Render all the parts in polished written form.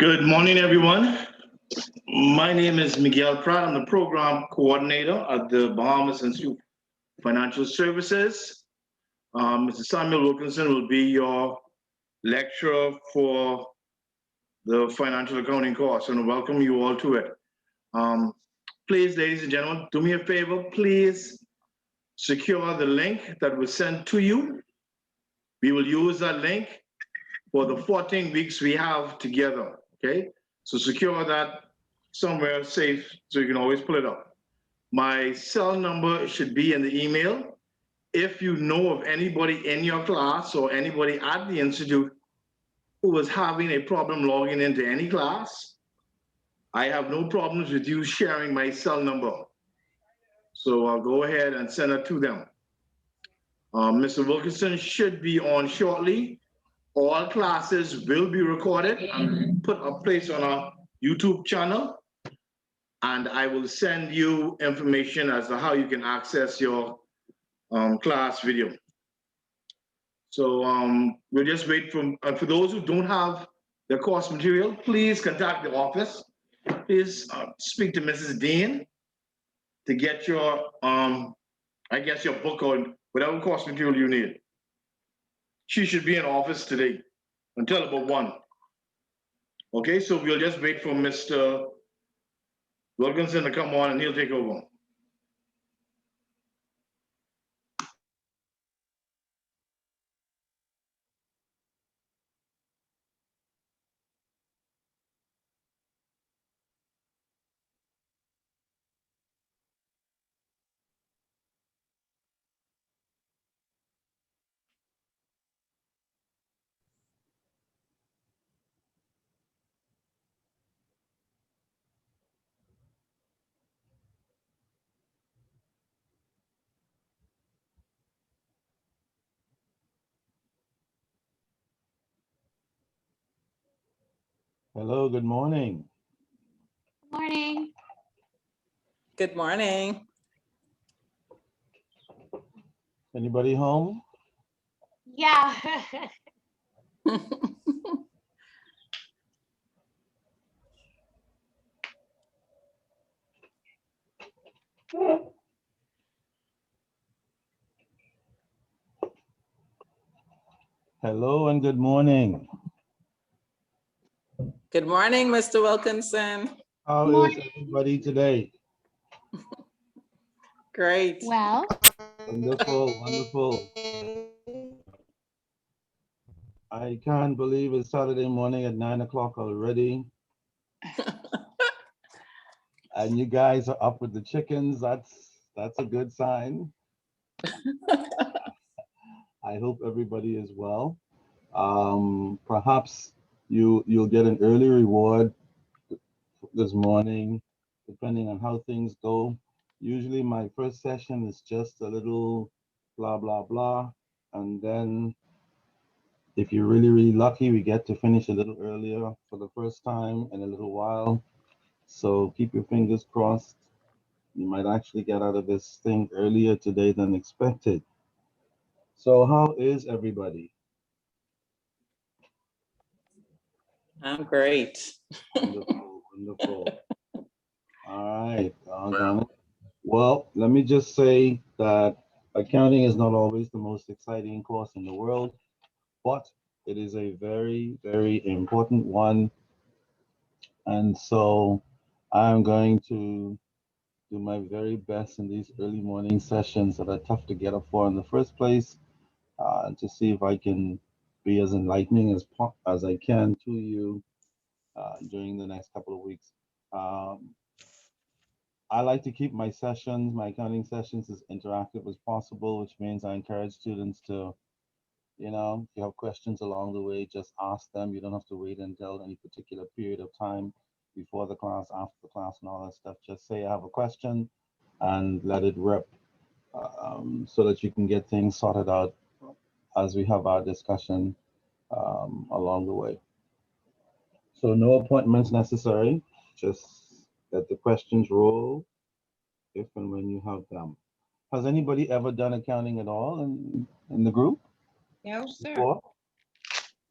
Good morning, everyone. My name is Miguel Pratt. I'm the program coordinator at the Bahamas Institute of Financial Services. Mr. Samuel Wilkinson will be your lecturer for the financial accounting course, and I welcome you all to it. Please, ladies and gentlemen, do me a favor. Please secure the link that was sent to you. We will use that link for the 14 weeks we have together, okay? So secure that somewhere safe so you can always pull it up. My cell number should be in the email. If you know of anybody in your class or anybody at the Institute who was having a problem logging into any class, I have no problems with you sharing my cell number. So I'll go ahead and send it to them. Mr. Wilkinson should be on shortly. All classes will be recorded and put a place on our YouTube channel. And I will send you information as to how you can access your class video. So we'll just wait for those who don't have the course material, please contact the office. Please speak to Mrs. Dean to get your, I guess your book or whatever course material you need. She should be in office today until about 1. Okay, so we'll just wait for Mr. Wilkinson to come on and he'll take over. Hello, good morning. Morning. Good morning. Anybody home? Yeah. Hello and good morning. Good morning, Mr. Wilkinson. How is everybody today? Great. Well, Wonderful, wonderful. I can't believe it's Saturday morning at 9 o'clock already. And you guys are up with the chickens. That's a good sign. I hope everybody is well. Perhaps you'll get an early reward this morning, depending on how things go. Usually my first session is just a little blah, blah, blah. And then if you're really, really lucky, we get to finish a little earlier for the first time in a little while. So keep your fingers crossed. You might actually get out of this thing earlier today than expected. So how is everybody? I'm great. Wonderful, wonderful. All right. Well, let me just say that accounting is not always the most exciting course in the world, but it is a very, very important one. And so I'm going to do my very best in these early morning sessions that are tough to get up for in the first place, to see if I can be as enlightening as I can to you during the next couple of weeks. I like to keep my sessions, my accounting sessions, as interactive as possible, which means I encourage students to, if you have questions along the way, just ask them. You don't have to wait until any particular period of time before the class, after the class, and all that stuff. Just say I have a question and let it rip, so that you can get things sorted out as we have our discussion along the way. So no appointments necessary, just let the questions roll if and when you have them. Has anybody ever done accounting at all in the group? no, sir. Before?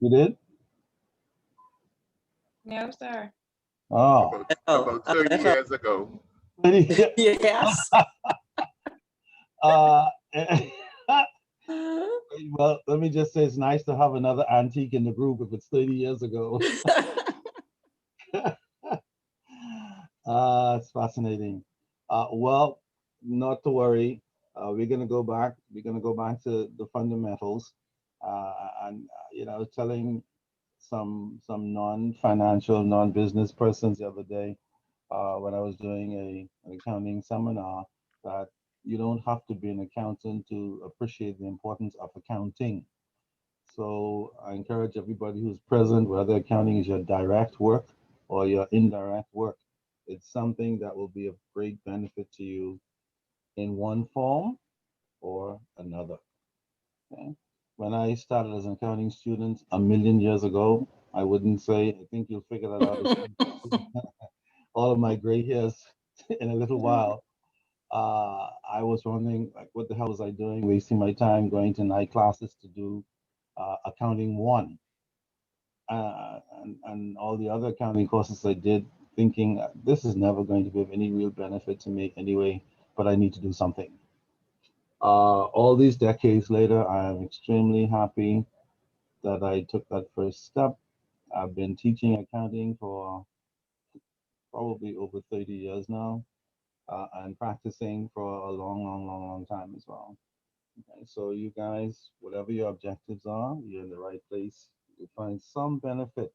You did? No, sir. Oh, About 30 years ago. Yes. uh, well, let me just say it's nice to have another antique in the group if it's 30 years ago. It's fascinating. Well, not to worry. We're gonna go back. We're gonna go back to the fundamentals, and telling some non-financial, non-business persons the other day when I was doing an accounting seminar that you don't have to be an accountant to appreciate the importance of accounting. So I encourage everybody who's present, whether accounting is your direct work or your indirect work, it's something that will be of great benefit to you in one form or another. Okay? When I started as an accounting student a million years ago, I wouldn't say, I think you'll figure that out as all of my gray hairs in a little while. I was wondering, like, what the hell was I doing, wasting my time going to night classes to do accounting one, and all the other accounting courses I did, thinking this is never going to be of any real benefit to me anyway, but I need to do something. All these decades later, I am extremely happy that I took that first step. I've been teaching accounting for probably over 30 years now, and practicing for a long time as well. Okay, so you guys, whatever your objectives are, you're in the right place. You'll find some benefit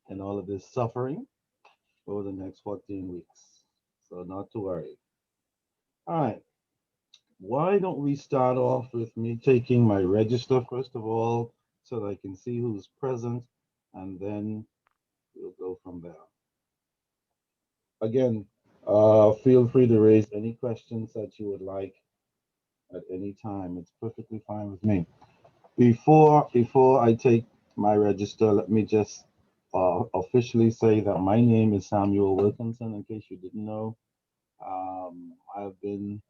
in all of this suffering over the next 14 weeks. So not to worry. All right. Why don't we start off with me taking my register first of all, so that I can see who's present, and then we'll go from there. Again, feel free to raise any questions that you would like at any time. It's perfectly fine with me. Before I take my register, let me just officially say that my name is Samuel Wilkinson, in case you didn't know. I've been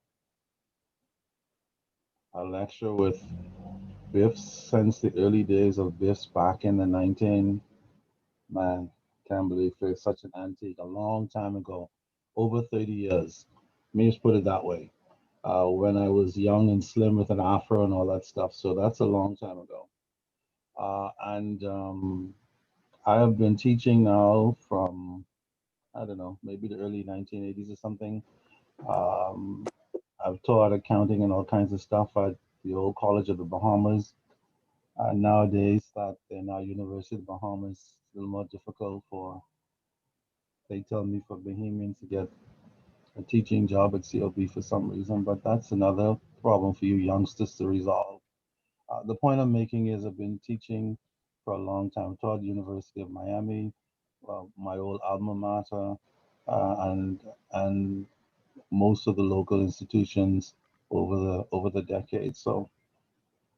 a lecturer with BIFs since the early days of BIFs back in the 19, man, can't believe it's such an antique, a long time ago, over 30 years. Let me just put it that way. When I was young and slim with an afro and all that stuff. So that's a long time ago. And I have been teaching now from, I don't know, maybe the early 1980s or something. I've taught accounting and all kinds of stuff at the old College of the Bahamas. Nowadays, that they're now University of the Bahamas, it's a little more difficult for, they tell me, for Bahamians to get a teaching job at CLB for some reason, but that's another problem for you youngsters to resolve. The point I'm making is I've been teaching for a long time. Taught at the University of Miami, my old alma mater, and most of the local institutions over the decades. So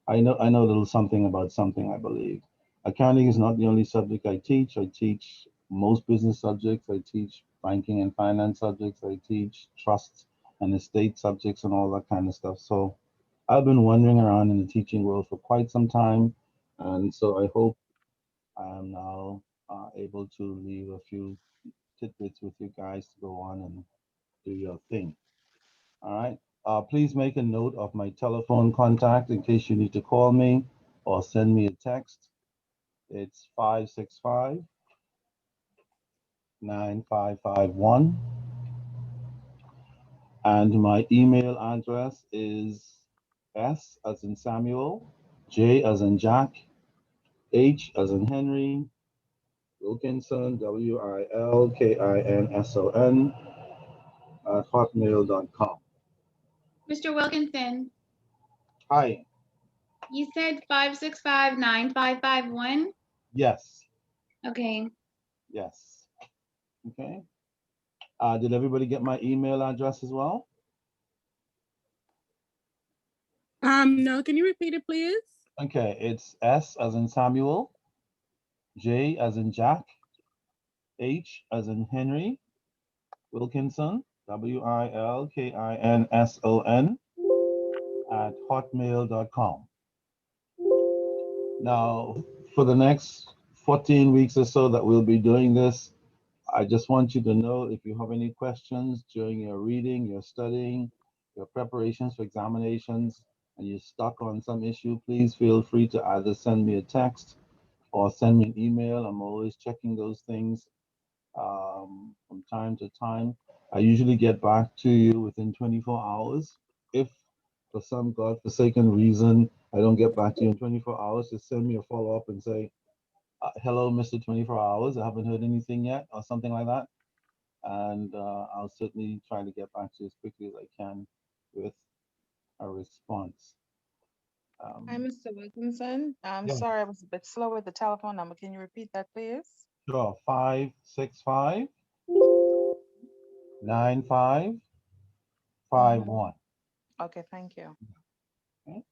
I know a little something about something, I believe. Accounting is not the only subject I teach. I teach most business subjects. I teach banking and finance subjects. I teach trusts and estate subjects and all that kind of stuff. So I've been wandering around in the teaching world for quite some time, and so I hope I am now able to leave a few tidbits with you guys to go on and do your thing. All right. Please make a note of my telephone contact in case you need to call me or send me a text. It's 565-9551. And my email address is S as in Samuel, J as in Jack, H as in Henry, Wilkinson, WILKINSON, at hotmail.com. Mr. Wilkinson, Hi. you said 565-9551? Yes. Okay. Yes. Okay. Did everybody get my email address as well? No, can you repeat it, please? Okay, it's S as in Samuel, J as in Jack, H as in Henry, Wilkinson, WILKINSON, at hotmail.com. Now, for the next 14 weeks or so that we'll be doing this. I just want you to know if you have any questions during your reading, your studying, your preparations for examinations, and you're stuck on some issue, please feel free to either send me a text or send me an email. I'm always checking those things from time to time. I usually get back to you within 24 hours. If for some godforsaken reason I don't get back to you in 24 hours, just send me a follow-up and say, hello, Mr. 24 Hours. I haven't heard anything yet, or something like that. And I'll certainly try to get back to you as quickly as I can with a response. Hi, Mr. Wilkinson. I'm Yeah, sorry, I was a bit slow with the telephone number. Can you repeat that, please? sure. 565-9551. Okay, thank you. Okay.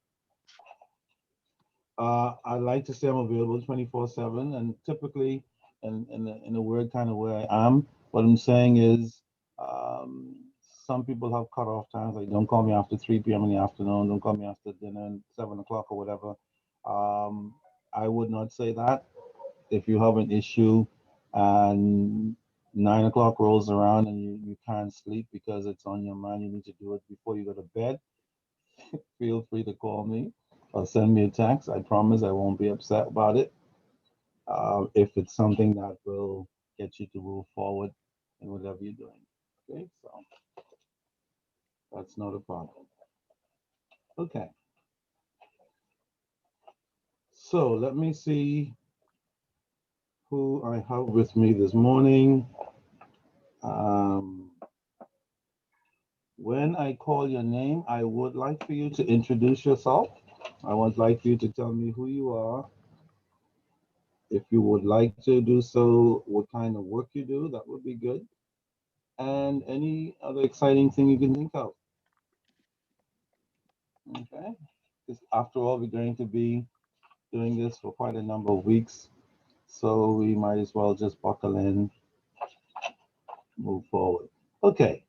I like to say I'm available 24/7, and typically, in a weird kind of way, I am. What I'm saying is, um, some people have cutoff times. Like, don't call me after 3 p.m. in the afternoon. Don't call me after dinner, 7 o'clock or whatever. I would not say that. If you have an issue and 9 o'clock rolls around and you can't sleep because it's on your mind, you need to do it before you go to bed, feel free to call me or send me a text. I promise I won't be upset about it. If it's something that will get you to move forward in whatever you're doing. Okay, so that's not a problem. Okay, so let me see who I have with me this morning. When I call your name, I would like for you to introduce yourself. I would like for you to tell me who you are. If you would like to do so, what kind of work you do, that would be good. And any other exciting thing you can think of. Okay, because after all, we're going to be doing this for quite a number of weeks, so we might as well just buckle in, move forward. Okay,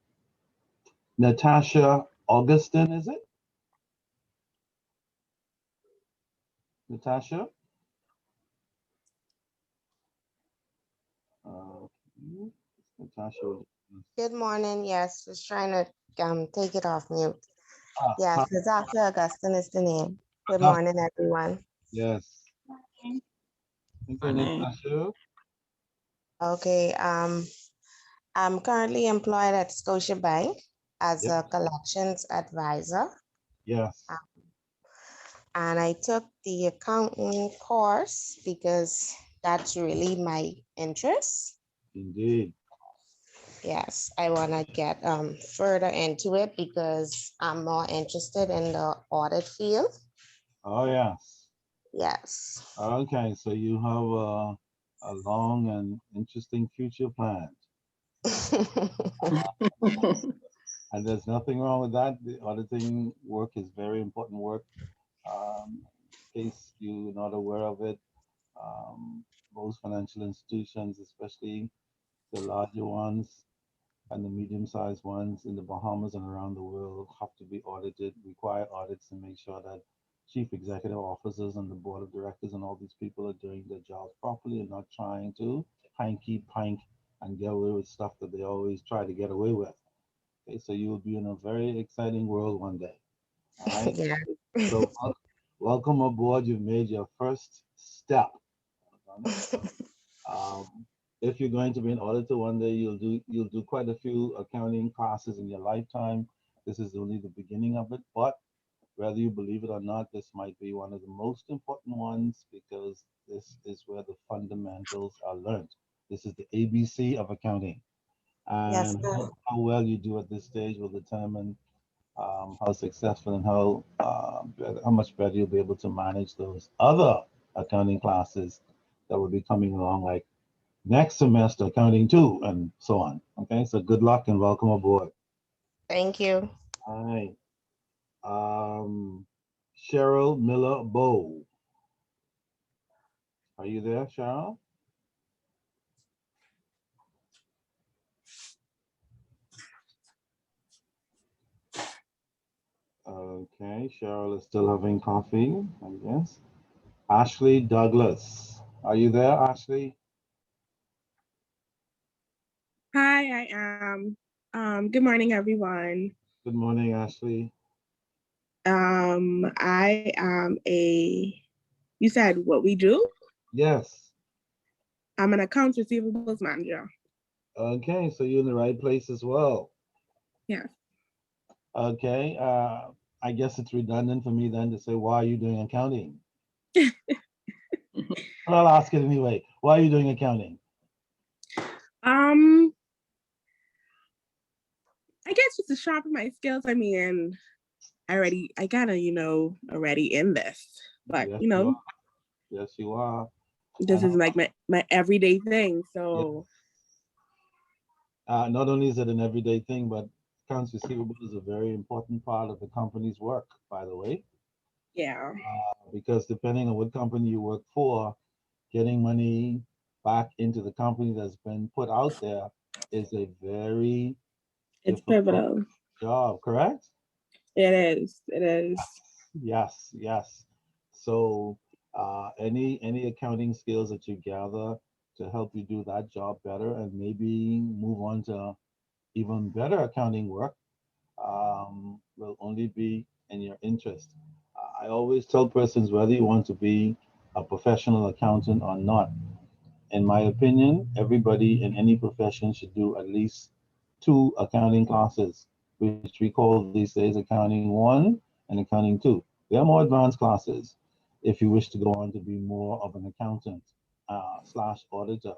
Natasha Augustin, is it? Natasha? Natasha. Good morning. Yes, was trying to take it off mute. Ah, Yes, Natasha Augustine is the name. Good ah, morning, everyone. yes. Okay, Natasha. Okay, I'm currently employed at Scotiabank as Yep. a collections advisor, Yes, and I took the accounting course because that's really my interest. indeed. Yes, I want to get further into it because I'm more interested in the audit field. Oh, yes. Yes. Okay, so you have a long and interesting future planned. And there's nothing wrong with that. The auditing work is very important work. In case you're not aware of it, most financial institutions, especially the larger ones and the medium-sized ones in the Bahamas and around the world, have to be audited, require audits to make sure that chief executive officers and the board of directors and all these people are doing their jobs properly and not trying to hanky-pank and get away with stuff that they always try to get away with. Okay, so you will be in a very exciting world one day. All right. Yeah. So welcome aboard. You've made your first step. Um, if you're going to be an auditor one day, you'll do quite a few accounting classes in your lifetime. This is only the beginning of it, but whether you believe it or not, this might be one of the most important ones because this is where the fundamentals are learned. This is the ABC of accounting. Yes, And sir. how well you do at this stage will determine how successful and how much better you'll be able to manage those other accounting classes that will be coming along, like next semester, accounting 2, and so on. Okay, so good luck and welcome aboard. Thank you. All right. Cheryl Miller Bow. Are you there, Cheryl? Okay, Cheryl is still having coffee, I guess. Ashley Douglas. Are you there, Ashley? Hi, I am. Good morning, everyone. Good morning, Ashley. I am you said what we do? Yes. I'm an accounts receivables manager. Okay, so you're in the right place as well. Yeah. Okay, I guess it's redundant for me then to say, why are you doing accounting? But I'll ask it anyway. Why are you doing accounting? I guess just to sharpen my skills. I mean, I kind of, already in this, but Yes, you are. Yes, you are. this And is like my everyday thing. yeah, So not only is it an everyday thing, but accounts receivable is a very important part of the company's work, by the way, yeah, because depending on what company you work for, getting money back into the company that's been put out there is a very it's difficult pivotal. job, correct? It is. It is. Yes, yes. So, any accounting skills that you gather to help you do that job better and maybe move on to even better accounting work will only be in your interest. I always tell persons whether you want to be a professional accountant or not. In my opinion, everybody in any profession should do at least two accounting classes, which we call these days accounting one and accounting two. They are more advanced classes if you wish to go on to be more of an accountant slash auditor.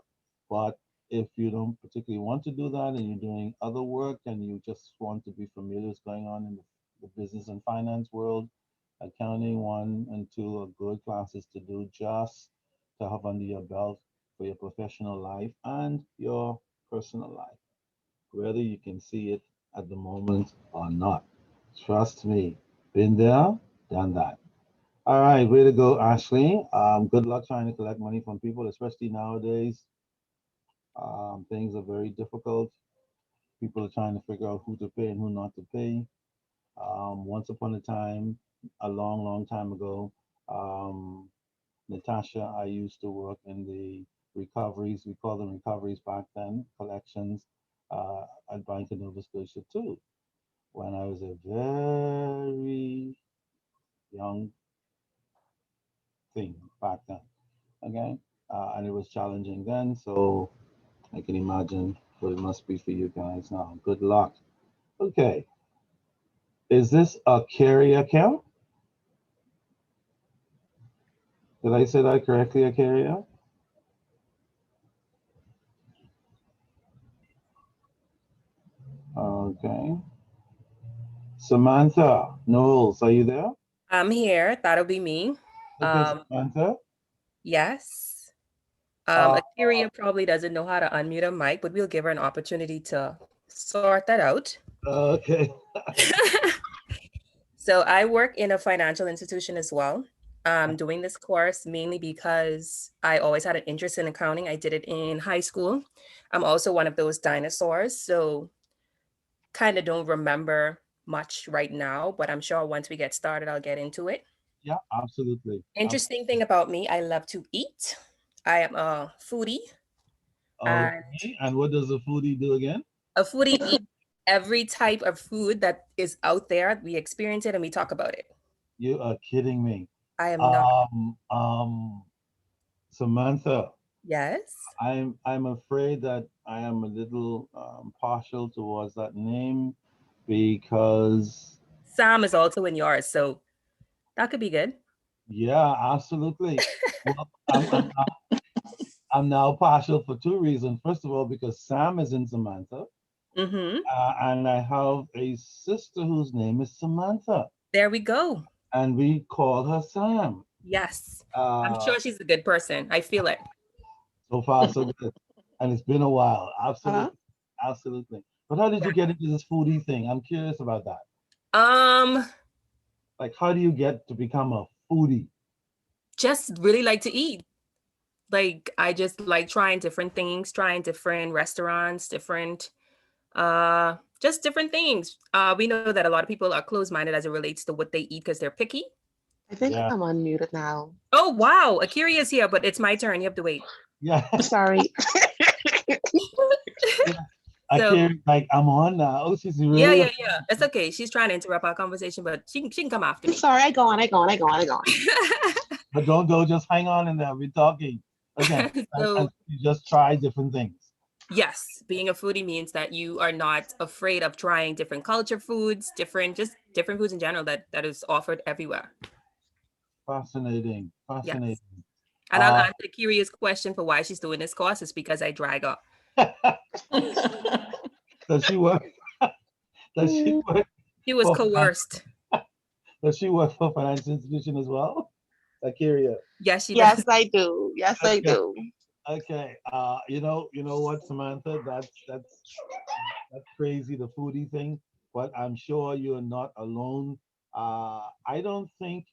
But if you don't particularly want to do that and you're doing other work and you just want to be familiar with what's going on in the business and finance world, accounting one and two are good classes to do just to have under your belt for your professional life and your personal life, whether you can see it at the moment or not. Trust me, been there, done that. All right, way to go, Ashley. Good luck trying to collect money from people, especially nowadays. Things are very difficult. People are trying to figure out who to pay and who not to pay. Once upon a time, a long, long time ago, um, Natasha, I used to work in the recoveries. We call them recoveries back then, collections at Bank of Nova Scotia too, when I was a very young thing back then. Okay, and it was challenging then, so I can imagine what it must be for you guys now. Good luck. Okay, is this a carry account? Did I say that correctly, a carrier? Okay. Samantha Knowles, are you there? I'm here. That'll be me. Okay, Um, Samantha. yes. Uh, Akira probably doesn't know how to unmute a mic, but we'll give her an opportunity to sort that out. okay. So I work in a financial institution as well. I'm doing this course mainly because I always had an interest in accounting. I did it in high school. I'm also one of those dinosaurs, so kind of don't remember much right now, but I'm sure once we get started, I'll get into it. Yeah, absolutely. Interesting thing about me, I love to eat. I am a foodie, and Okay, and what does a foodie do again? a foodie eats every type of food that is out there. We experience it and we talk about it. You are kidding me. I am not. Samantha, Yes. I'm afraid that I am a little partial towards that name because Sam is also in yours, so that could be good. yeah, absolutely. Well, I'm now partial for two reasons. First of all, because Sam is in Samantha, Mm-hmm. and I have a sister whose name is Samantha, There we go. and we call her Sam. Yes. I'm Uh, sure she's a good person. I feel it. so far, so good. And it's been a while. Absolutely. Uh-huh. Absolutely. But how did you get into this foodie thing? I'm curious about that. Um, Like, how do you get to become a foodie? just really like to eat. Like I just like trying different things, trying different restaurants, different just different things. We know that a lot of people are closed-minded as it relates to what they eat because they're picky. I think Yeah. I'm unmuted now. Oh, wow. Akira is here, but it's my turn. You have to wait. Yeah. Sorry. I So- can't, like, I'm on now. Oh, she's really. Yeah. It's okay. She's trying to interrupt our conversation, but she can come after I'm me. sorry. I go on. But don't go, just hang on in there. We're talking. Okay. So- and you just try different things. Yes, being a foodie means that you are not afraid of trying different culture foods, different foods in general that is offered everywhere. Fascinating. And I'll Uh, answer Kiria's question for why she's doing this course is because I drag her. Does she work? Does she work? She was for- coerced. Does she work for financial institution as well? Akiria. Yes, she does. Yes, I do. Yes, I do. Okay. You know what, Samantha? That's crazy, the foodie thing. But I'm sure you're not alone. I don't think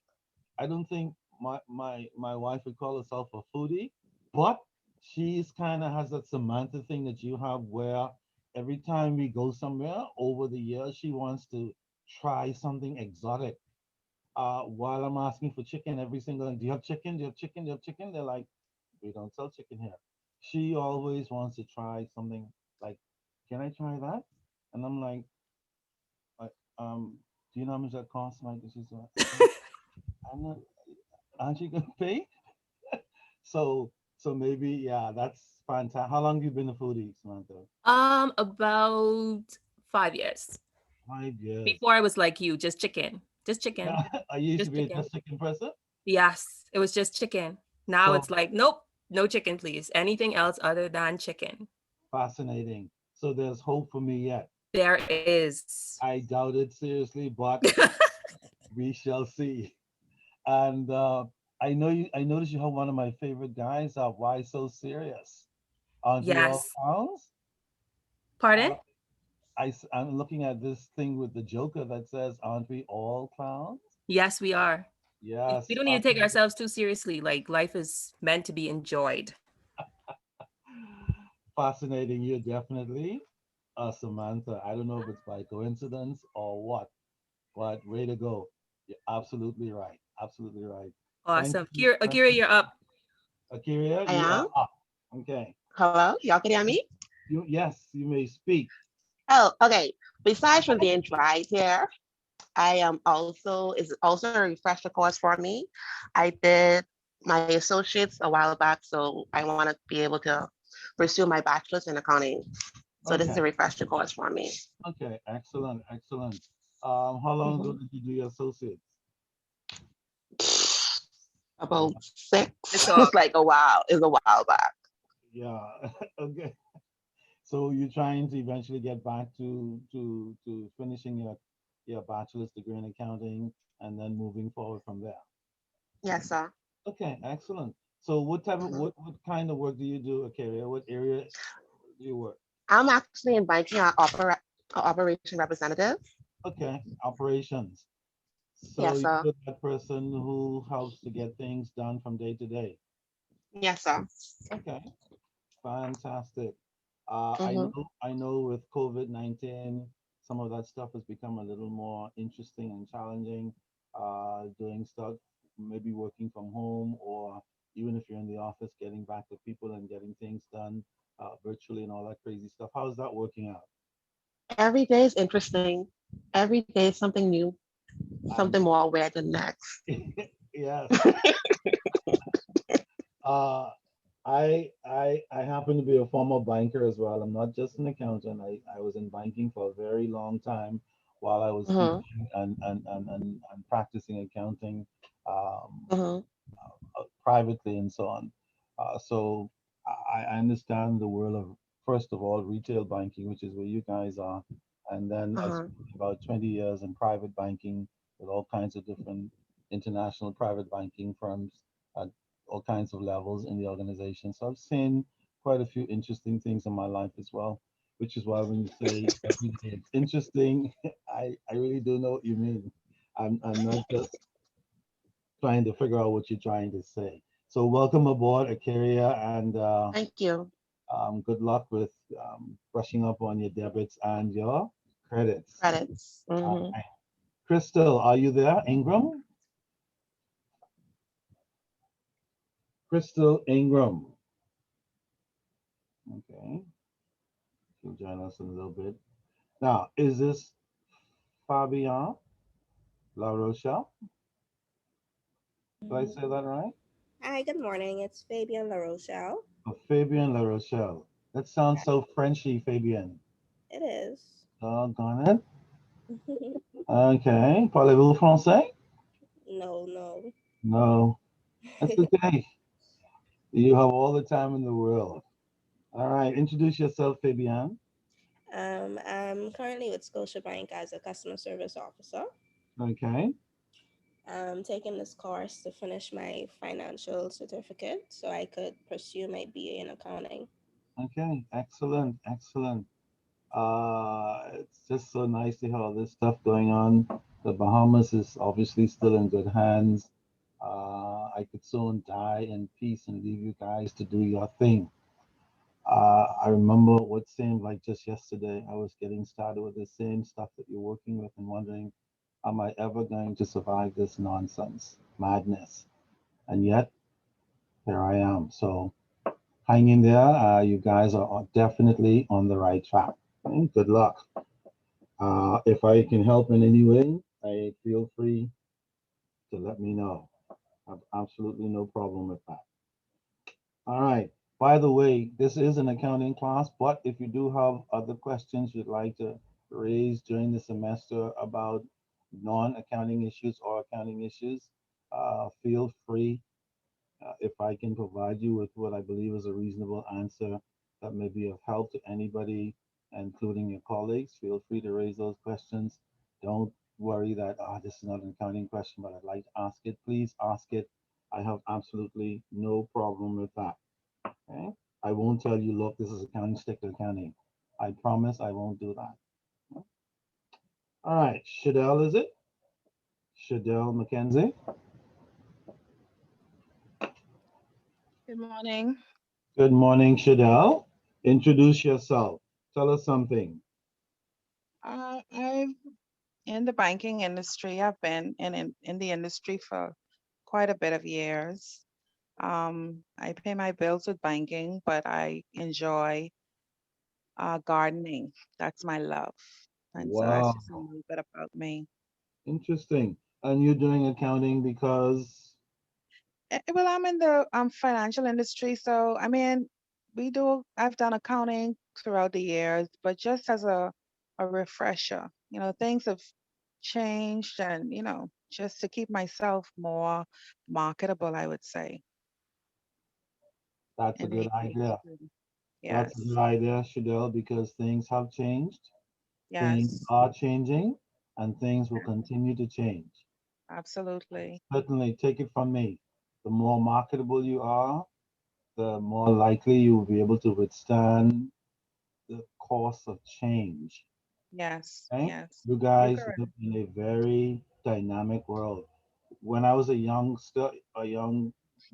my wife would call herself a foodie, but she's kind of has that Samantha thing that you have, where every time we go somewhere over the years, she wants to try something exotic. While I'm asking for chicken every single day, do you have chicken? Do you have chicken? Do you have chicken? They're like, we don't sell chicken here. She always wants to try something like, can I try that? And I'm like, "Uh, do you know how much that costs, Mike? She's like, I'm not, aren't you gonna pay? So maybe, yeah, that's fantastic. How long have you been a foodie, Samantha? About 5 years. 5 years. Before I was like you, just chicken. Yeah, I used Just to be a chicken. just chicken person. Yes, it was just chicken. Now So- it's like, nope, no chicken, please. Anything else other than chicken. Fascinating. So there's hope for me yet. There is. I doubt it seriously, but we shall see. And I noticed you have one of my favorite guys. Why so serious? Aren't we all Yes. clowns? Pardon? I'm looking at this thing with the Joker that says, "Aren't we all clowns?" Yes, we are. Yes. We don't need to take ourselves too seriously. Like, life is meant to be enjoyed. Fascinating. You definitely, Samantha. I don't know if it's by coincidence or what, but way to go. You're absolutely right. Absolutely right. Awesome. Thank you. Akira, you're up. Akira, I you am? are up. Okay. Hello? Y'all can hear me? Yes, you may speak. Oh, okay. Besides from being dry here, I am also a refresher course for me. I did my associates a while back, so I want to be able to pursue my bachelor's in accounting. So this is Okay. a refresher course for me. Okay, excellent, excellent. How long ago did you do your associates? About 6. It's It's like a while. It's a while back. Yeah. Okay. So you're trying to eventually get back to finishing your bachelor's degree in accounting and then moving forward from there. Yes, sir. Okay, excellent. So what type of what kind of work do you do, Akaria? What area do you work? I'm actually in banking operation representative. Okay, operations. So Yes, sir. you're that person who helps to get things done from day to day. Yes, sir. Okay, fantastic. Mhm. I know with COVID-19, some of that stuff has become a little more interesting and challenging. Doing stuff, maybe working from home, or even if you're in the office, getting back to people and getting things done virtually and all that crazy stuff. How is that working out? Every day is interesting. Every day is something new, something more weird than next. Yes. uh, I happen to be a former banker as well. I'm not just an accountant. I was in banking for a very long time while I was Mhm. teaching and practicing accounting Mhm. privately and so on. So I understand the world of, first of all, retail banking, which is where you guys are, and then I spent about 20 years in private banking with all kinds of different international private banking firms at all kinds of levels in the organization. So I've seen quite a few interesting things in my life as well, which is why when you say every day it's interesting, I really do know what you mean. I'm not just trying to figure out what you're trying to say. So welcome aboard, Akaria, and Thank you. good luck with brushing up on your debits and your credits. Credits. Crystal, are you there? Ingram? Crystal Ingram. Okay, she'll join us in a little bit. Now, is this Fabian La Rochelle? Did I say that right? Hi, good morning. It's Fabian LaRochelle. Fabian La Rochelle. That sounds so Frenchy, Fabian. It is. Doggone it. Okay. Parlez-vous français? No, no. No. That's okay. You have all the time in the world. All right. Introduce yourself, Fabian. I'm currently with Scotiabank as a customer service officer. Okay. I'm taking this course to finish my financial certificate so I could pursue my BA in accounting. Okay. Excellent. Excellent. It's just so nice to have all this stuff going on. The Bahamas is obviously still in good hands. I could soon die in peace and leave you guys to do your thing. I remember what seemed like just yesterday, I was getting started with the same stuff that you're working with and wondering, am I ever going to survive this nonsense, madness? And yet, here I am. So hang in there. You guys are definitely on the right track. Okay? Good luck. If I can help in any way, I feel free to let me know. I have absolutely no problem with that. All right. By the way, this is an accounting class, but if you do have other questions you'd like to raise during the semester about non-accounting issues or accounting issues, feel free. If I can provide you with what I believe is a reasonable answer that may be of help to anybody, including your colleagues, feel free to raise those questions. Don't worry that, this is not an accounting question, but I'd like to ask it. Please ask it. I have absolutely no problem with that. Okay? I won't tell you, look, this is accounting, stick to accounting. I promise I won't do that. All right, Shadell, is it? Shadell McKenzie. Good morning. Good morning, Shadell. Introduce yourself. Tell us something. I've in the banking industry. I've been in the industry for quite a bit of years. I pay my bills with banking, but I enjoy gardening. That's my love. And so that's Wow, just a little bit about me. interesting. And you're doing accounting because, Well, I'm in the financial industry, so I mean, I've done accounting throughout the years, but just as a refresher, things have changed and, just to keep myself more marketable, I would say, that's a in good the idea. industry. That's a Yes, good idea, Shadell, because things have changed, things yes, are changing, and things will continue to change. absolutely. Certainly, take it from me. The more marketable you are, the more likely you will be able to withstand the course of change. Yes, Okay? yes. You You're guys correct. live in a very dynamic world. When I was a young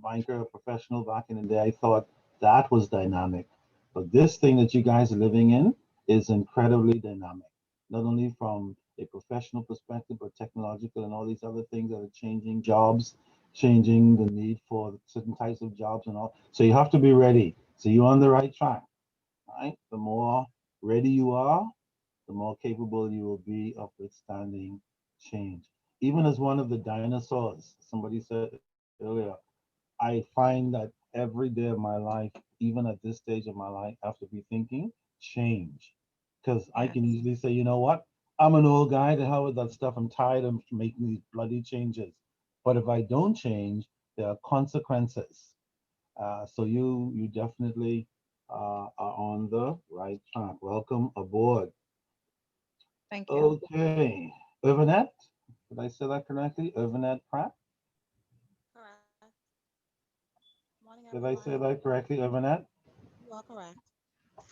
banker, a professional back in the day, I thought that was dynamic. But this thing that you guys are living in is incredibly dynamic, not only from a professional perspective, but technological and all these other things that are changing jobs, changing the need for certain types of jobs and all. So you have to be ready. So you're on the right track, right? The more ready you are, the more capable you will be of withstanding change. Even as one of the dinosaurs, somebody said earlier, I find that every day of my life, even at this stage of my life, I have to be thinking change. Because I can Yes, easily say, you know what? I'm an old guy, the hell with that stuff. I'm tired of making these bloody changes. But if I don't change, there are consequences. So you definitely are on the right track. Welcome aboard. thank you. Okay. Irvinet, did I say that correctly? Irvinet Pratt? Correct. Morning, Did I everyone. say that correctly, Irvinet? You are correct.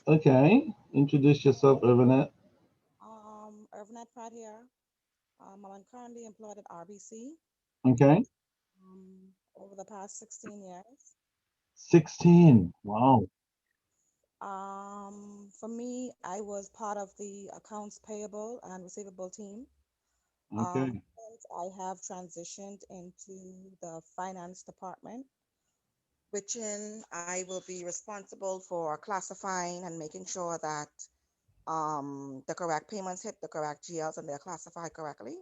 Okay. Introduce yourself, Irvinet. Irvin Pratt here. I'm currently employed at RBC Okay. over the past 16 years. 16. Wow. For me, I was part of the accounts payable and receivable team. Okay. Since I have transitioned into the finance department. wherein I will be responsible for classifying and making sure that the correct payments hit the correct GLs and they're classified correctly.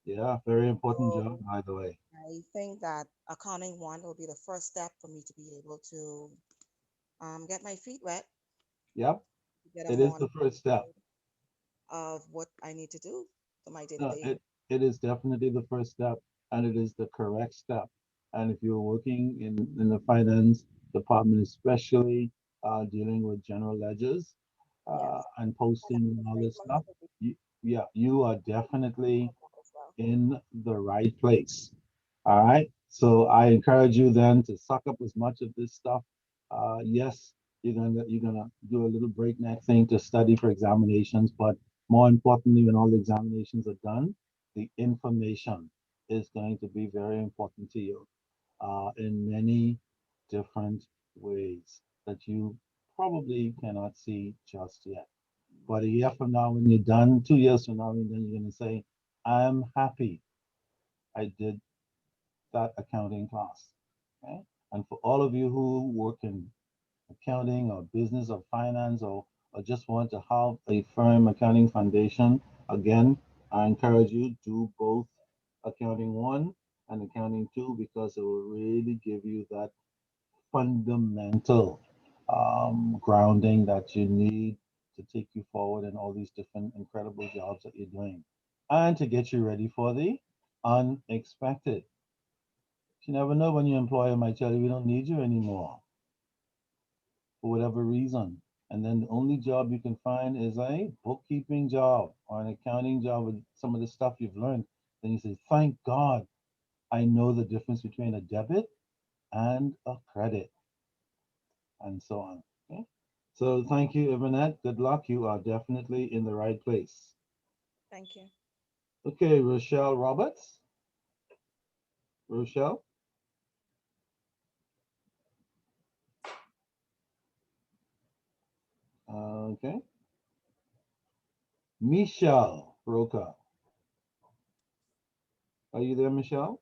Yeah, very important job, So by the way. I think that accounting one will be the first step for me to be able to get my feet wet, Yep, get a it is more the first step. of what I need to do for my No, day-to-day. it is definitely the first step, and it is the correct step. And if you're working in the finance department, especially dealing with general ledgers Yes. and And posting that's and a all great this place stuff, to be yeah, you are definitely as well. in the right place. All right. So I encourage you then to suck up as much of this stuff. Yes, you're gonna do a little breakneck thing to study for examinations, but more importantly, when all the examinations are done, the information is going to be very important to you in many different ways that you probably cannot see just yet. But a year from now, when you're done, 2 years from now, when you're done, you're going to say, I'm happy I did that accounting class. Okay? And for all of you who work in accounting or business or finance or just want to have a firm accounting foundation, again, I encourage you do both accounting one and accounting two because it will really give you that fundamental grounding that you need to take you forward in all these different incredible jobs that you're doing and to get you ready for the unexpected. You never know when your employer might tell you we don't need you anymore for whatever reason. And then the only job you can find is a bookkeeping job or an accounting job with some of the stuff you've learned. Then you say, thank God I know the difference between a debit and a credit and so on. Okay? So thank you, Yvonne. Good luck. You are definitely in the right place. Thank you. Okay, Rochelle Roberts. Rochelle. Okay. Michelle Roca. Are you there, Michelle?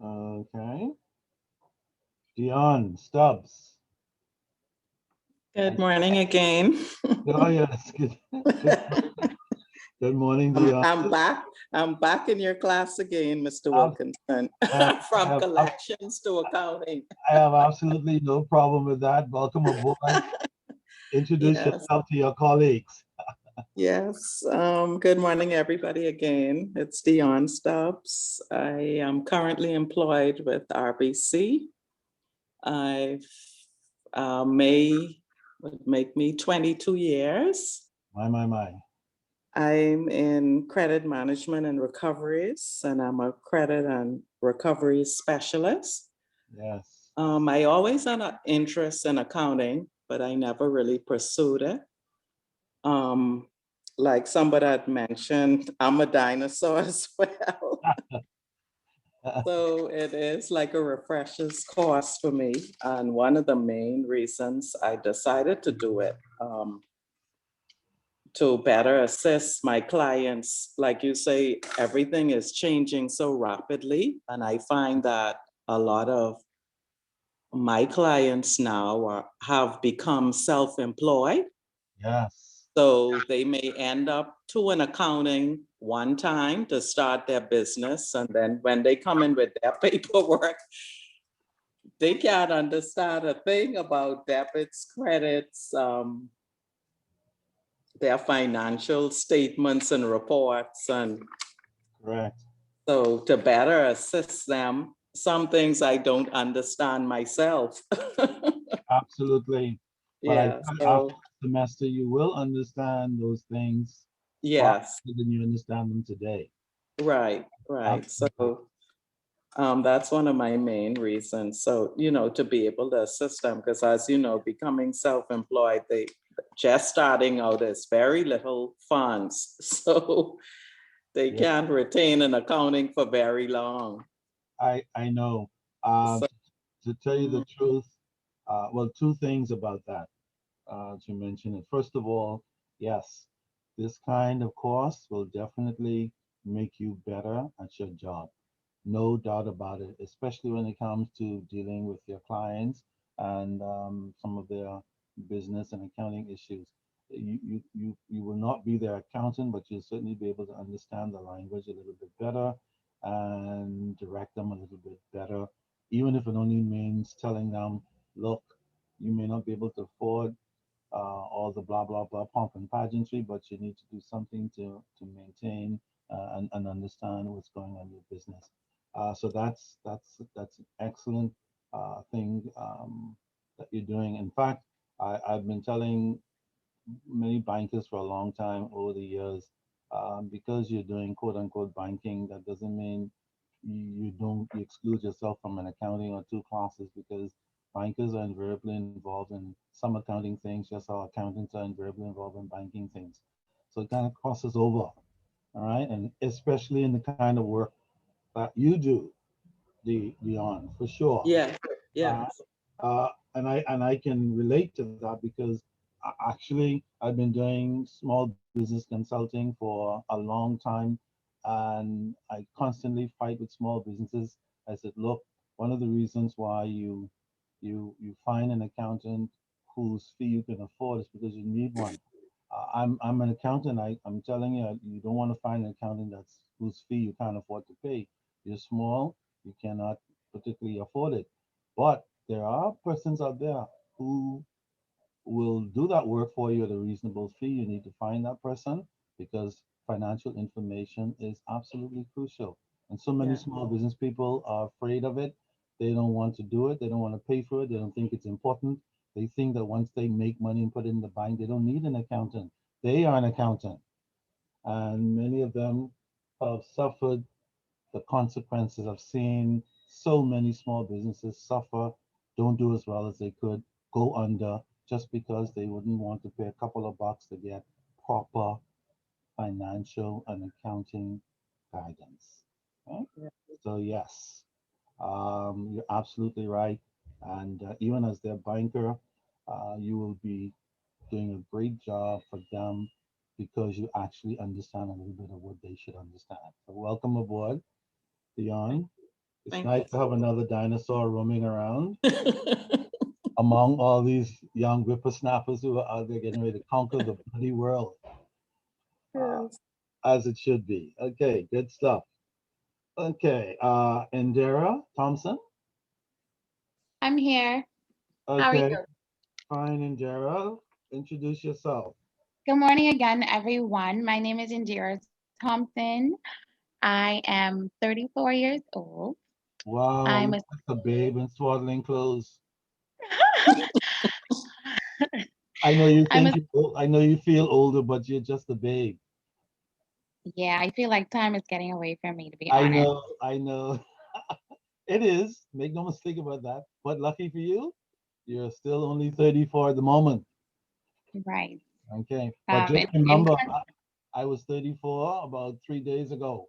Okay. Dion Stubbs. Good morning again. Oh, yes. Good, good morning, Dion. I'm back. I'm back in your class again, Mr. I Wilkinson, have, from I have, collections to accounting. I have absolutely no problem with that. Welcome aboard. Introduce Yes, yourself to your colleagues. yes. Good morning, everybody again. It's Dion Stubbs. I am currently employed with RBC. I've May would make me 22 years. My. I'm in credit management and recoveries, and I'm a credit and recovery specialist. Yes. I always had an interest in accounting, but I never really pursued it. Like somebody had mentioned, I'm a dinosaur as well. So it is like a refresher's course for me. And one of the main reasons I decided to do it, to better assist my clients. Like you say, everything is changing so rapidly. And I find that a lot of my clients now have become self-employed. Yes. So they may end up to an accounting one time to start their business. And then when they come in with their paperwork, they can't understand a thing about debits, credits, their financial statements and reports. And Correct. so to better assist them, some things I don't understand myself. Absolutely. But I Yeah, after so the semester, you will understand those things far yes, better than you understand them today. right. Absolutely. So that's one of my main reasons. So, to be able to assist them, because as you know, becoming self-employed, they just starting out is very little funds. So they Yeah, can't retain an accounting for very long. I know. Um, So, to tell you the mhm, truth, well, two things about that. To mention it. First of all, yes, this kind of course will definitely make you better at your job. No doubt about it, especially when it comes to dealing with your clients and some of their business and accounting issues. You will not be their accountant, but you'll certainly be able to understand the language a little bit better and direct them a little bit better, even if it only means telling them, look, you may not be able to afford all the blah blah blah pomp and pageantry, but you need to do something to maintain and understand what's going on in your business. So that's an excellent thing that you're doing. In fact, I've been telling many bankers for a long time over the years, because you're doing quote unquote banking, that doesn't mean you don't you exclude yourself from an accounting or two classes, because bankers are invariably involved in some accounting things, just how accountants are invariably involved in banking things. So it kind of crosses over, all right? And especially in the kind of work that you do, Dion, for sure. Yeah, Uh, yes. and I can relate to that because actually I've been doing small business consulting for a long time, and I constantly fight with small businesses. I said, look, one of the reasons why you find an accountant whose fee you can afford is because you need one. I'm an accountant. I'm telling you, you don't want to find an accountant that's whose fee you can't afford to pay. You're small, you cannot particularly afford it. But there are persons out there who will do that work for you at a reasonable fee. You need to find that person because financial information is absolutely crucial. And so many Yeah. small business people are afraid of it. They don't want to do it. They don't want to pay for it. They don't think it's important. They think that once they make money and put it in the bank, they don't need an accountant. They are an accountant. And many of them have suffered the consequences of seeing so many small businesses suffer, don't do as well as they could, go under, just because they wouldn't want to pay a couple of bucks to get proper financial and accounting guidance. Okay? So yes, you're absolutely right. And even as their banker, you will be doing a great job for them because you actually understand a little bit of what they should understand. So welcome aboard, Dion. It's Thank you. nice to have another dinosaur roaming around among all these young whippersnappers who are out there getting ready to conquer the bloody world, uh, Yes. as it should be. Okay, good stuff. Okay, Indira Thompson. I'm here. How are you? Okay, fine, Indira. Introduce yourself. Good morning again, everyone. My name is Indira Thompson. I am 34 years old. Wow, I'm look a like a babe in swaddling clothes. I know you I'm a think I know you feel older, but you're just a babe. yeah, I feel like time is getting away from me, to be I honest. know, I know. It is. Make no mistake about that. But lucky for you, you're still only 34 at the moment. Right. Okay. But just In remember, I was 34 about 3 days ago.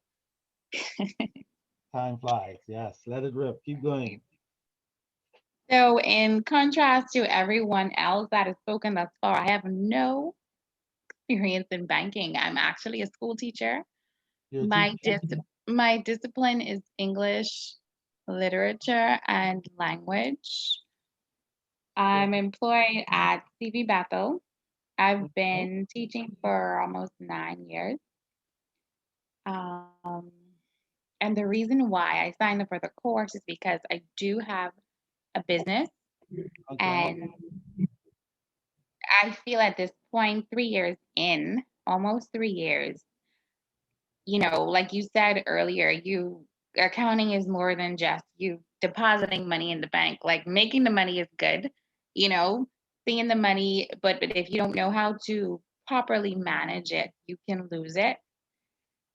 Time flies. Yes. Let it rip. Keep going. so in contrast to everyone else that has spoken thus far, I have no experience in banking. I'm actually a school teacher. You're a My teacher? my discipline is English, literature, and language. I'm employed at CV Bethel. I've been teaching for almost 9 years. Um, and the reason why I signed up for the course is because I do have a business, Okay. and I feel at this point, 3 years in, almost 3 years, like you said earlier, accounting is more than just you depositing money in the bank. Like making the money is good, you know, seeing the money, but if you don't know how to properly manage it, you can lose it.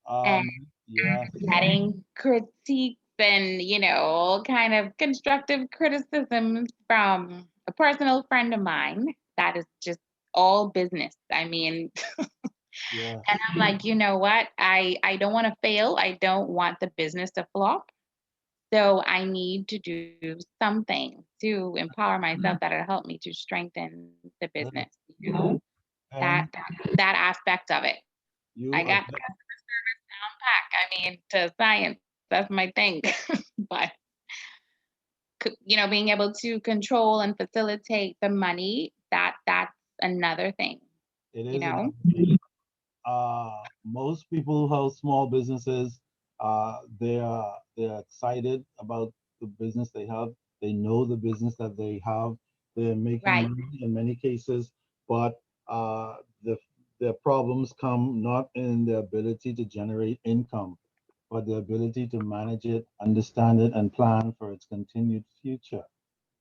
And Yes. getting critiques and, all kind of constructive criticisms from a personal friend of mine that is just all business. I mean, Yes. and I'm like, you know what? I don't want to fail. I don't want the business to flop. So I need to do something to empower myself that'll help me to strengthen the business, that And that aspect of it. I you got are customer service down pack. mean, to science. That's my thing. But being able to control and facilitate the money, that's another thing. It You is know, most people who have small businesses, they're excited about the business they have. They know the business that they have. They're making right? money in many cases, but uh, the their problems come not in their ability to generate income, but the ability to manage it, understand it, and plan for its continued future.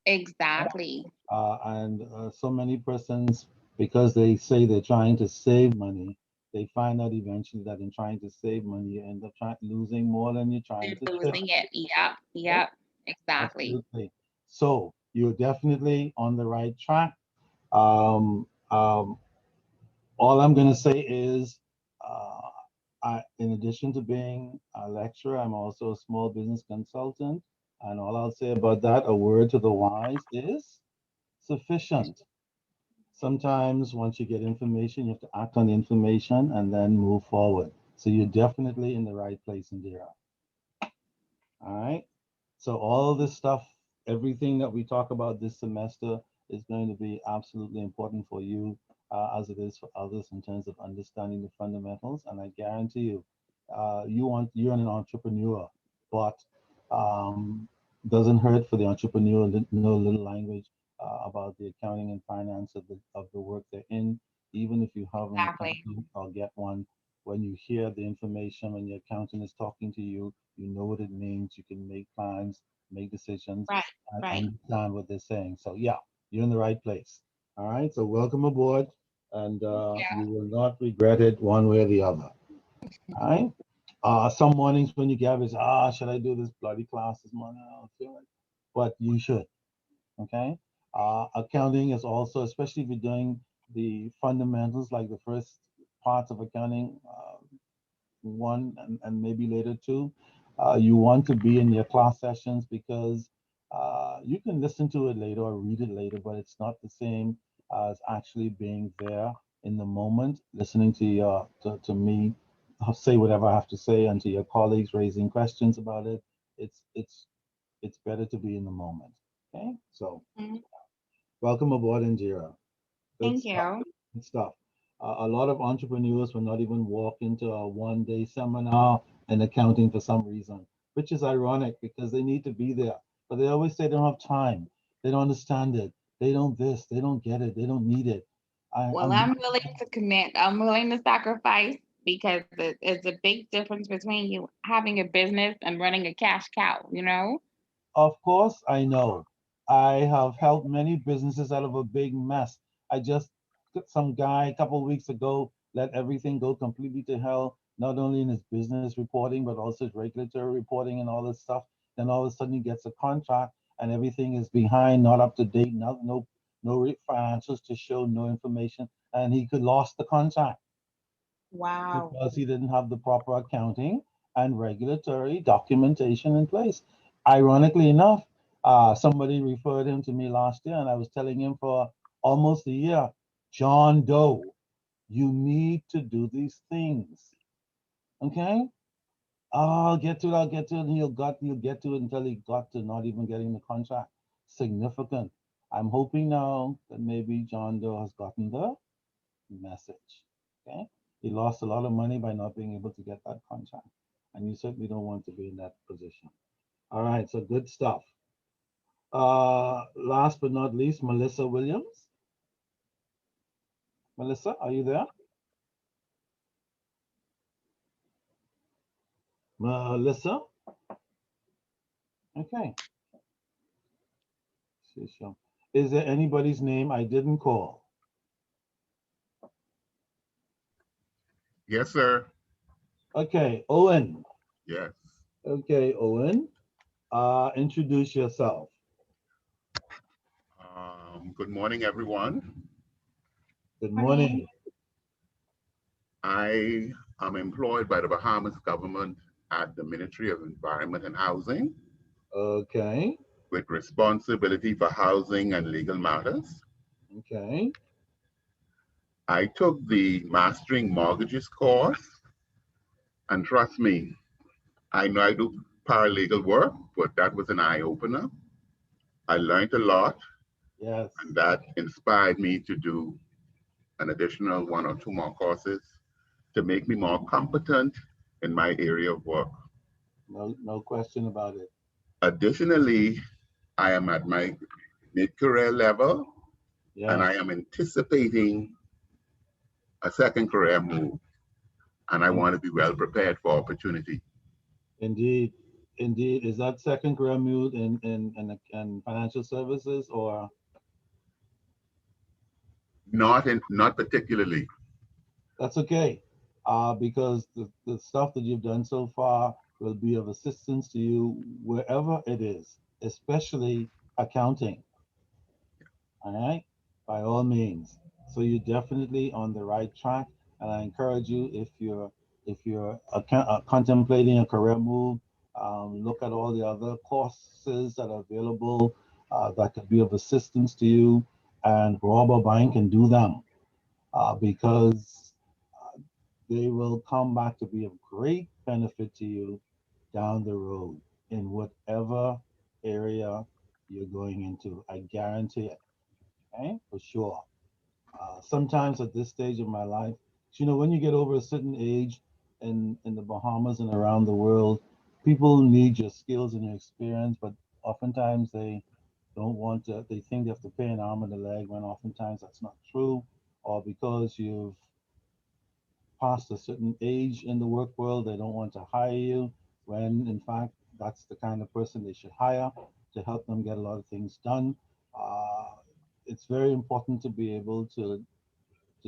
Exactly. And so many persons, because they say they're trying to save money, they find out eventually that in trying to save money, you end up losing more than you're trying to They're save. losing it. Yep. Right? Yep. Exactly. Absolutely. So you're definitely on the right track. Um, um, all I'm going to say is, in addition to being a lecturer, I'm also a small business consultant. And all I'll say about that, a word to the wise, is sufficient. Sometimes once you get information, you have to act on the information and then move forward. So you're definitely in the right place, Indira. All right. So all this stuff, everything that we talk about this semester is going to be absolutely important for you, as it is for others in terms of understanding the fundamentals. And I guarantee you, you're an entrepreneur, but doesn't hurt for the entrepreneur to know a little language about the accounting and finance of the work they're in. Even if you have an Exactly. accountant or get one, when you hear the information, when your accountant is talking to you, you know what it means. You can make plans, make decisions, Right. and Right. understand what they're saying. So yeah, you're in the right place. All right. So welcome aboard, and Yeah. you will not regret it one way or the other. All right. Some mornings when you get is, should I do this bloody class this morning? I don't feel like, but you should. Okay. Accounting is also, especially if you're doing the fundamentals, like the first parts of accounting, one and maybe later two, you want to be in your class sessions because you can listen to it later or read it later, but it's not the same as actually being there in the moment, listening to to me say whatever I have to say, and to your colleagues raising questions about it. It's better to be in the moment. Okay, so Mhm. welcome aboard, Indira. Good Thank stuff. you. Good stuff. A lot of entrepreneurs will not even walk into a one-day seminar in accounting for some reason, which is ironic because they need to be there. But they always say they don't have time. They don't understand it. They don't this. They don't get it. They don't need it. Well, I'm I'm willing to commit. I'm willing to sacrifice because it's a big difference between you having a business and running a cash cow, you know? Of course, I know. I have helped many businesses out of a big mess. I just some guy a couple of weeks ago let everything go completely to hell, not only in his business reporting, but also his regulatory reporting and all this stuff. Then all of a sudden he gets a contract and everything is behind, not up to date, no financials to show, no information, and he could lost the contract Wow. because he didn't have the proper accounting and regulatory documentation in place. Ironically enough, somebody referred him to me last year, and I was telling him for almost a year, John Doe, you need to do these things. Okay? I'll get to it, I'll get to it, and you'll get to it until he got to not even getting the contract. Significant. I'm hoping now that maybe John Doe has gotten the message. Okay, he lost a lot of money by not being able to get that contract, and you certainly don't want to be in that position. All right, so good stuff. Last but not least, Melissa Williams. Melissa, are you there? Melissa? Okay. Is there anybody's name I didn't call? Yes, sir. Okay, Owen. Yes. Okay, Owen. Introduce yourself. Good morning, everyone. Good Morning. morning. I am employed by the Bahamas government at the Ministry of Environment and Housing Okay. with responsibility for housing and legal matters. Okay. I took the Mastering Mortgages course, and trust me, I know I do paralegal work, but that was an eye opener. I learned a lot, Yes. and that inspired me to do an additional 1 or 2 more courses to make me more competent in my area of work. No question about it. Additionally, I am at my mid-career level, and I Yes. am anticipating a second career move, and I want to be well prepared for opportunity. Indeed. Indeed. Is that second career move in financial services or? Not particularly. That's okay. Because the stuff that you've done so far will be of assistance to you wherever it is, especially accounting. All right, by all means. So you're definitely on the right track, and I encourage you, if you're contemplating a career move, look at all the other courses that are available that could be of assistance to you, and rob a bank and do them because they will come back to be of great benefit to you down the road in whatever area you're going into. I guarantee it. Okay, for sure. Sometimes at this stage of my life, when you get over a certain age in the Bahamas and around the world, people need your skills and your experience, but oftentimes they don't want to, they think they have to pay an arm and a leg when oftentimes that's not true, or because you've past a certain age in the work world, they don't want to hire you, when in fact, that's the kind of person they should hire to help them get a lot of things done. It's very important to be able to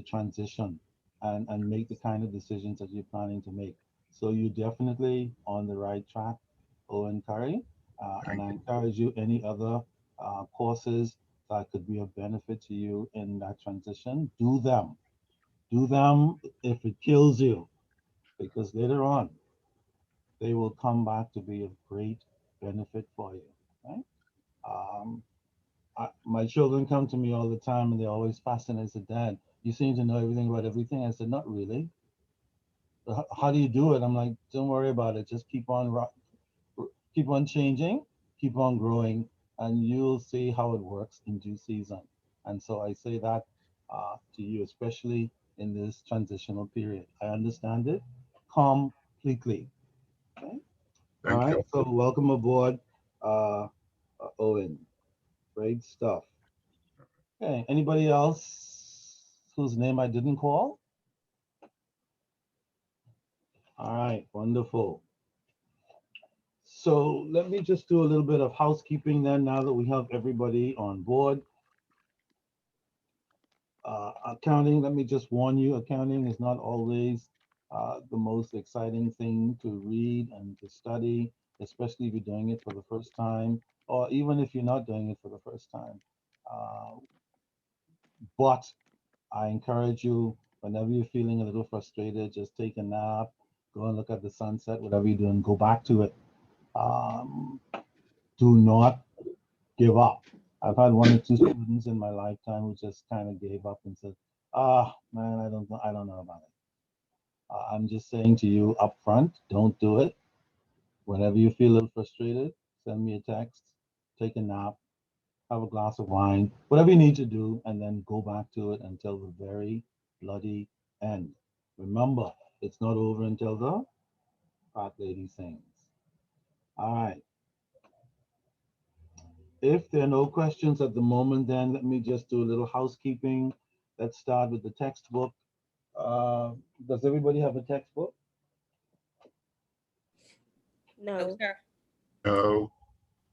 transition and make the kind of decisions that you're planning to make. So you're definitely on the right track, Owen Curry. And I encourage you, any other courses that could be of benefit to you in that transition, do them. Do them if it kills you, because later on, they will come back to be of great benefit for you. Right? Um, my children come to me all the time and they're always fascinated. They said, Dad, you seem to know everything about everything. I said, not really. How do you do it? I'm like, don't worry about it. Just keep on changing, keep on growing, and you'll see how it works in due season. And so I say that to you, especially in this transitional period. I understand it completely. Okay? All Thank right, you. so welcome aboard, Owen. Great stuff. Okay, anybody else whose name I didn't call? All right, wonderful. So let me just do a little bit of housekeeping then, now that we have everybody on board. Accounting, let me just warn you, accounting is not always the most exciting thing to read and to study, especially if you're doing it for the first time, or even if you're not doing it for the first time. But I encourage you, whenever you're feeling a little frustrated, just take a nap, go and look at the sunset, whatever you're doing, go back to it. Do not give up. I've had 1 or 2 students in my lifetime who just kind of gave up and said, man, I don't know about it. I'm just saying to you up front, don't do it. Whenever you feel a little frustrated, send me a text, take a nap, have a glass of wine, whatever you need to do, and then go back to it until the very bloody end. Remember, it's not over until the fat lady sings. All right. If there are no questions at the moment, then let me just do a little housekeeping. Let's start with the textbook. Does everybody have a textbook? No. sir. No.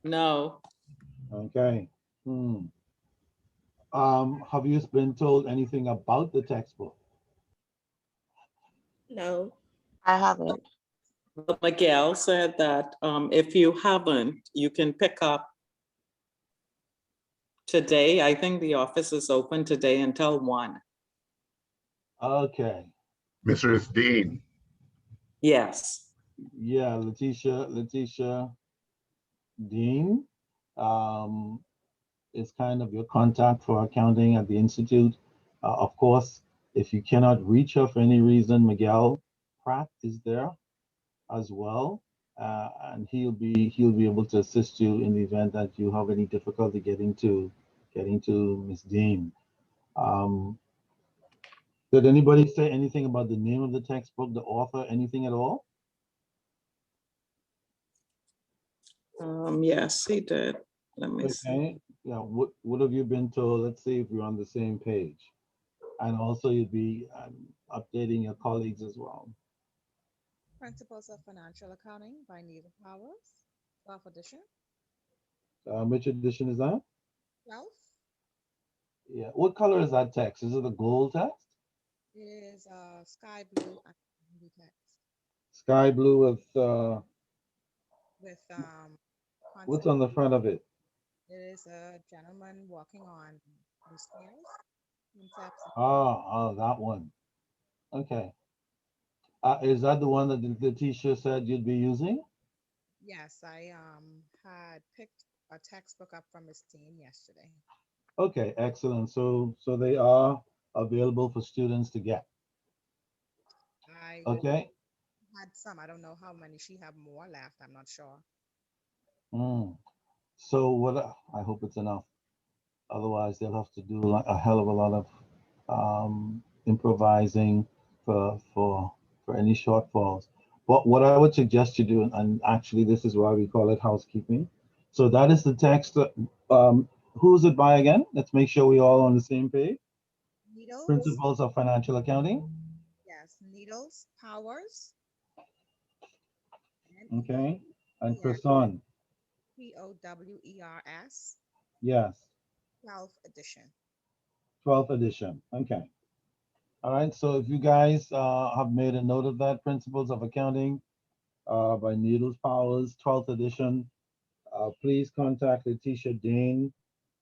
No. Okay. Have you been told anything about the textbook? No. I haven't. Well, Miguel said that if you haven't, you can pick up today. I think the office is open today until 1. Okay. Mrs. Dean. Yes. Yeah, Letitia Dean is kind of your contact for accounting at the Institute. Of course, if you cannot reach her for any reason, Miguel Pratt is there as well. and he'll be able to assist you in the event that you have any difficulty getting to Miss Dean. Um, did anybody say anything about the name of the textbook, the author, anything at all? Yes, he did. Let me see. Okay. Yeah. What have you been told? Let's see if we're on the same page. And also, you'd be updating your colleagues as well. Principles of Financial Accounting by Neva Powers, 12th edition. Which edition is that? 12th Yeah. What color is that text? Is it a gold text? is sky blue and blue text Sky blue with with what's concept. on the front of it? It is a gentleman walking on the stairs. Concepts. Oh, that one. Okay. Is that the one that the teacher said you'd be using? Yes, I had picked a textbook up from Miss Dean yesterday. Okay, excellent. So they are available for students to get. I Okay. had some. I don't know how many she have more left. I'm not sure. Mm. So what? I hope it's enough. Otherwise, they'll have to do like a hell of a lot of improvising for any shortfalls. But what I would suggest you do, and actually this is why we call it housekeeping. So that is the text. Who's it by again? Let's make sure we all on the same page. Needles. Principles of Financial Accounting. Yes, Needles Powers. Okay. And N-E-E-L Person. Powers. Yes. 12th edition. 12th edition. Okay. All right. So if you guys have made a note of that, Principles of Accounting by Needles Powers, 12th edition, please contact Letitia Dane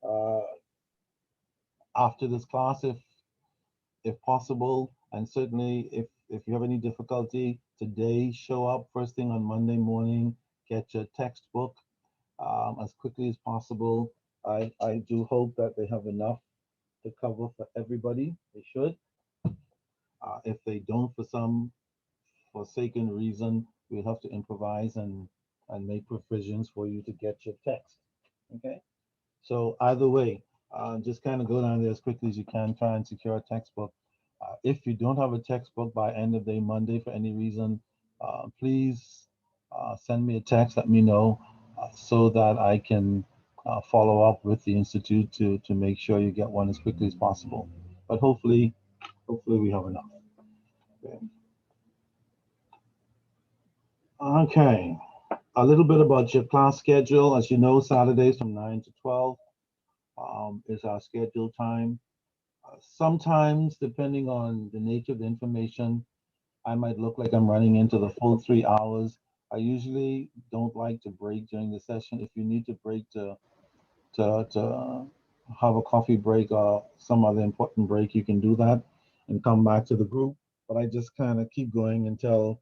uh, after this class if possible. And certainly if you have any difficulty today, show up first thing on Monday morning, get your textbook as quickly as possible. I do hope that they have enough to cover for everybody. They should. If they don't, for some forsaken reason, we'll have to improvise and make provisions for you to get your text. Okay. So either way, just kind of go down there as quickly as you can, try and secure a textbook. If you don't have a textbook by end of day Monday for any reason, please send me a text, let me know so that I can follow up with the institute to make sure you get one as quickly as possible. But hopefully we have enough. Okay. Okay. A little bit about your class schedule. As you know, Saturdays from 9 to 12 is our scheduled time. Sometimes, depending on the nature of the information, I might look like I'm running into the full 3 hours. I usually don't like to break during the session. If you need to break to have a coffee break or some other important break, you can do that and come back to the group. But I just kind of keep going until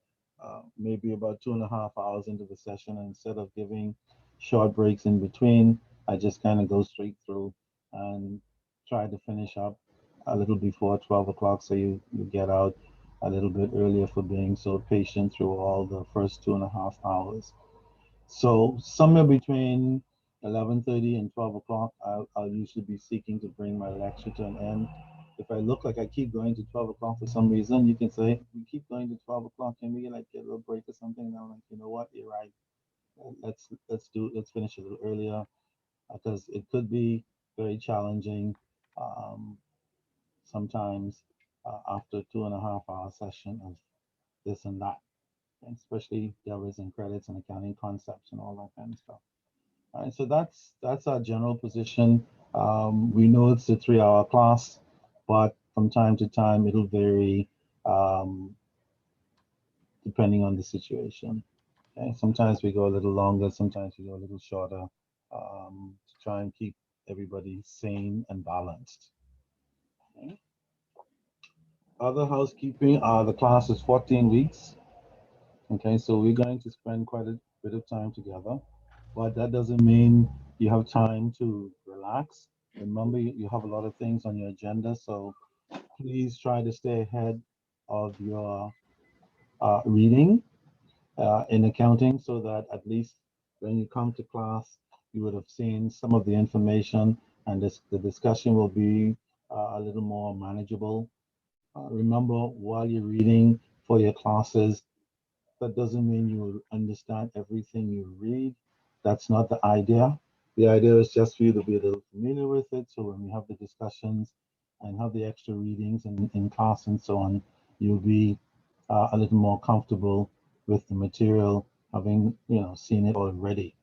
maybe about 2.5 hours into the session. And instead of giving short breaks in between, I just kind of go straight through and try to finish up a little before 12 o'clock so you get out a little bit earlier for being so patient through all the first 2.5 hours. So somewhere between 11:30 and 12 o'clock, I'll usually be seeking to bring my lecture to an end. If I look like I keep going to 12 o'clock for some reason, you can say, we keep going to 12 o'clock, can we like get a little break or something? And I'm like, you know what, you're right. Let's finish a little earlier because it could be very challenging sometimes after 2.5 hour session of this and that, especially debits and credits and accounting concepts and all that kind of stuff. All right, so that's our general position. We know it's a 3 hour class, but from time to time it'll vary depending on the situation. Okay, sometimes we go a little longer, sometimes we go a little shorter to try and keep everybody sane and balanced. Okay. Other housekeeping, the class is 14 weeks. Okay, so we're going to spend quite a bit of time together, but that doesn't mean you have time to relax. Remember, you have a lot of things on your agenda, so please try to stay ahead of your reading in accounting, so that at least when you come to class, you would have seen some of the information, and the discussion will be a little more manageable. Remember, while you're reading for your classes, that doesn't mean you will understand everything you read. That's not the idea. The idea is just for you to be a little familiar with it. So when we have the discussions and have the extra readings in class and so on, you'll be a little more comfortable with the material, having seen it already.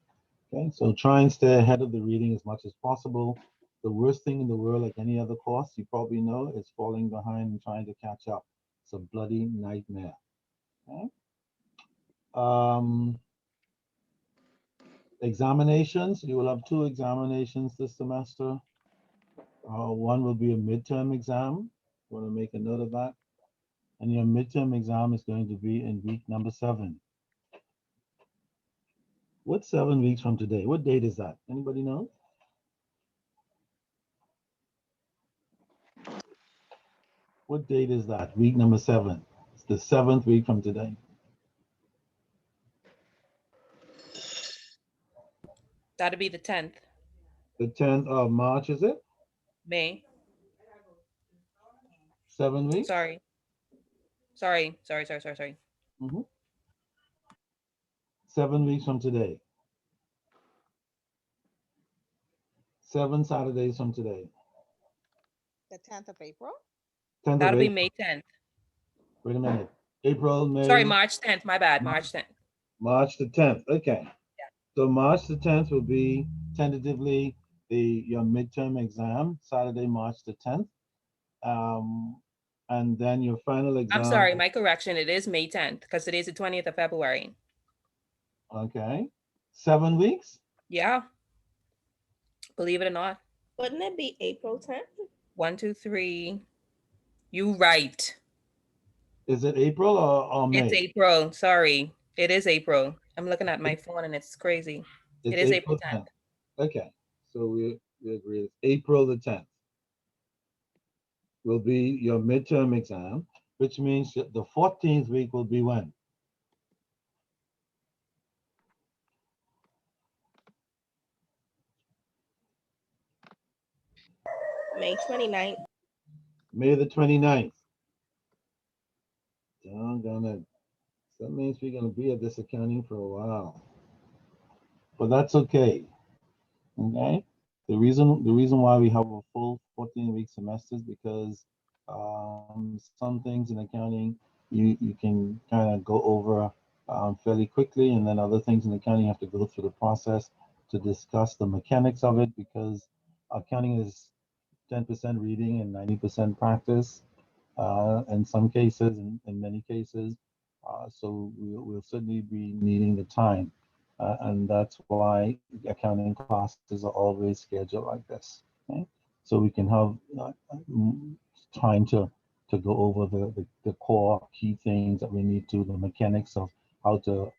Okay, so try and stay ahead of the reading as much as possible. The worst thing in the world, like any other course, you probably know, is falling behind and trying to catch up. It's a bloody nightmare. Okay? Examinations, you will have 2 examinations this semester. One will be a midterm exam. Want to make a note of that. And your midterm exam is going to be in week number 7. What's 7 weeks from today? What date is that? Anybody know? What date is that? Week number 7. It's the 7th week from today. That'll be the 10th. The 10th of March, is it? May. 7 weeks? Sorry. Mm-hmm. 7 weeks from today. 7 Saturdays from today. The 10th of April? 10th of That'll be April. May 10th. Wait a minute. April, May. Sorry, March 10th. My bad. March 10th. March the 10th. Okay. Yeah. So March the 10th will be tentatively your midterm exam, Saturday, March the 10th. And then your final exam. I'm sorry, my correction. It is May 10th because today's the 20th of February. Okay. 7 weeks? Yeah. Believe it or not. Wouldn't it be April 10th? 1, 2, 3. You right. Is it April or May? It's April. Sorry. It is April. I'm looking at my phone and it's crazy. It's It is April 10th. Okay. So we agree. It's April the 10th will be your midterm exam, which means that the 14th week will be when? May 29th. May the 29th. Doggone it. That means we're going to be at this accounting for a while. But that's okay. Okay? The reason why we have a full 14-week semester is because some things in accounting you can kind of go over fairly quickly, and then other things in accounting you have to go through the process to discuss the mechanics of it, because accounting is 10% reading and 90% practice in some cases, in many cases. So we'll certainly be needing the time. And that's why accounting classes are always scheduled like this. Okay? So we can have time to go over the core key things that we need to, the mechanics of how to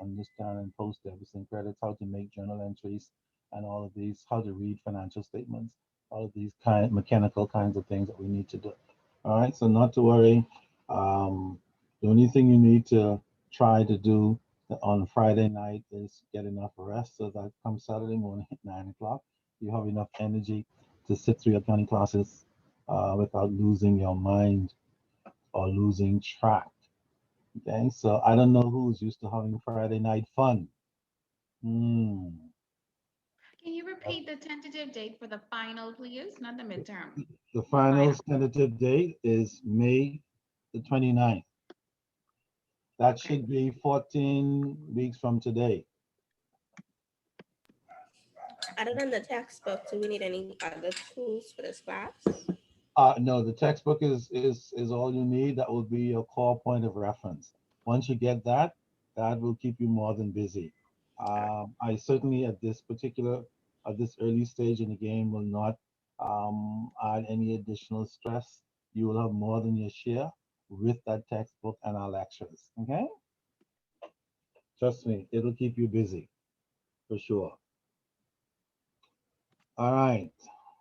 understand and post debits and credits, how to make journal entries, and all of these, how to read financial statements, all of these mechanical kinds of things that we need to do. All right, so not to worry. The only thing you need to try to do on Friday night is get enough rest, so that come Saturday morning at 9 o'clock, you have enough energy to sit through your accounting classes without losing your mind or losing track. Okay, so I don't know who's used to having Friday night fun. Can you repeat the tentative date for the final, please? Not the midterm. The final tentative date is May the 29th. That should be 14 weeks from today. Other than the textbook, do we need any other tools for this class? No, the textbook is all you need. That will be your core point of reference. Once you get that, that will keep you more than busy. I certainly at this early stage in the game will not add any additional stress. You will have more than your share with that textbook and our lectures. Okay? Trust me, it'll keep you busy for sure. All right.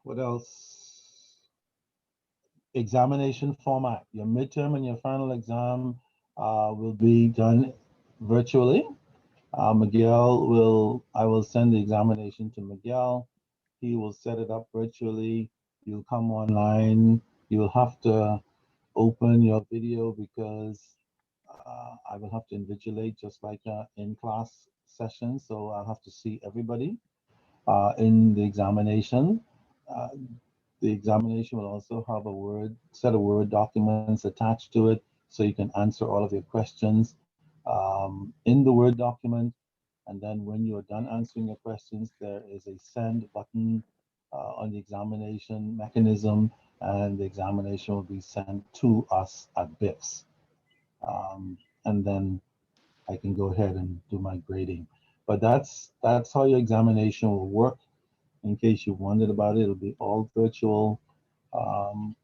What else? Examination format. Your midterm and your final exam will be done virtually. I will send the examination to Miguel. He will set it up virtually. You'll come online. You'll have to open your video because I will have to invigilate just like in-class session. So I'll have to see everybody in the examination. Uh, the examination will also have a set of Word documents attached to it so you can answer all of your questions in the Word document. And then when you're done answering your questions, there is a send button on the examination mechanism, and the examination will be sent to us at BIFS. And then I can go ahead and do my grading. But that's how your examination will work. In case you wondered about it, it'll be all virtual. Um,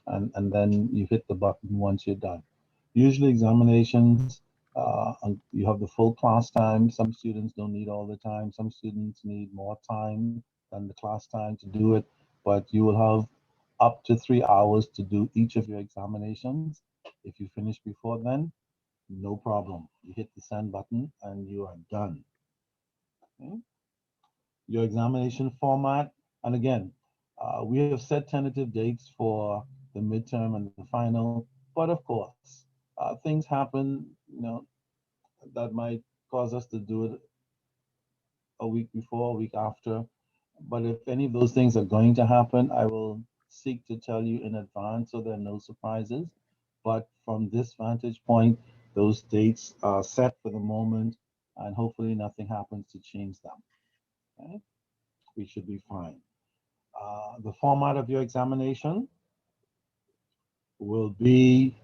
and then you hit the button once you're done. Usually examinations, you have the full class time. Some students don't need all the time. Some students need more time than the class time to do it, but you will have up to 3 hours to do each of your examinations. If you finish before then, no problem. You hit the send button and you are done. Okay? Your examination format, and again, we have set tentative dates for the midterm and the final, but of course, things happen, that might cause us to do it a week before, a week after. But if any of those things are going to happen, I will seek to tell you in advance so there are no surprises. But from this vantage point, those dates are set for the moment, and hopefully nothing happens to change them. Okay? We should be fine. The format of your examination will be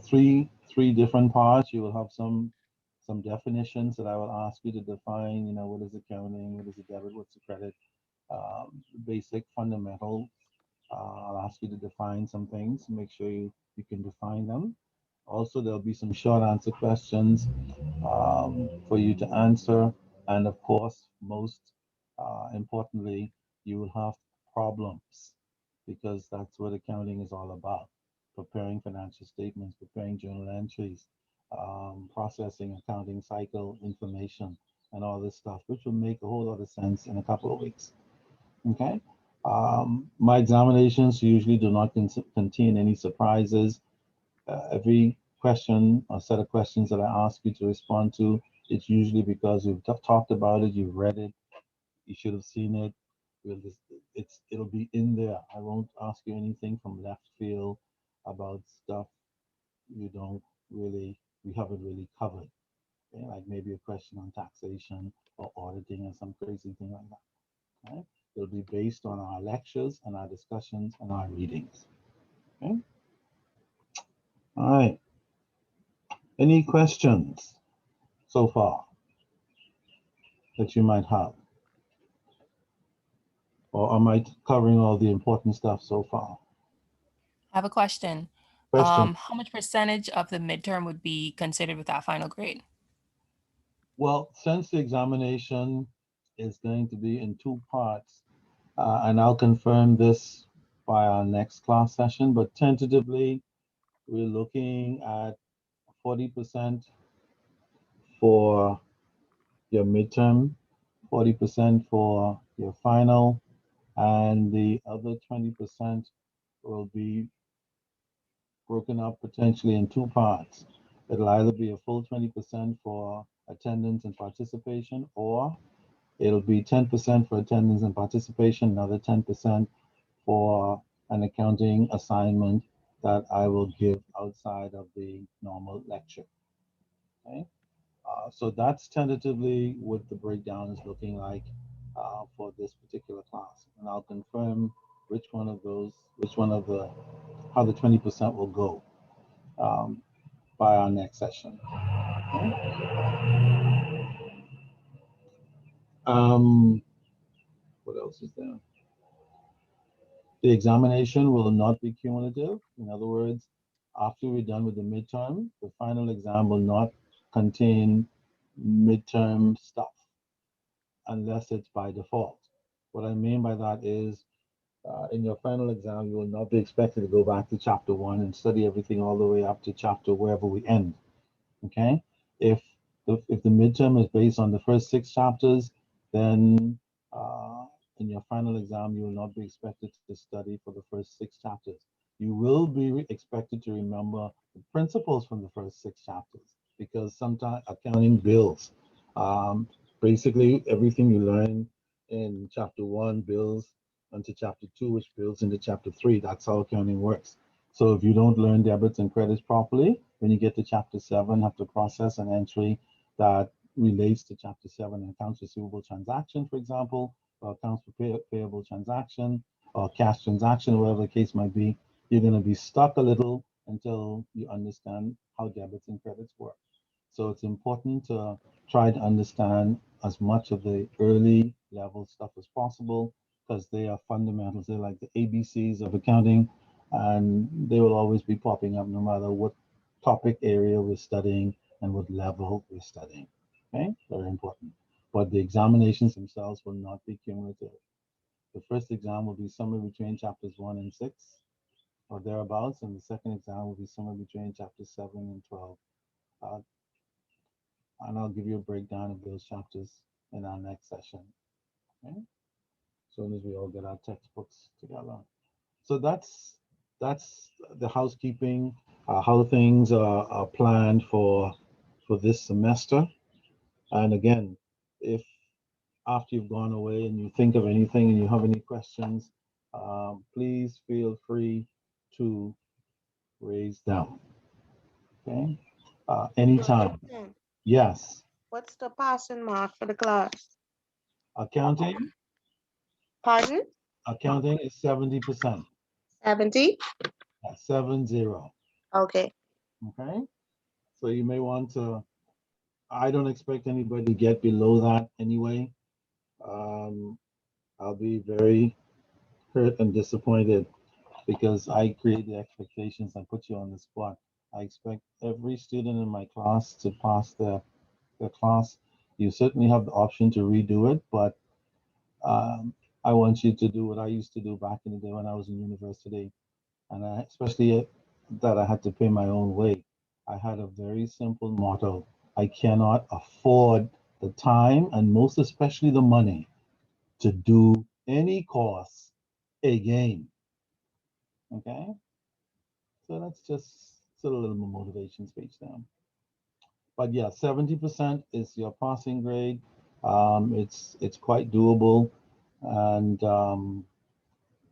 three different parts. You will have some definitions that I will ask you to define. What is accounting? What is a debit? What's a credit? Basic fundamental. I'll ask you to define some things. Make sure you can define them. Also, there'll be some short answer questions for you to answer. And of course, most importantly, you will have problems because that's what accounting is all about. Preparing financial statements, preparing journal entries, processing accounting cycle information, and all this stuff, which will make a whole lot of sense in a couple of weeks. Okay. My examinations usually do not contain any surprises. Every question or set of questions that I ask you to respond to, it's usually because we've talked about it, you've read it, you should have seen it. It'll be in there. I won't ask you anything from left field about stuff we haven't really covered. Okay? Like maybe a question on taxation or auditing or some crazy thing like that. Okay? It'll be based on our lectures and our discussions and our readings. Okay? All right. Any questions so far that you might have? Or am I covering all the important stuff so far? I have a question. Question. How much percentage of the midterm would be considered with that final grade? Well, since the examination is going to be in two parts, and I'll confirm this by our next class session, but tentatively, we're looking at 40% for your midterm, 40% for your final, and the other 20% will be broken up potentially in two parts. It'll either be a full 20% for attendance and participation, or it'll be 10% for attendance and participation, another 10% for an accounting assignment that I will give outside of the normal lecture. Okay, so that's tentatively what the breakdown is looking like for this particular class, and I'll confirm how the 20% will go by our next session. Okay? What else is there? The examination will not be cumulative. In other words, after we're done with the midterm, the final exam will not contain midterm stuff unless it's by default. What I mean by that is in your final exam, you will not be expected to go back to chapter 1 and study everything all the way up to chapter wherever we end. Okay? If If the midterm is based on the first 6 chapters, then in your final exam, you will not be expected to study for the first 6 chapters. You will be expected to remember the principles from the first 6 chapters, because sometimes accounting builds. Basically, everything you learn in chapter 1 builds into chapter 2, which builds into chapter 3. That's how accounting works. So if you don't learn debits and credits properly, when you get to chapter 7, have to process an entry that relates to chapter 7, accounts receivable transaction, for example, or accounts payable transaction, or cash transaction, whatever the case might be, you're going to be stuck a little until you understand how debits and credits work. So it's important to try to understand as much of the early level stuff as possible, because they are fundamentals. They're like the ABCs of accounting, and they will always be popping up no matter what topic area we're studying and what level we're studying. Okay, very important. But the examinations themselves will not be cumulative. The first exam will be somewhere between chapters 1 and 6 or thereabouts, and the second exam will be somewhere between chapters 7 and 12. And I'll give you a breakdown of those chapters in our next session. Okay? As soon as we all get our textbooks together. So that's the housekeeping, how things are planned for this semester. And again, if after you've gone away and you think of anything and you have any questions, please feel free to raise them. Okay, anytime. Yes. What's the passing mark for the class? Accounting. Pardon? Accounting is 70%. 70? 70. Okay. Okay. So you may want to. I don't expect anybody to get below that anyway. I'll be very hurt and disappointed because I create the expectations and put you on the spot. I expect every student in my class to pass their class. You certainly have the option to redo it, but I want you to do what I used to do back in the day when I was in university, and especially that I had to pay my own way. I had a very simple motto: I cannot afford the time and most especially the money to do any course again. Okay, so that's just sort of a little more motivation speech there. But yeah, 70% is your passing grade. It's quite doable, and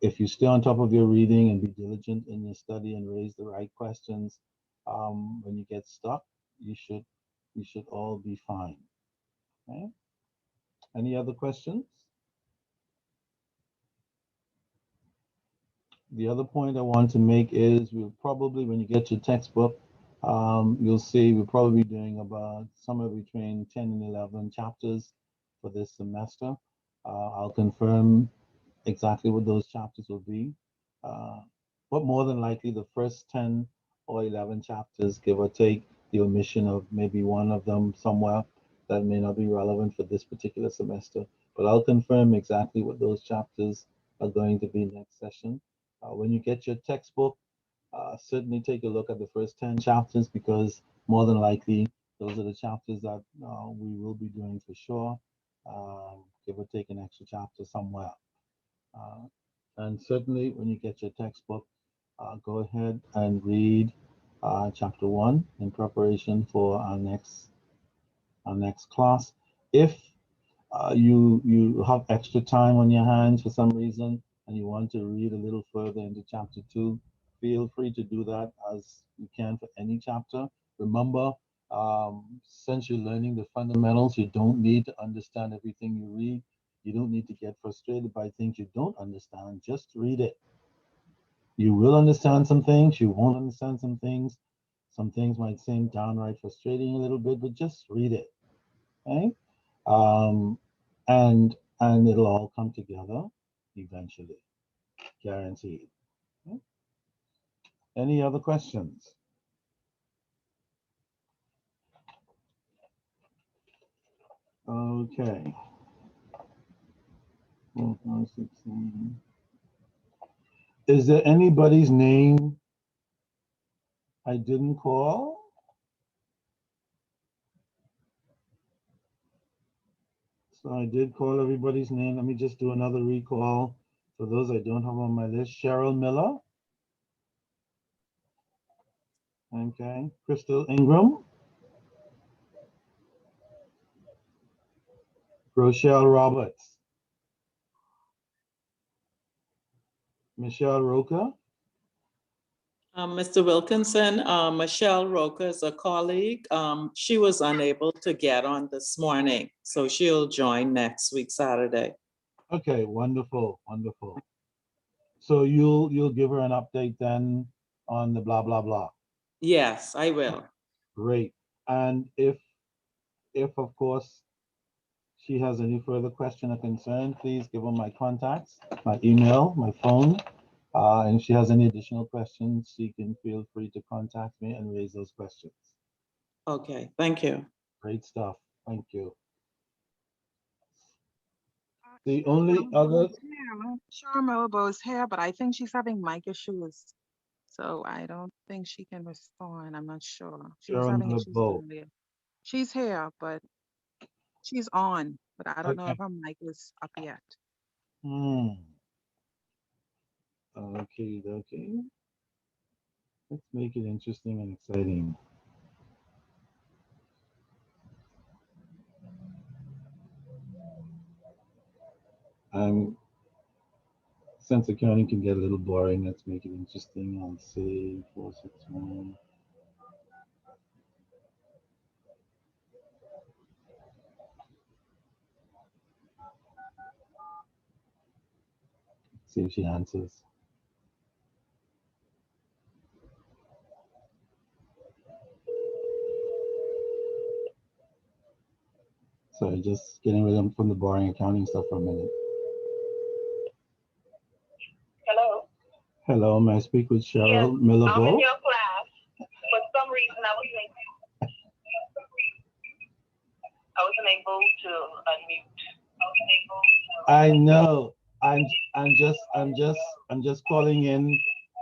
if you stay on top of your reading and be diligent in your study and raise the right questions, when you get stuck, you should all be fine. Okay. Any other questions? The other point I want to make is we'll probably, when you get your textbook, you'll see we'll probably be doing about somewhere between 10 and 11 chapters for this semester. I'll confirm exactly what those chapters will be. But more than likely, the first 10 or 11 chapters, give or take, the omission of maybe one of them somewhere that may not be relevant for this particular semester. But I'll confirm exactly what those chapters are going to be next session. When you get your textbook, certainly take a look at the first 10 chapters, because more than likely, those are the chapters that we will be doing for sure. Give or take an extra chapter somewhere. And certainly when you get your textbook, go ahead and read chapter 1 in preparation for our next class. If you have extra time on your hands for some reason and you want to read a little further into chapter 2, feel free to do that as you can for any chapter. Remember, since you're learning the fundamentals, you don't need to understand everything you read. You don't need to get frustrated by things you don't understand. Just read it. You will understand some things, you won't understand some things. Some things might seem downright frustrating a little bit, but just read it. Okay? And it'll all come together eventually, guaranteed. Okay? Any other questions? Okay. Is there anybody's name I didn't call? So I did call everybody's name. Let me just do another recall for those I don't have on my list. Cheryl Miller. Okay. Crystal Ingram. Rochelle Roberts. Michelle Roca. Mr. Wilkinson, Michelle Roca is a colleague. She was unable to get on this morning, so she'll join next week, Saturday. Okay, wonderful, wonderful. So you'll give her an update then on the blah blah blah. Yes, I will. Great. And if of course she has any further question or concern, please give her my contacts, my email, my phone. And if she has any additional questions, she can feel free to contact me and raise those questions. Okay, thank you. Great stuff. Thank you. The only other. Sharma is here, but I think she's having mic issues. So I don't think she can respond. I'm not sure. She was having issues earlier. She's here, but she's on, but I don't know if her mic is up yet. Okay, okay. Let's make it interesting and exciting. Since accounting can get a little boring, let's make it interesting. I'll say 461. See if she answers. So just getting rid of from the boring accounting stuff for a minute. Hello. Hello, may I speak with Cheryl Miller? I'm in your class. For some reason, I wasn't able to unmute. I know. I'm just calling in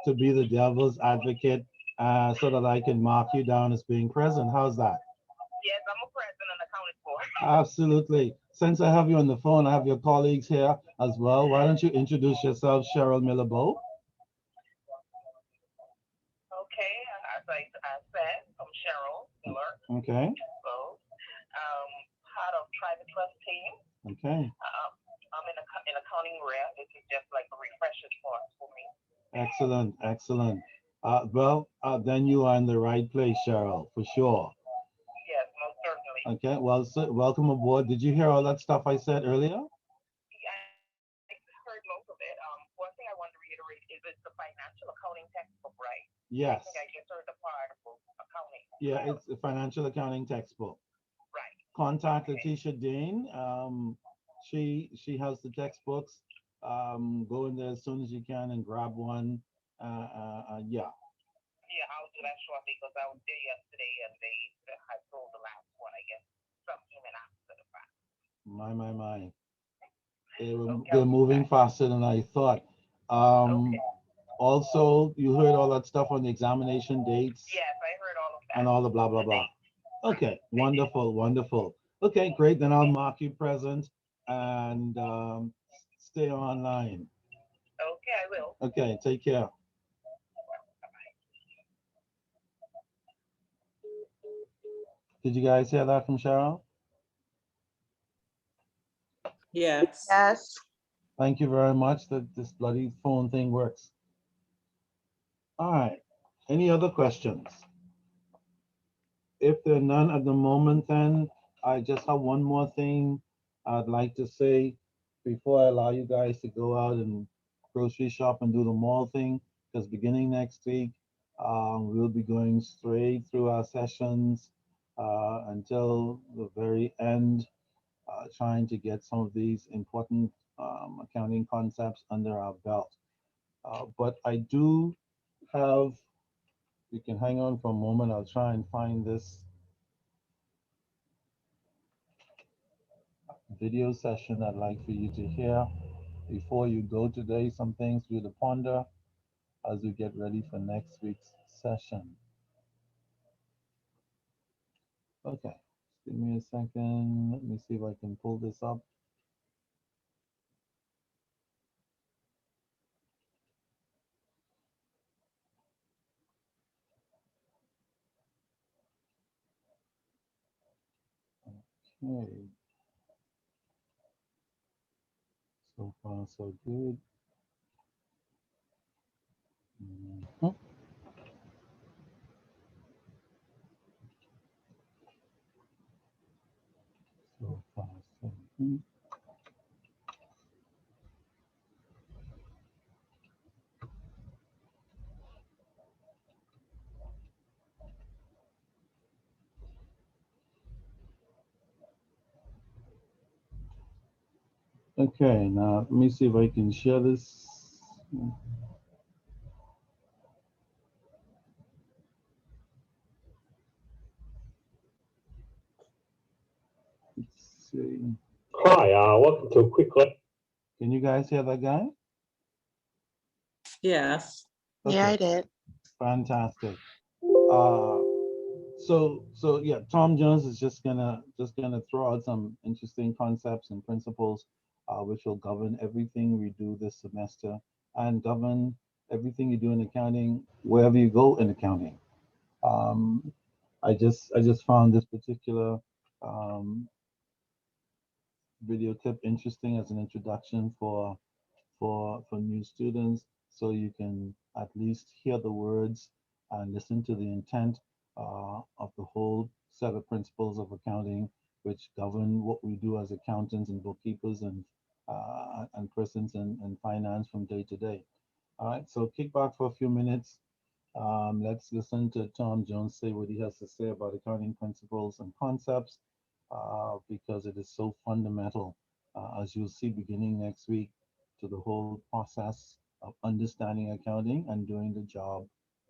to be the devil's advocate, so that I can mark you down as being present. How's that? Yes, I'm a present and accounted for. Absolutely. Since I have you on the phone, I have your colleagues here as well. Why don't you introduce yourself, Cheryl Miller? Okay, as I said, I'm Cheryl Miller. Okay. So, part of private trust team. Okay. I'm in accounting rep. This is just like a refresher course for me. Excellent, excellent. Then you are in the right place, Cheryl, for sure. Yes, most certainly. Okay, well, so welcome aboard. Did you hear all that stuff I said earlier? I heard most of it. One thing I want to reiterate is it's the financial accounting textbook, right? Yes. I think I just heard the part of accounting. Yeah, it's a financial accounting textbook. Right. Contact Letitia Dane. She has the textbooks. Go in there as soon as you can and grab one. Yeah. Yeah, I'll do that shortly because I was there yesterday and I sold the last one, I guess. Some came in after the fact. My. They're moving faster than I thought. Also, you heard all that stuff on the examination dates. Yes, I heard all of that. And all the blah, blah, blah. Okay, wonderful, wonderful. Okay, great. Then I'll mark you present and stay online. Okay, I will. Okay, take care. Did you guys hear that from Cheryl? Yes. Yes. Thank you very much that this bloody phone thing works. All right. Any other questions? If there are none at the moment, then I just have one more thing I'd like to say before I allow you guys to go out and grocery shop and do the mall thing, because beginning next week, we'll be going straight through our sessions until the very end, trying to get some of these important accounting concepts under our belt. But I do have, you can hang on for a moment, I'll try and find this video session I'd like for you to hear before you go today. Some things for you to ponder as we get ready for next week's session. Okay, Give me a second. Let me see if I can pull this up. Okay. So far, so good. Mhm. So far, so good. Okay, now let me see if I can share this. Let's see. Hi, welcome to a quick Can you guys hear that guy? Yes. Yeah, Okay, I did. fantastic. So yeah, Tom Jones is just gonna throw out some interesting concepts and principles, which will govern everything we do this semester and govern everything you do in accounting wherever you go in accounting. Um, I just found this particular um, video tip interesting as an introduction for new students, so you can at least hear the words and listen to the intent of the whole set of principles of accounting, which govern what we do as accountants and bookkeepers and persons in finance from day to day. All right, so kick back for a few minutes. Let's listen to Tom Jones say what he has to say about accounting principles and concepts, because it is so fundamental, as you'll see beginning next week, to the whole process of understanding accounting and doing the job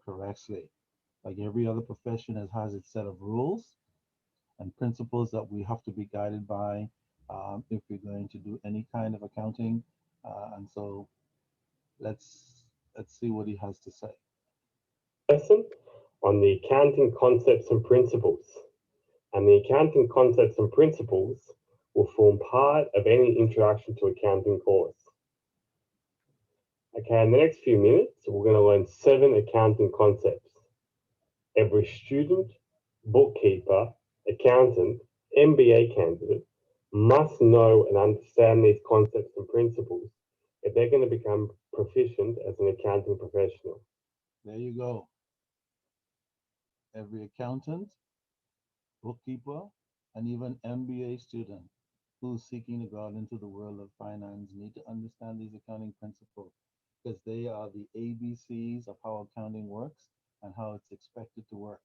correctly. Like every other profession, it has its set of rules and principles that we have to be guided by if we're going to do any kind of accounting. And so let's see what he has to say. lesson on the accounting concepts and principles. And the accounting concepts and principles will form part of any introduction to accounting course. Okay, in the next few minutes, we're going to learn 7 accounting concepts. Every student, bookkeeper, accountant, MBA candidate must know and understand these concepts and principles if they're going to become proficient as an accounting professional. There you go. Every accountant, bookkeeper, and even MBA student who's seeking to go out into the world of finance need to understand these accounting principles, because they are the ABCs of how accounting works and how it's expected to work.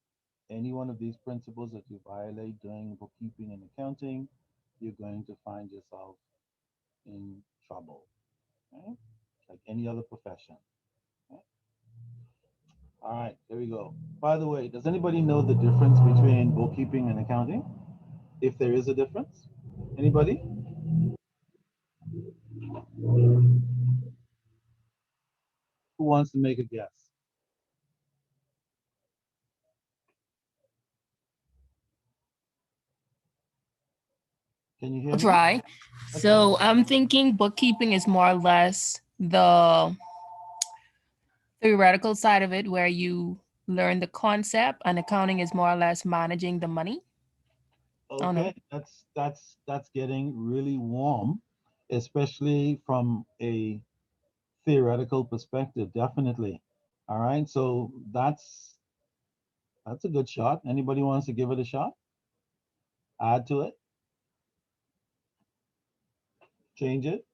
Any one of these principles that you violate doing bookkeeping and accounting, you're going to find yourself in trouble, right? Like any other profession. Right? All right, here we go. By the way, does anybody know the difference between bookkeeping and accounting? If there is a difference? Anybody? Who wants to make a guess? Can you hear I'll me? try. Okay. So I'm thinking bookkeeping is more or less the theoretical side of it, where you learn the concept, and accounting is more or less managing the money. Oh no. Okay, that's getting really warm, especially from a theoretical perspective, definitely. All right, so that's a good shot. Anybody wants to give it a shot? Add to it? Change it?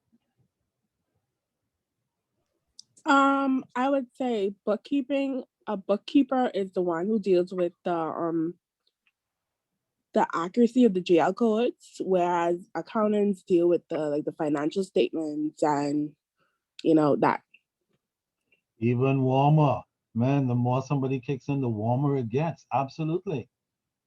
I would say bookkeeping. A bookkeeper is the one who deals with the accuracy of the GL codes, whereas accountants deal with the financial statements and that. Even warmer. Man, the more somebody kicks in, the warmer it gets. Absolutely.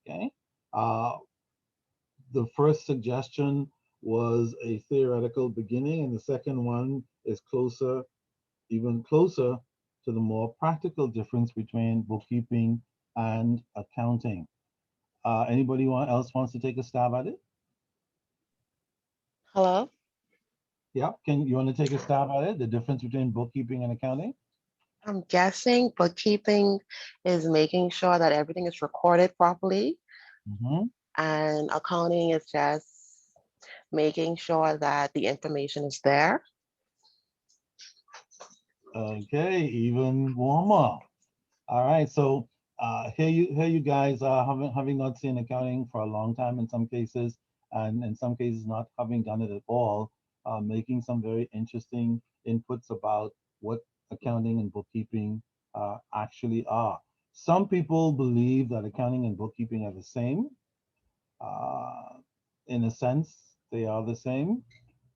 Okay. The first suggestion was a theoretical beginning, and the second one is closer, even closer to the more practical difference between bookkeeping and accounting. Anybody else wants to take a stab at it? Hello? Yeah, you want to take a stab at it? The difference between bookkeeping and accounting? I'm guessing bookkeeping is making sure that everything is recorded properly, Mm-hmm. and accounting is just making sure that the information is there. Okay, even warmer. All right, so here you guys are having not seen accounting for a long time in some cases, and in some cases not having done it at all, making some very interesting inputs about what accounting and bookkeeping actually are. Some people believe that accounting and bookkeeping are the same. Uh, in a sense, they are the same,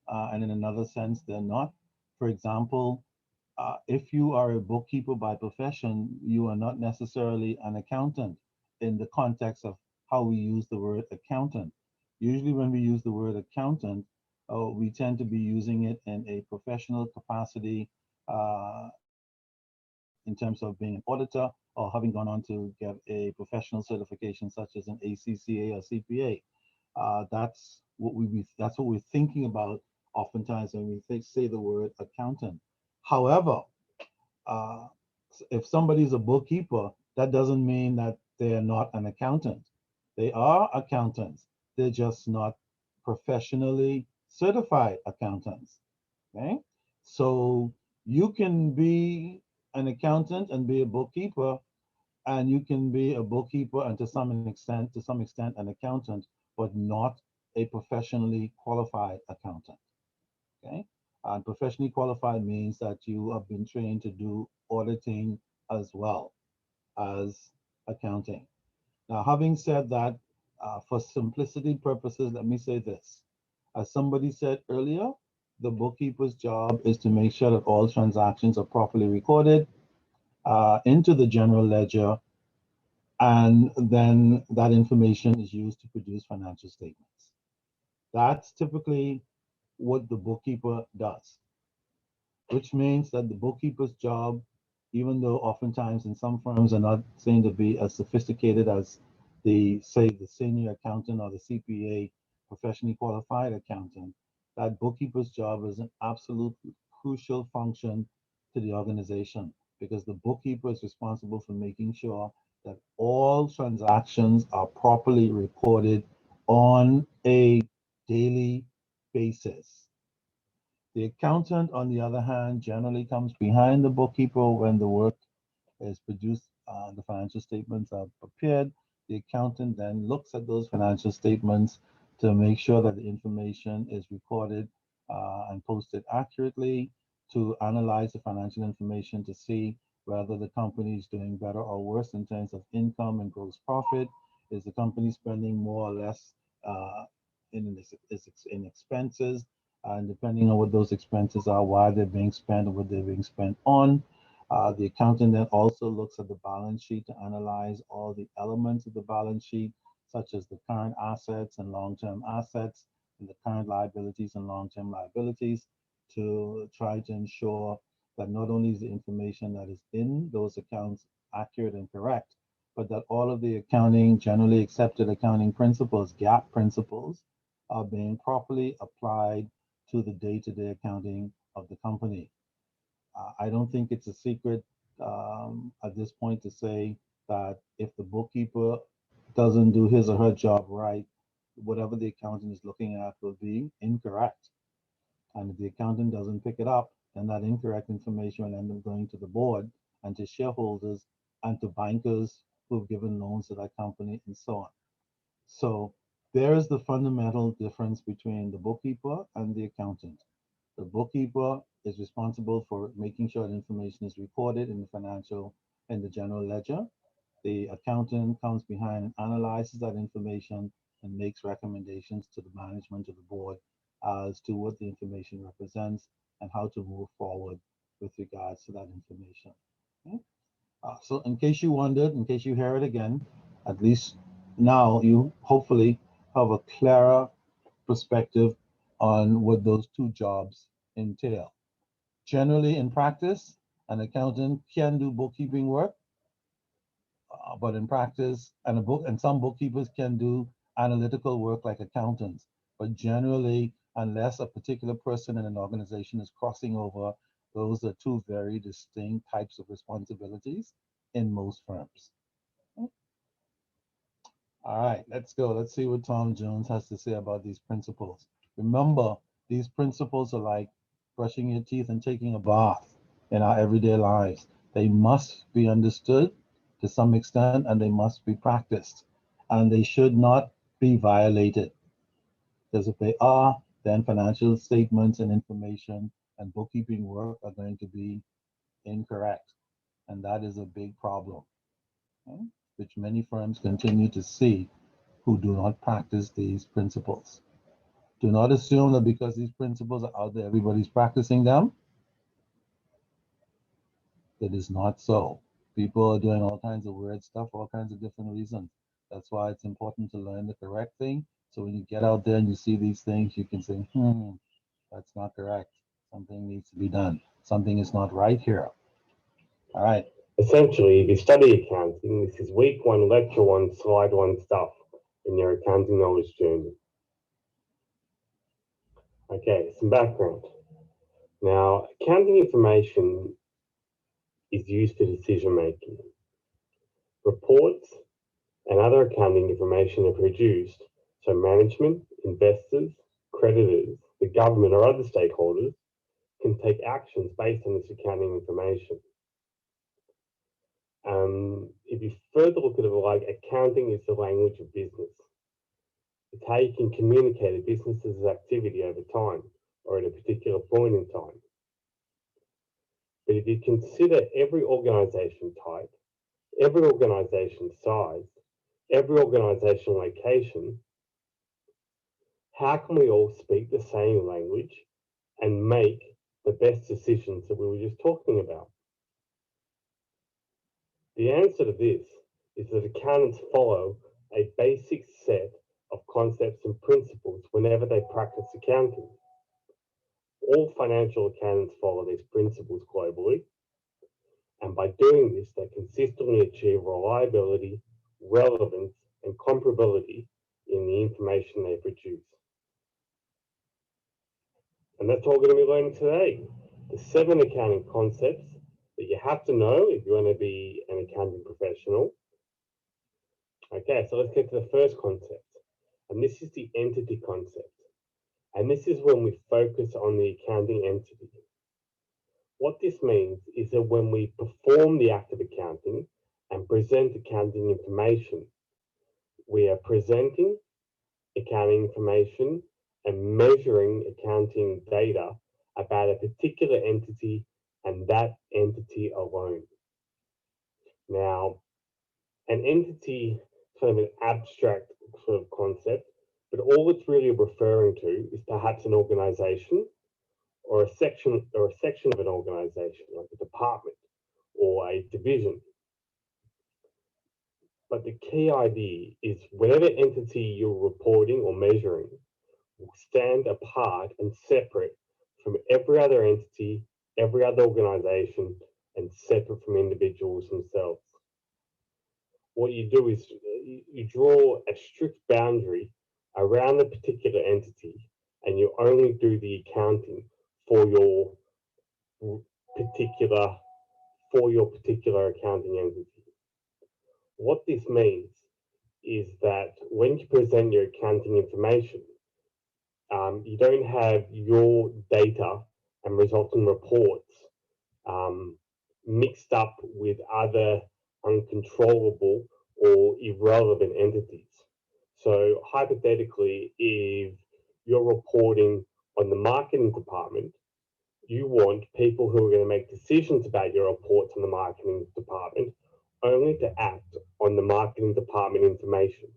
and in another sense, they're not. For example, if you are a bookkeeper by profession, you are not necessarily an accountant in the context of how we use the word accountant. Usually, when we use the word accountant, we tend to be using it in a professional capacity in terms of being an auditor or having gone on to get a professional certification such as an ACCA or CPA. That's what we're thinking about oftentimes when we say the word accountant. However, uh, if somebody's a bookkeeper, that doesn't mean that they're not an accountant. They are accountants. They're just not professionally certified accountants. Okay, so you can be an accountant and be a bookkeeper, and you can be a bookkeeper and to some extent an accountant, but not a professionally qualified accountant. Okay, and professionally qualified means that you have been trained to do auditing as well as accounting. Now, having said that, for simplicity purposes, let me say this. As somebody said earlier, the bookkeeper's job is to make sure that all transactions are properly recorded into the general ledger, and then that information is used to produce financial statements. That's typically what the bookkeeper does, which means that the bookkeeper's job, even though oftentimes in some firms are not seen to be as sophisticated as the senior accountant or the CPA, professionally qualified accountant, that bookkeeper's job is an absolute crucial function to the organization, because the bookkeeper is responsible for making sure that all transactions are properly recorded on a daily basis. The accountant, on the other hand, generally comes behind the bookkeeper when the work is produced, the financial statements are prepared. The accountant then looks at those financial statements to make sure that the information is recorded and posted accurately, to analyze the financial information to see whether the company is doing better or worse in terms of income and gross profit. Is the company spending more or less in expenses? And depending on what those expenses are, why they're being spent, or what they're being spent on. The accountant then also looks at the balance sheet to analyze all the elements of the balance sheet, such as the current assets and long-term assets, and the current liabilities and long-term liabilities, to try to ensure that not only is the information that is in those accounts accurate and correct, but that all of the accounting, generally accepted accounting principles, GAAP principles, are being properly applied to the day-to-day accounting of the company. I don't think it's a secret at this point to say that if the bookkeeper doesn't do his or her job right, whatever the accountant is looking at will be incorrect. And if the accountant doesn't pick it up, then that incorrect information will end up going to the board and to shareholders and to bankers who've given loans to that company and so on. So there's the fundamental difference between the bookkeeper and the accountant. The bookkeeper is responsible for making sure that information is recorded in the general ledger. The accountant comes behind and analyzes that information and makes recommendations to the management of the board as to what the information represents and how to move forward with regards to that information. Okay? So in case you wondered, in case you hear it again, at least now you hopefully have a clearer perspective on what those two jobs entail. Generally, in practice, an accountant can do bookkeeping work. But in practice, and some bookkeepers can do analytical work like accountants. But generally, unless a particular person in an organization is crossing over, those are two very distinct types of responsibilities in most firms. All right, let's go. Let's see what Tom Jones has to say about these principles. Remember, these principles are like brushing your teeth and taking a bath in our everyday lives. They must be understood to some extent and they must be practiced. And they should not be violated. Because if they are, then financial statements and information and bookkeeping work are going to be incorrect. And that is a big problem, okay, which many firms continue to see who do not practice these principles. Do not assume that because these principles are out there, everybody's practicing them. It is not so. People are doing all kinds of weird stuff for all kinds of different reasons. That's why it's important to learn the correct thing. So when you get out there and you see these things, you can say, that's not correct. Something needs to be done. Something is not right here. All right. Essentially, if you study accounting, this is week 1, lecture 1, slide 1 stuff in your accounting knowledge journey. Okay, some background. Now, accounting information is used for decision making. Reports and other accounting information are produced so management, investors, creditors, the government, or other stakeholders can take actions based on this accounting information. If you further look at it like accounting is the language of business. It's how you can communicate a business's activity over time or at a particular point in time. But if you consider every organization type, every organization size, every organization location, how can we all speak the same language and make the best decisions that we were just talking about? The answer to this is that accountants follow a basic set of concepts and principles whenever they practice accounting. All financial accountants follow these principles globally, and by doing this, they consistently achieve reliability, relevance, and comparability in the information they produce. And that's all we're going to be learning today. The 7 accounting concepts that you have to know if you want to be an accounting professional. Okay, so let's get to the first concept. And this is the entity concept. And this is when we focus on the accounting entity. What this means is that when we perform the act of accounting and present accounting information, we are presenting accounting information and measuring accounting data about a particular entity and that entity alone. Now, an entity is kind of an abstract sort of concept, but all it's really referring to is perhaps an organization or a section of an organization, like a department or a division. But the key idea is whatever entity you're reporting or measuring will stand apart and separate from every other entity, every other organization, and separate from individuals themselves. What you do is you draw a strict boundary around the particular entity, and you only do the accounting for your particular accounting entity. What this means is that when you present your accounting information, you don't have your data and resulting reports mixed up with other uncontrollable or irrelevant entities. So hypothetically, if you're reporting on the marketing department, you want people who are going to make decisions about your reports on the marketing department only to act on the marketing department information.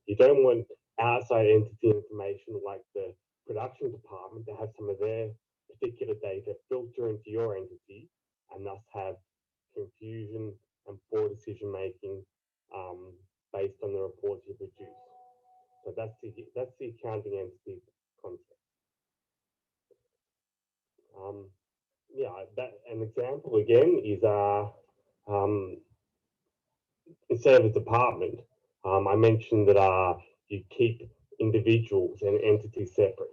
You don't want outside entity information like the production department to have some of their particular data filter into your entity and thus have confusion and poor decision making based on the reports you produce. So that's the accounting entity concept. Yeah, that an example again is instead of a department, I mentioned that you keep individuals and entities separate.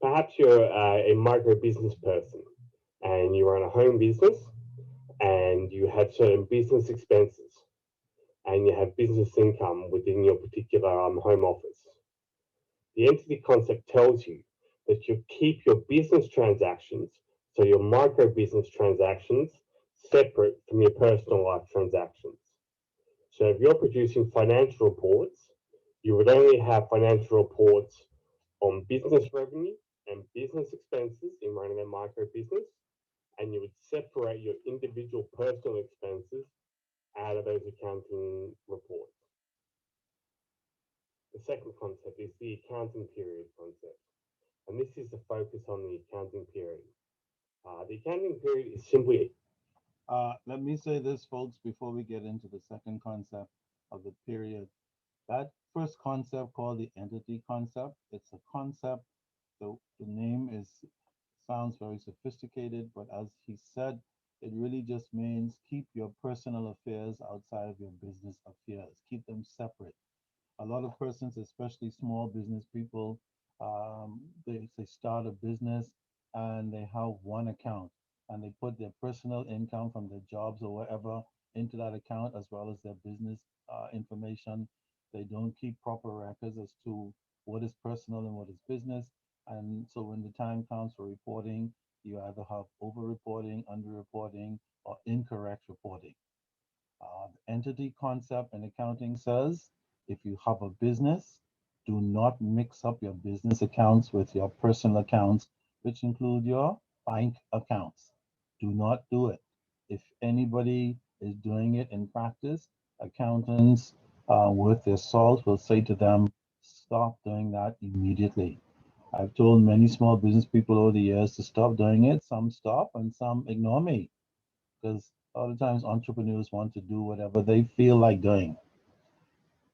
Perhaps you're a micro business person and you run a home business and you have certain business expenses and you have business income within your particular home office. The entity concept tells you that you keep your business transactions, so your micro business transactions, separate from your personal life transactions. So if you're producing financial reports, you would only have financial reports on business revenue and business expenses in running a micro business, and you would separate your individual personal expenses out of those accounting reports. The second concept is the accounting period concept, and this is the focus on the accounting period. The accounting period is simply... Let me say this, folks, before we get into the second concept of the period. That first concept called the entity concept, it's a concept, the name sounds very sophisticated, but as he said, it really just means keep your personal affairs outside of your business affairs. Keep them separate. A lot of persons, especially small business people, they start a business and they have one account and they put their personal income from their jobs or whatever into that account as well as their business information. They don't keep proper records as to what is personal and what is business. And so when the time comes for reporting, you either have over reporting, under reporting, or incorrect reporting. The entity concept in accounting says if you have a business, do not mix up your business accounts with your personal accounts, which include your bank accounts. Do not do it. If anybody is doing it in practice, accountants worth their salt will say to them, stop doing that immediately. I've told many small business people over the years to stop doing it. Some stop and some ignore me because a lot of times entrepreneurs want to do whatever they feel like doing.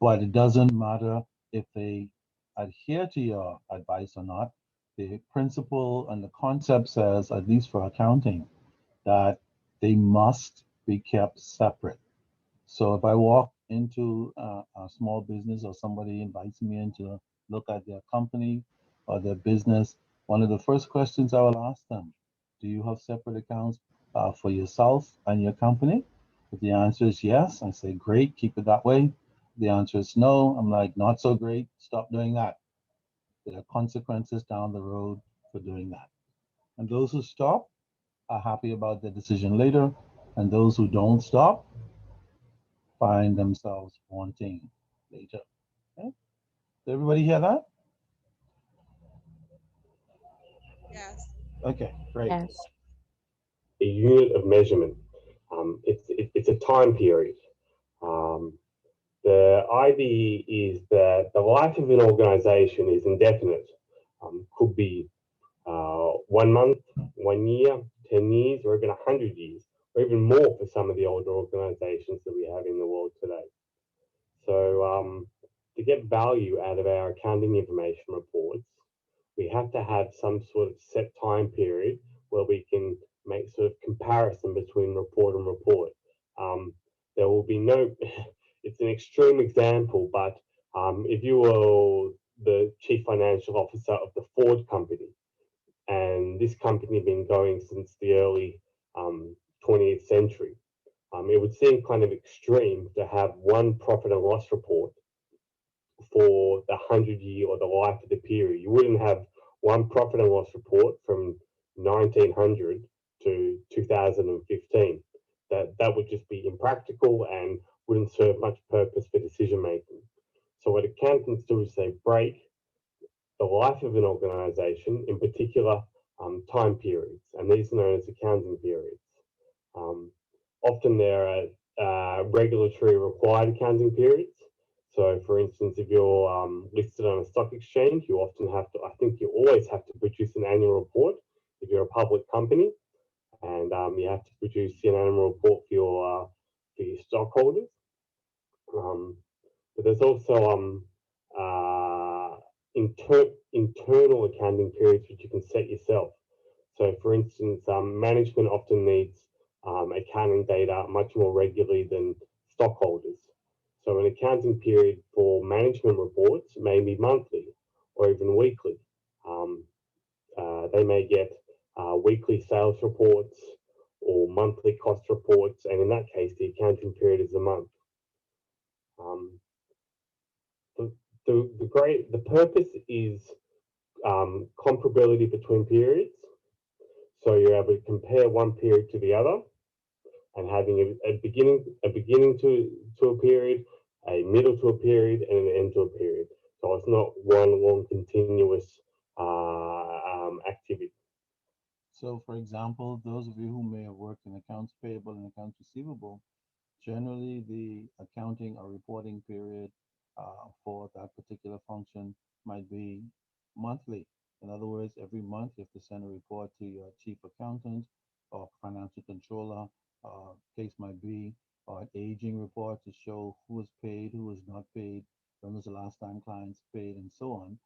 But it doesn't matter if they adhere to your advice or not. The principle and the concept says, at least for accounting, that they must be kept separate. So if I walk into a small business or somebody invites me in to look at their company or their business, one of the first questions I will ask them, do you have separate accounts for yourself and your company? If the answer is yes, I say, great, keep it that way. If the answer is no, I'm like, not so great, stop doing that. There are consequences down the road for doing that. And those who stop are happy about their decision later, and those who don't stop find themselves wanting later. Okay? Did everybody hear that? Yes. Okay, great. Yes. A unit of measurement. It's a time period. The idea is that the life of an organization is indefinite. Could be 1 month, 1 year, 10 years, or even 100 years, or even more for some of the older organizations that we have in the world today. So to get value out of our accounting information reports, we have to have some sort of set time period where we can make sort of comparison between report and report. There will be no, it's an extreme example, but if you were the chief financial officer of the Ford company, and this company had been going since the early 20th century, it would seem kind of extreme to have one profit and loss report for the 100-year or the life of the period. You wouldn't have one profit and loss report from 1900 to 2015. That would just be impractical and wouldn't serve much purpose for decision making. So what accountants do is they break the life of an organization, in particular time periods, and these are known as accounting periods. Often there are regulatory required accounting periods. So for instance, if you're listed on a stock exchange, you often have to, I think you always have to produce an annual report if you're a public company, and you have to produce an annual report for your stockholders. But there's also internal accounting periods which you can set yourself. So for instance, management often needs accounting data much more regularly than stockholders. So an accounting period for management reports may be monthly or even weekly. Um, they may get weekly sales reports or monthly cost reports, and in that case, the accounting period is a month. Um, the purpose is comparability between periods, so you're able to compare one period to the other, and having a beginning to a period, a middle to a period, and an end to a period. So it's not one long continuous activity. So, for example, those of you who may have worked in accounts payable and accounts receivable, generally the accounting or reporting period for that particular function might be monthly. In other words, every month you have to send a report to your chief accountant or financial controller. Case might be, or an aging report to show who was paid, who was not paid, when was the last time clients paid, and so on.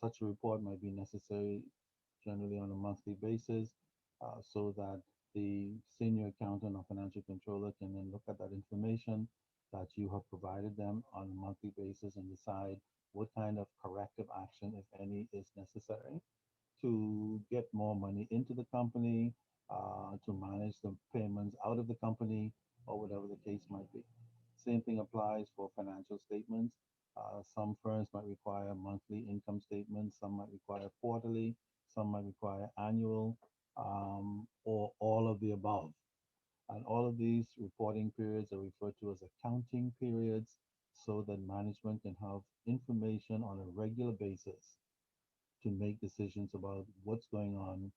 Such a report might be necessary generally on a monthly basis, so that the senior accountant or financial controller can then look at that information that you have provided them on a monthly basis and decide what kind of corrective action, if any, is necessary to get more money into the company, to manage the payments out of the company, or whatever the case might be. Same thing applies for financial statements. Some firms might require monthly income statements, some might require quarterly, some might require annual, or all of the above. And all of these reporting periods are referred to as accounting periods so that management can have information on a regular basis to make decisions about what's going on.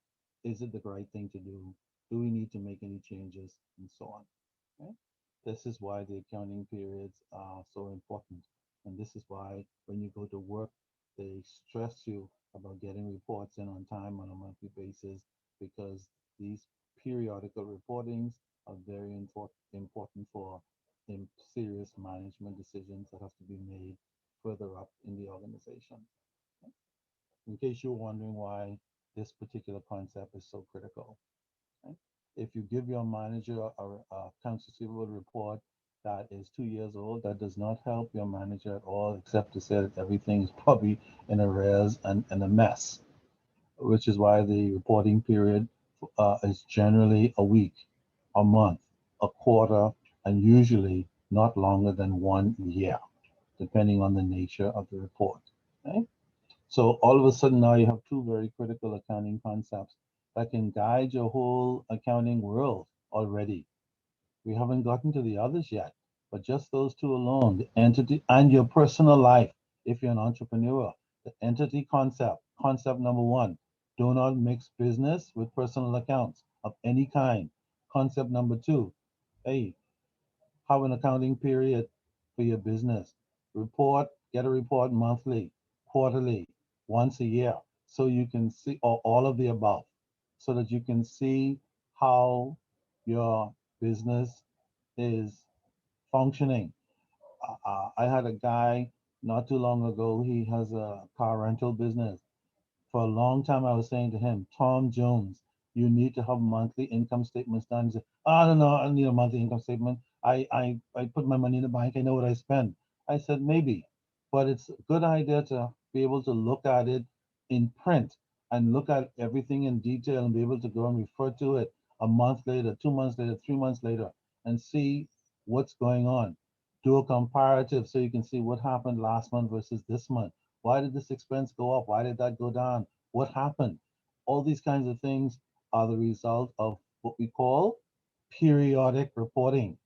Is it the right thing to do? Do we need to make any changes? And so on. Okay? This is why the accounting periods are so important. And this is why when you go to work, they stress you about getting reports in on time on a monthly basis, because these periodical reportings are very important for serious management decisions that have to be made further up in the organization. In case you're wondering why this particular concept is so critical. Okay? If you give your manager a accounts receivable report that is 2 years old, that does not help your manager at all, except to say that everything is probably in arrears and a mess, which is why the reporting period is generally a week, a month, a quarter, and usually not longer than 1 year, depending on the nature of the report. Okay? So all of a sudden now you have two very critical accounting concepts that can guide your whole accounting world already. We haven't gotten to the others yet, but just those two alone, the entity and your personal life, if you're an entrepreneur, the entity concept number one, do not mix business with personal accounts of any kind. Concept number two, hey, have an accounting period for your business. Get a report monthly, quarterly, once a year, so you can see, or all of the above, so that you can see how your business is functioning. I had a guy not too long ago, he has a car rental business. For a long time, I was saying to him, Tom Jones, you need to have monthly income statements done. He said, I don't know, I don't need a monthly income statement. I put my money in the bank, I know what I spend. I said, maybe, but it's a good idea to be able to look at it in print and look at everything in detail and be able to go and refer to it a month later, 2 months later, 3 months later, and see what's going on. Do a comparative so you can see what happened last month versus this month. Why did this expense go up? Why did that go down? What happened? All these kinds of things are the result of what we call periodic reporting.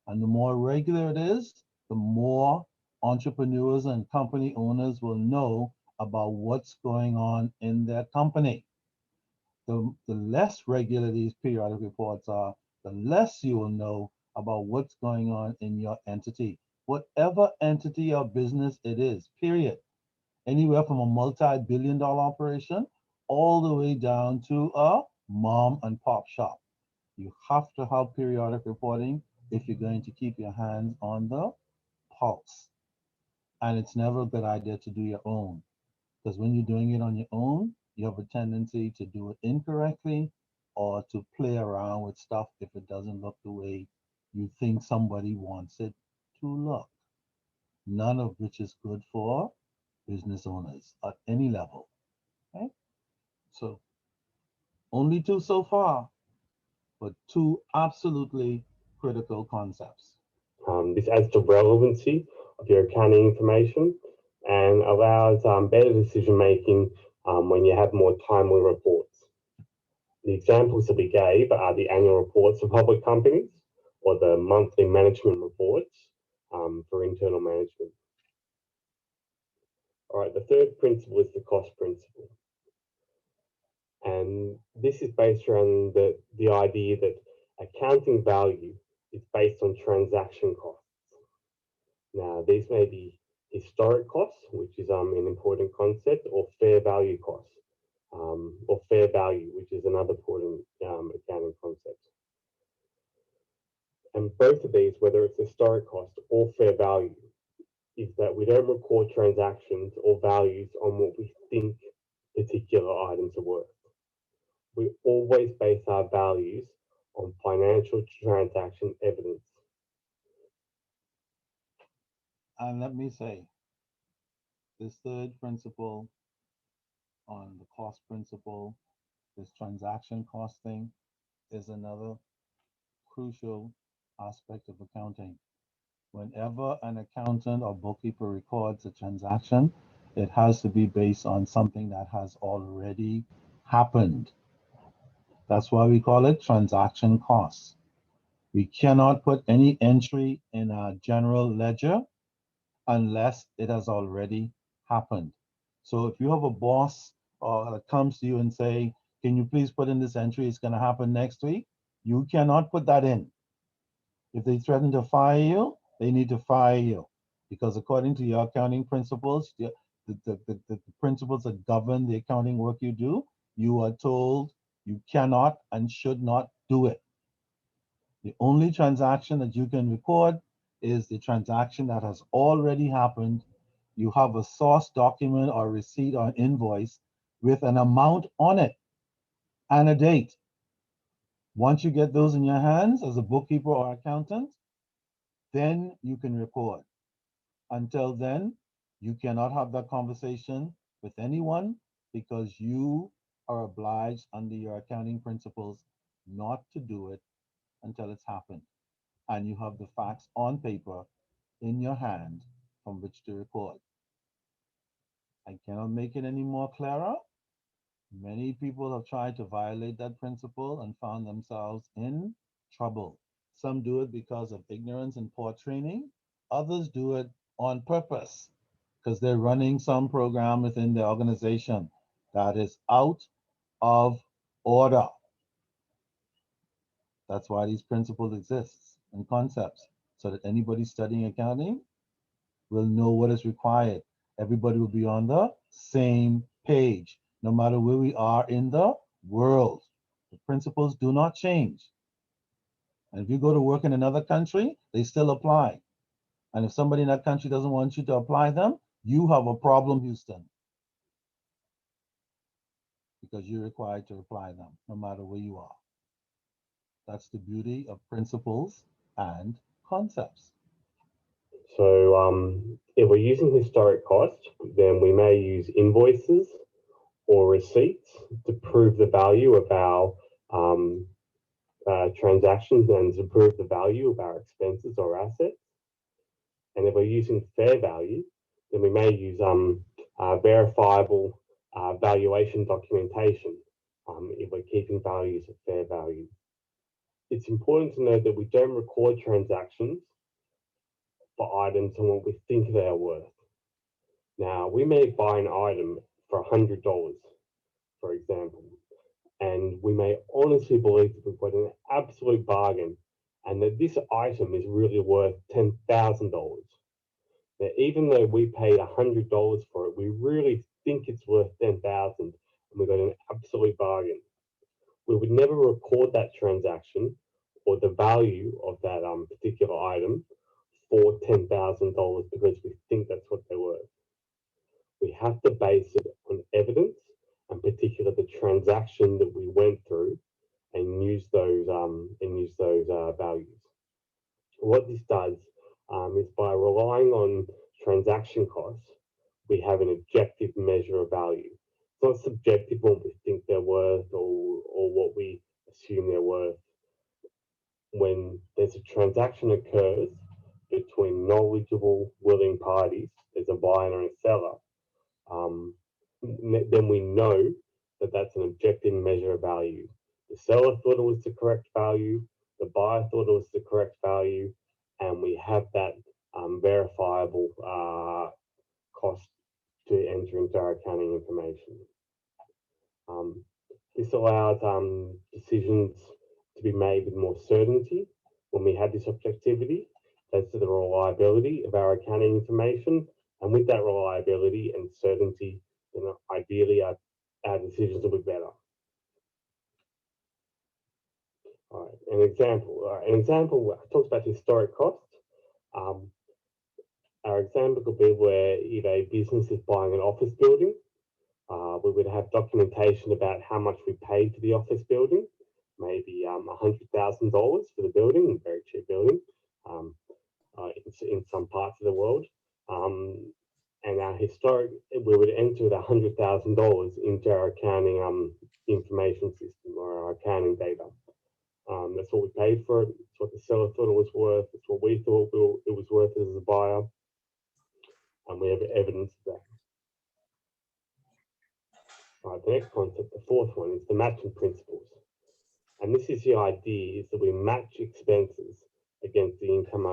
And the more regular it is, the more entrepreneurs and company owners will know about what's going on in their company. The less regular these periodic reports are, the less you will know about what's going on in your entity, whatever entity or business it is, period. Anywhere from a multi-billion-dollar operation all the way down to a mom and pop shop. You have to have periodic reporting if you're going to keep your hands on the pulse. And it's never a good idea to do your own, because when you're doing it on your own, you have a tendency to do it incorrectly or to play around with stuff if it doesn't look the way you think somebody wants it to look. None of which is good for business owners at any level. Okay? So only two so far, but two absolutely critical concepts. This adds to relevancy of your accounting information and allows better decision making when you have more timely reports. The examples that we gave are the annual reports for public companies or the monthly management reports for internal management. All right, the third principle is the cost principle. And this is based around the idea that accounting value is based on transaction costs. Now, these may be historic costs, which is an important concept, or fair value costs, or fair value, which is another important accounting concept. And both of these, whether it's historic cost or fair value, is that we don't record transactions or values on what we think particular items are worth. We always base our values on financial transaction evidence. And let me say, this third principle on the cost principle, this transaction costing, is another crucial aspect of accounting. Whenever an accountant or bookkeeper records a transaction, it has to be based on something that has already happened. That's why we call it transaction costs. We cannot put any entry in a general ledger unless it has already happened. So if you have a boss that comes to you and say, can you please put in this entry, it's going to happen next week, you cannot put that in. If they threaten to fire you, they need to fire you, because according to your accounting principles, the principles that govern the accounting work you do, you are told you cannot and should not do it. The only transaction that you can record is the transaction that has already happened. You have a source document or receipt or invoice with an amount on it and a date. Once you get those in your hands as a bookkeeper or accountant, then you can record. Until then, you cannot have that conversation with anyone because you are obliged under your accounting principles not to do it until it's happened. And you have the facts on paper in your hand from which to record. I cannot make it any more clearer. Many people have tried to violate that principle and found themselves in trouble. Some do it because of ignorance and poor training. Others do it on purpose because they're running some program within the organization that is out of order. That's why these principles exist and concepts, so that anybody studying accounting will know what is required. Everybody will be on the same page, no matter where we are in the world. The principles do not change. And if you go to work in another country, they still apply. And if somebody in that country doesn't want you to apply them, you have a problem, Houston, because you're required to apply them no matter where you are. That's the beauty of principles and concepts. So if we're using historic costs, then we may use invoices or receipts to prove the value of our transactions and to prove the value of our expenses or assets. And if we're using fair value, then we may use verifiable valuation documentation if we're keeping values at fair value. It's important to note that we don't record transactions for items on what we think they are worth. Now, we may buy an item for $100, for example, and we may honestly believe that we've got an absolute bargain and that this item is really worth $10,000. Now, even though we paid $100 for it, we really think it's worth $10,000 and we got an absolute bargain. We would never record that transaction or the value of that particular item for $10,000 because we think that's what they're worth. We have to base it on evidence, and particularly the transaction that we went through, and use those values. What this does is by relying on transaction costs, we have an objective measure of value. It's not subjective what we think they're worth or what we assume they're worth. When there's a transaction occurs between knowledgeable, willing parties, there's a buyer and a seller, then we know that that's an objective measure of value. The seller thought it was the correct value, the buyer thought it was the correct value, and we have that verifiable cost to enter into our accounting information. This allows decisions to be made with more certainty when we have this objectivity as to the reliability of our accounting information. And with that reliability and certainty, ideally our decisions will be better. All right, an example talks about historic costs. Our example could be where if a business is buying an office building, we would have documentation about how much we paid for the office building, maybe $100,000 for the building, a very cheap building in some parts of the world. And our historic, we would enter the $100,000 into our accounting information system or our accounting data. That's what we paid for it. It's what the seller thought it was worth. It's what we thought it was worth as a buyer. And we have evidence of that. All right, the next concept, the fourth one, is the matching principles. And this is the idea is that we match expenses against the income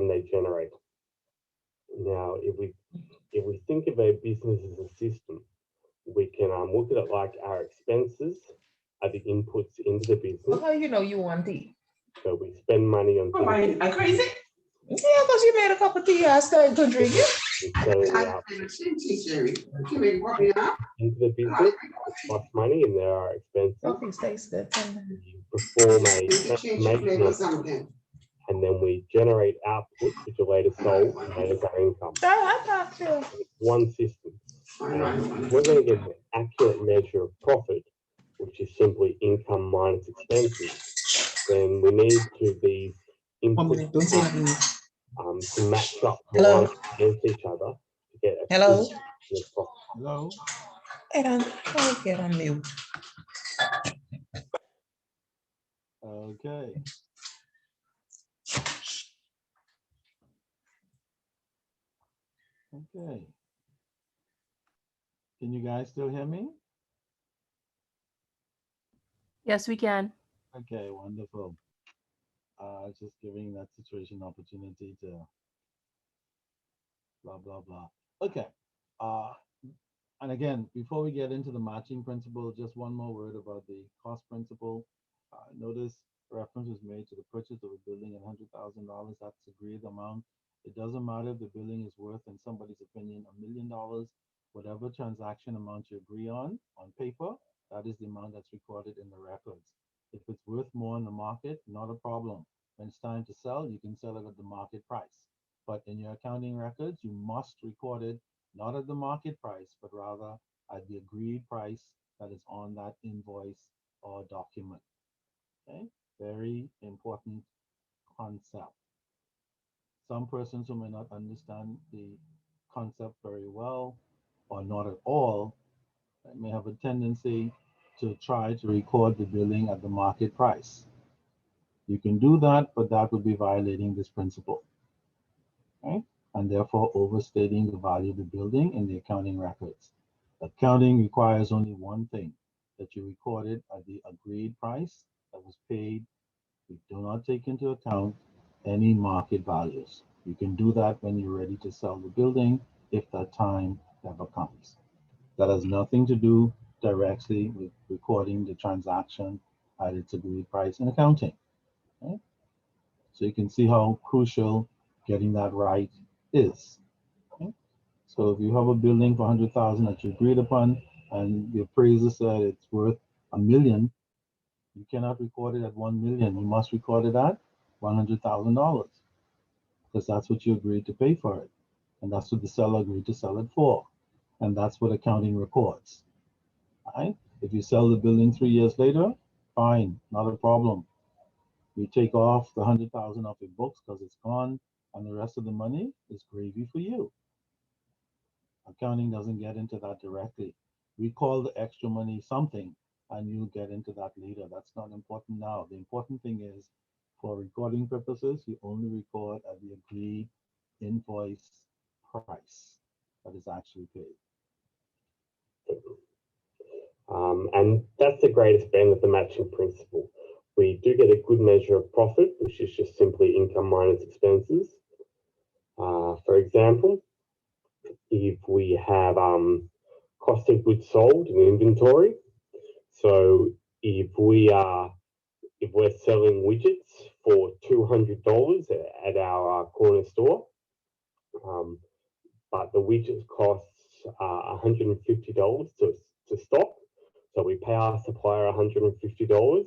they generate. Now, if we think of a business as a system, we can look at it like our expenses are the inputs into the business. How you know you want tea? So we spend money on things. Am I crazy? Yeah, because you made a cup of tea, I started to drink it. Into the business costs money and there are expenses. You perform a transformation and then we generate outputs which are later sold and later our income. One system. We're going to get an accurate measure of profit, which is simply income minus expenses. Then we need to these inputs to match up against each other to get a profit. Hello. I'll get on mute. Okay. Okay. Can you guys still hear me? Yes, we can. Okay, wonderful. Just giving that situation opportunity to blah, blah, blah. Okay. And again, before we get into the matching principle, just one more word about the cost principle. Notice reference is made to the purchase of a building at $100,000. That's agreed amount. It doesn't matter if the building is worth, in somebody's opinion, $1 million. Whatever transaction amount you agree on paper, that is the amount that's recorded in the records. If it's worth more in the market, not a problem. When it's time to sell, you can sell it at the market price. But in your accounting records, you must record it not at the market price, but rather at the agreed price that is on that invoice or document. Okay, very important concept. Some persons who may not understand the concept very well or not at all may have a tendency to try to record the billing at the market price. You can do that, but that would be violating this principle. Okay? And therefore overstating the value of the building in the accounting records. Accounting requires only one thing, that you record it at the agreed price that was paid. We do not take into account any market values. You can do that when you're ready to sell the building, if that time ever comes. That has nothing to do directly with recording the transaction at its agreed price in accounting. Okay? So you can see how crucial getting that right is. Okay? So if you have a building for 100,000 that you agreed upon and the appraiser said it's worth $1 million, you cannot record it at 1 million. You must record it at $100,000 because that's what you agreed to pay for it. And that's what the seller agreed to sell it for. And that's what accounting records. Right? If you sell the building 3 years later, fine, not a problem. We take off the 100,000 off your books because it's gone, and the rest of the money is gravy for you. Accounting doesn't get into that directly. We call the extra money something, and you get into that later. That's not important now. The important thing is, for recording purposes, you only record at the agreed invoice price that is actually paid. And that's the greatest bend of the matching principle. We do get a good measure of profit, which is just simply income minus expenses. For example, if we have cost of goods sold and inventory, so if we're selling widgets for $200 at our corner store, but the widgets costs $150 to stock. So we pay our supplier $150,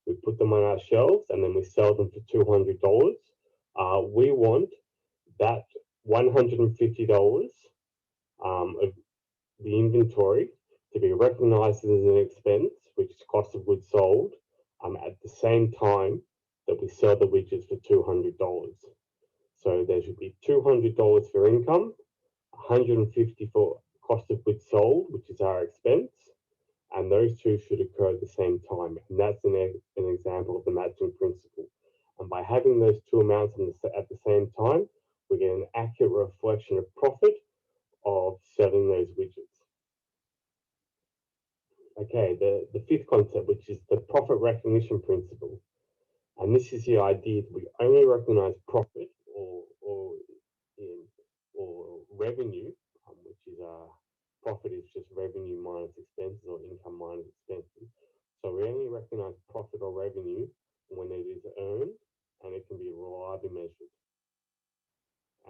we put them on our shelves, and then we sell them for $200. We want that $150 of the inventory to be recognized as an expense, which is cost of goods sold, at the same time that we sell the widgets for $200. So there should be $200 for income, $150 for cost of goods sold, which is our expense, and those two should occur at the same time. And that's an example of the matching principle. And by having those two amounts at the same time, we get an accurate reflection of profit of selling those widgets. Okay, the fifth concept, which is the profit recognition principle. And this is the idea that we only recognize profit or revenue, which is profit is just revenue minus expenses or income minus expenses. So we only recognize profit or revenue when it is earned and it can be reliably measured.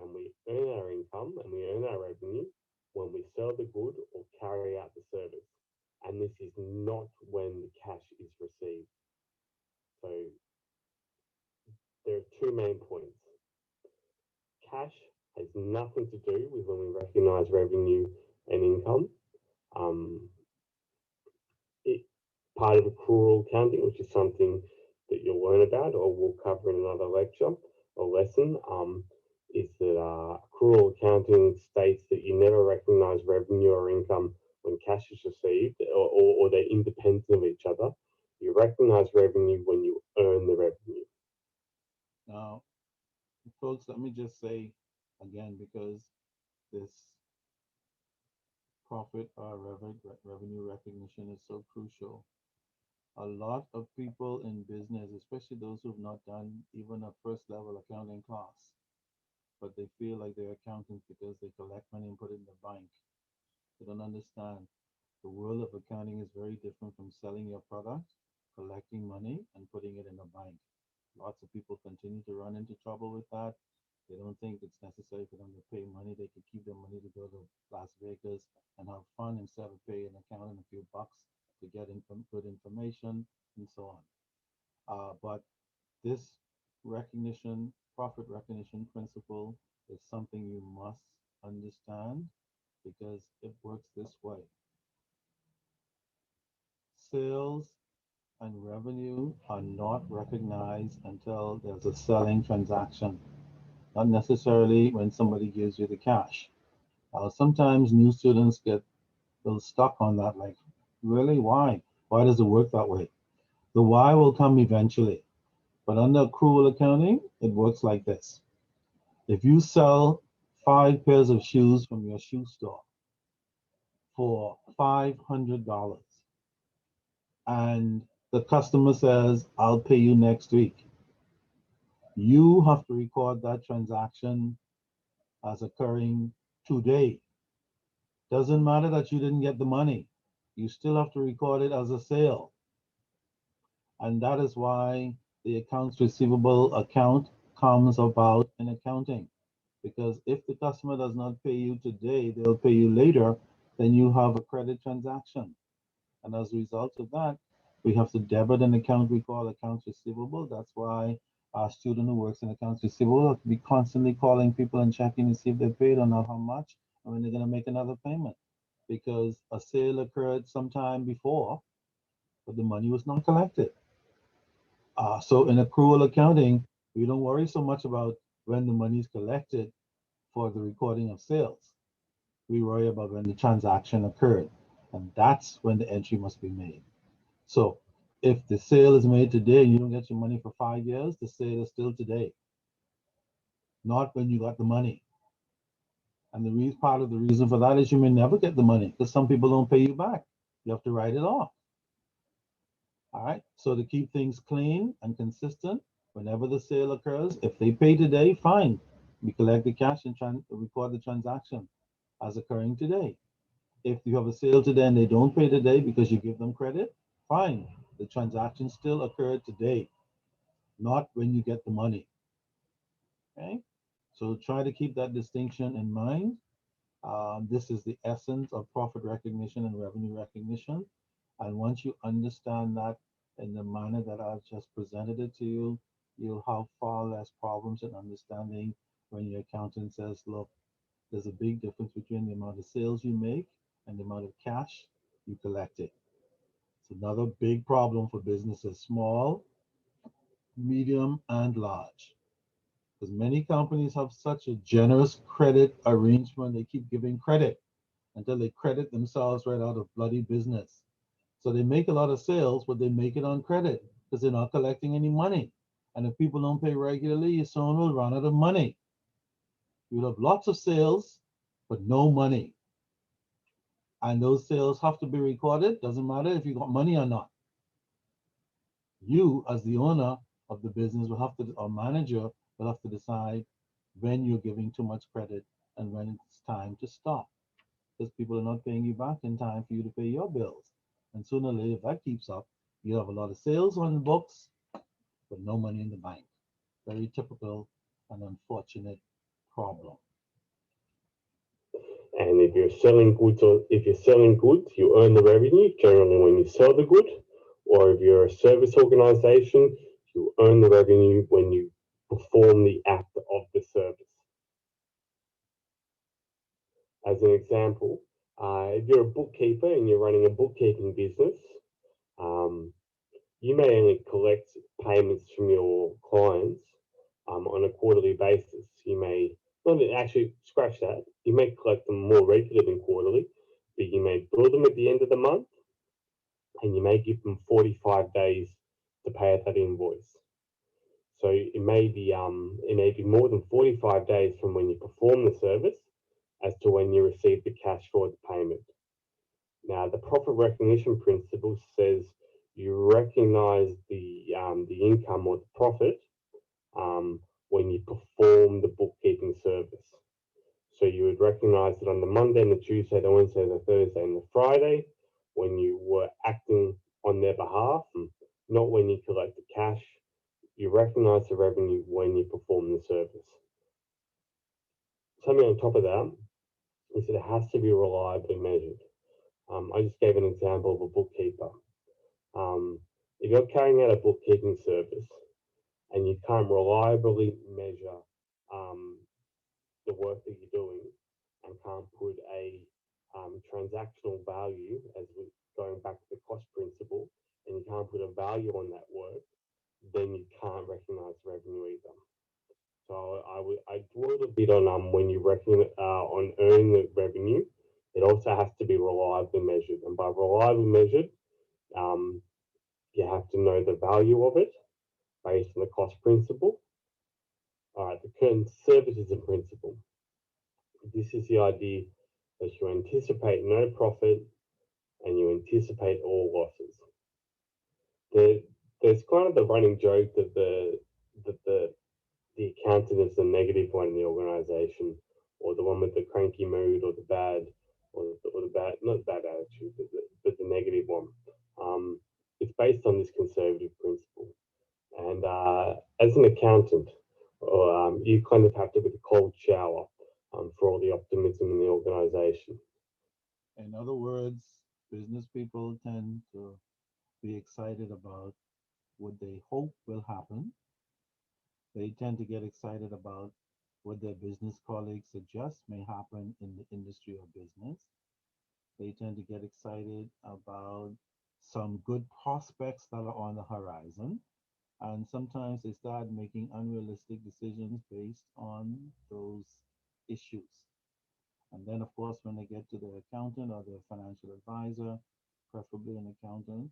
And we earn our income and we earn our revenue when we sell the good or carry out the service. And this is not when the cash is received. So there are two main points. Cash has nothing to do with when we recognize revenue and income. Part of accrual accounting, which is something that you'll learn about or we'll cover in another lecture or lesson, is that accrual accounting states that you never recognize revenue or income when cash is received or they're independent of each other. You recognize revenue when you earn the revenue. Now, folks, let me just say again, because this profit or revenue recognition is so crucial. A lot of people in business, especially those who've not done even a first level accounting class, but they feel like they're accountants because they collect money and put it in the bank. They don't understand. The world of accounting is very different from selling your product, collecting money, and putting it in a bank. Lots of people continue to run into trouble with that. They don't think it's necessary for them to pay money. They could keep their money to go to Las Vegas and have fun instead of pay an accountant a few bucks to get good information and so on. But this recognition, profit recognition principle is something you must understand because it works this way. Sales and revenue are not recognized until there's a selling transaction, not necessarily when somebody gives you the cash. Sometimes new students get a little stuck on that, like, really, why? Why does it work that way? The why will come eventually, but under accrual accounting, it works like this. If you sell 5 pairs of shoes from your shoe store for $500 and the customer says, I'll pay you next week, you have to record that transaction as occurring today. Doesn't matter that you didn't get the money, you still have to record it as a sale. And that is why the accounts receivable account comes about in accounting. Because if the customer does not pay you today, they'll pay you later, then you have a credit transaction. And as a result of that, we have to debit an account we call accounts receivable. That's why our student who works in accounts receivable have to be constantly calling people and checking to see if they're paid or not, how much, and when they're going to make another payment. Because a sale occurred sometime before, but the money was not collected. So in accrual accounting, we don't worry so much about when the money is collected for the recording of sales. We worry about when the transaction occurred, and that's when the entry must be made. So if the sale is made today and you don't get your money for 5 years, the sale is still today, not when you got the money. And the reason, part of the reason for that is you may never get the money because some people don't pay you back. You have to write it off. All right. So to keep things clean and consistent, whenever the sale occurs, if they pay today, fine. We collect the cash and record the transaction as occurring today. If you have a sale today and they don't pay today because you give them credit, fine. The transaction still occurred today, not when you get the money. Okay. So try to keep that distinction in mind. This is the essence of profit recognition and revenue recognition. And once you understand that in the manner that I've just presented it to you, you'll have far less problems in understanding when your accountant says, look, there's a big difference between the amount of sales you make and the amount of cash you collected. It's another big problem for businesses, small, medium, and large. Because many companies have such a generous credit arrangement, they keep giving credit until they credit themselves right out of bloody business. So they make a lot of sales, but they make it on credit because they're not collecting any money. And if people don't pay regularly, your soon will run out of money. You'll have lots of sales, but no money. And those sales have to be recorded. Doesn't matter if you got money or not. You, as the owner of the business, will have to, or manager, will have to decide when you're giving too much credit and when it's time to stop. Because people are not paying you back in time for you to pay your bills. And sooner or later, if that keeps up, you have a lot of sales on the books, but no money in the bank. Very typical and unfortunate problem. And if you're selling goods, or if you're selling goods, you earn the revenue generally when you sell the good. Or if you're a service organization, you earn the revenue when you perform the act of the service. As an example, if you're a bookkeeper and you're running a bookkeeping business, you may only collect payments from your clients on a quarterly basis. You may not actually scratch that. You may collect them more regularly than quarterly, but you may bill them at the end of the month, and you may give them 45 days to pay out that invoice. So it may be more than 45 days from when you perform the service as to when you receive the cash for the payment. Now, the profit recognition principle says you recognize the income or the profit when you perform the bookkeeping service. So you would recognize it on the Monday and the Tuesday, the Wednesday, the Thursday, and the Friday when you were acting on their behalf, not when you collect the cash. You recognize the revenue when you perform the service. Something on top of that is that it has to be reliably measured. I just gave an example of a bookkeeper. If you're carrying out a bookkeeping service and you can't reliably measure the work that you're doing and can't put a transactional value, as we're going back to the cost principle, and you can't put a value on that work, then you can't recognize revenue either. So I dwelled a bit on when you reckon on earning the revenue, it also has to be reliably measured, and by reliably measured, you have to know the value of it based on the cost principle. All right, the conservatism principle. This is the idea that you anticipate no profit and you anticipate all losses. There's kind of the running joke that the accountant is the negative one in the organization, or the one with the cranky mood, or the bad, or the bad, not bad attitude, but the negative one. It's based on this conservative principle. And as an accountant, you kind of have to be the cold shower for all the optimism in the organization. In other words, business people tend to be excited about what they hope will happen. They tend to get excited about what their business colleagues suggest may happen in the industry or business. They tend to get excited about some good prospects that are on the horizon. And sometimes they start making unrealistic decisions based on those issues. And then, of course, when they get to their accountant or their financial advisor, preferably an accountant,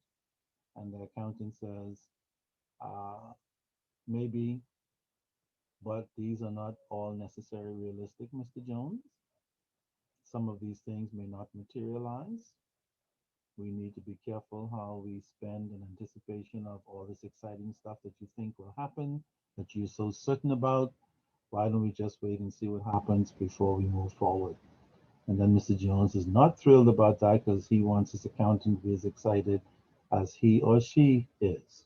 and the accountant says, uh, maybe, but these are not all necessarily realistic, Mr. Jones. Some of these things may not materialize. We need to be careful how we spend in anticipation of all this exciting stuff that you think will happen, that you're so certain about. Why don't we just wait and see what happens before we move forward? And then Mr. Jones is not thrilled about that because he wants his accountant to be as excited as he or she is.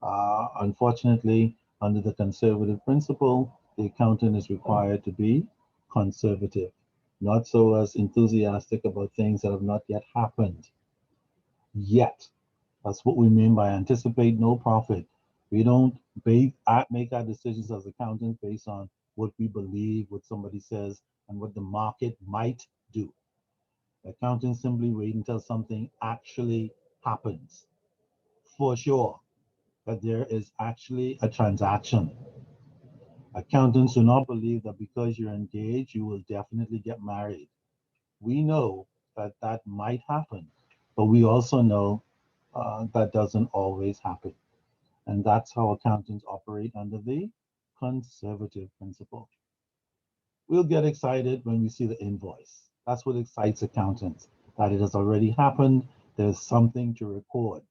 Unfortunately, under the conservative principle, the accountant is required to be conservative, not so as enthusiastic about things that have not yet happened. Yet. That's what we mean by anticipate no profit. We don't make our decisions as accountants based on what we believe, what somebody says, and what the market might do. Accountants simply wait until something actually happens. For sure, that there is actually a transaction. Accountants do not believe that because you're engaged, you will definitely get married. We know that that might happen, but we also know that doesn't always happen. And that's how accountants operate under the conservative principle. We'll get excited when we see the invoice. That's what excites accountants, that it has already happened. There's something to record.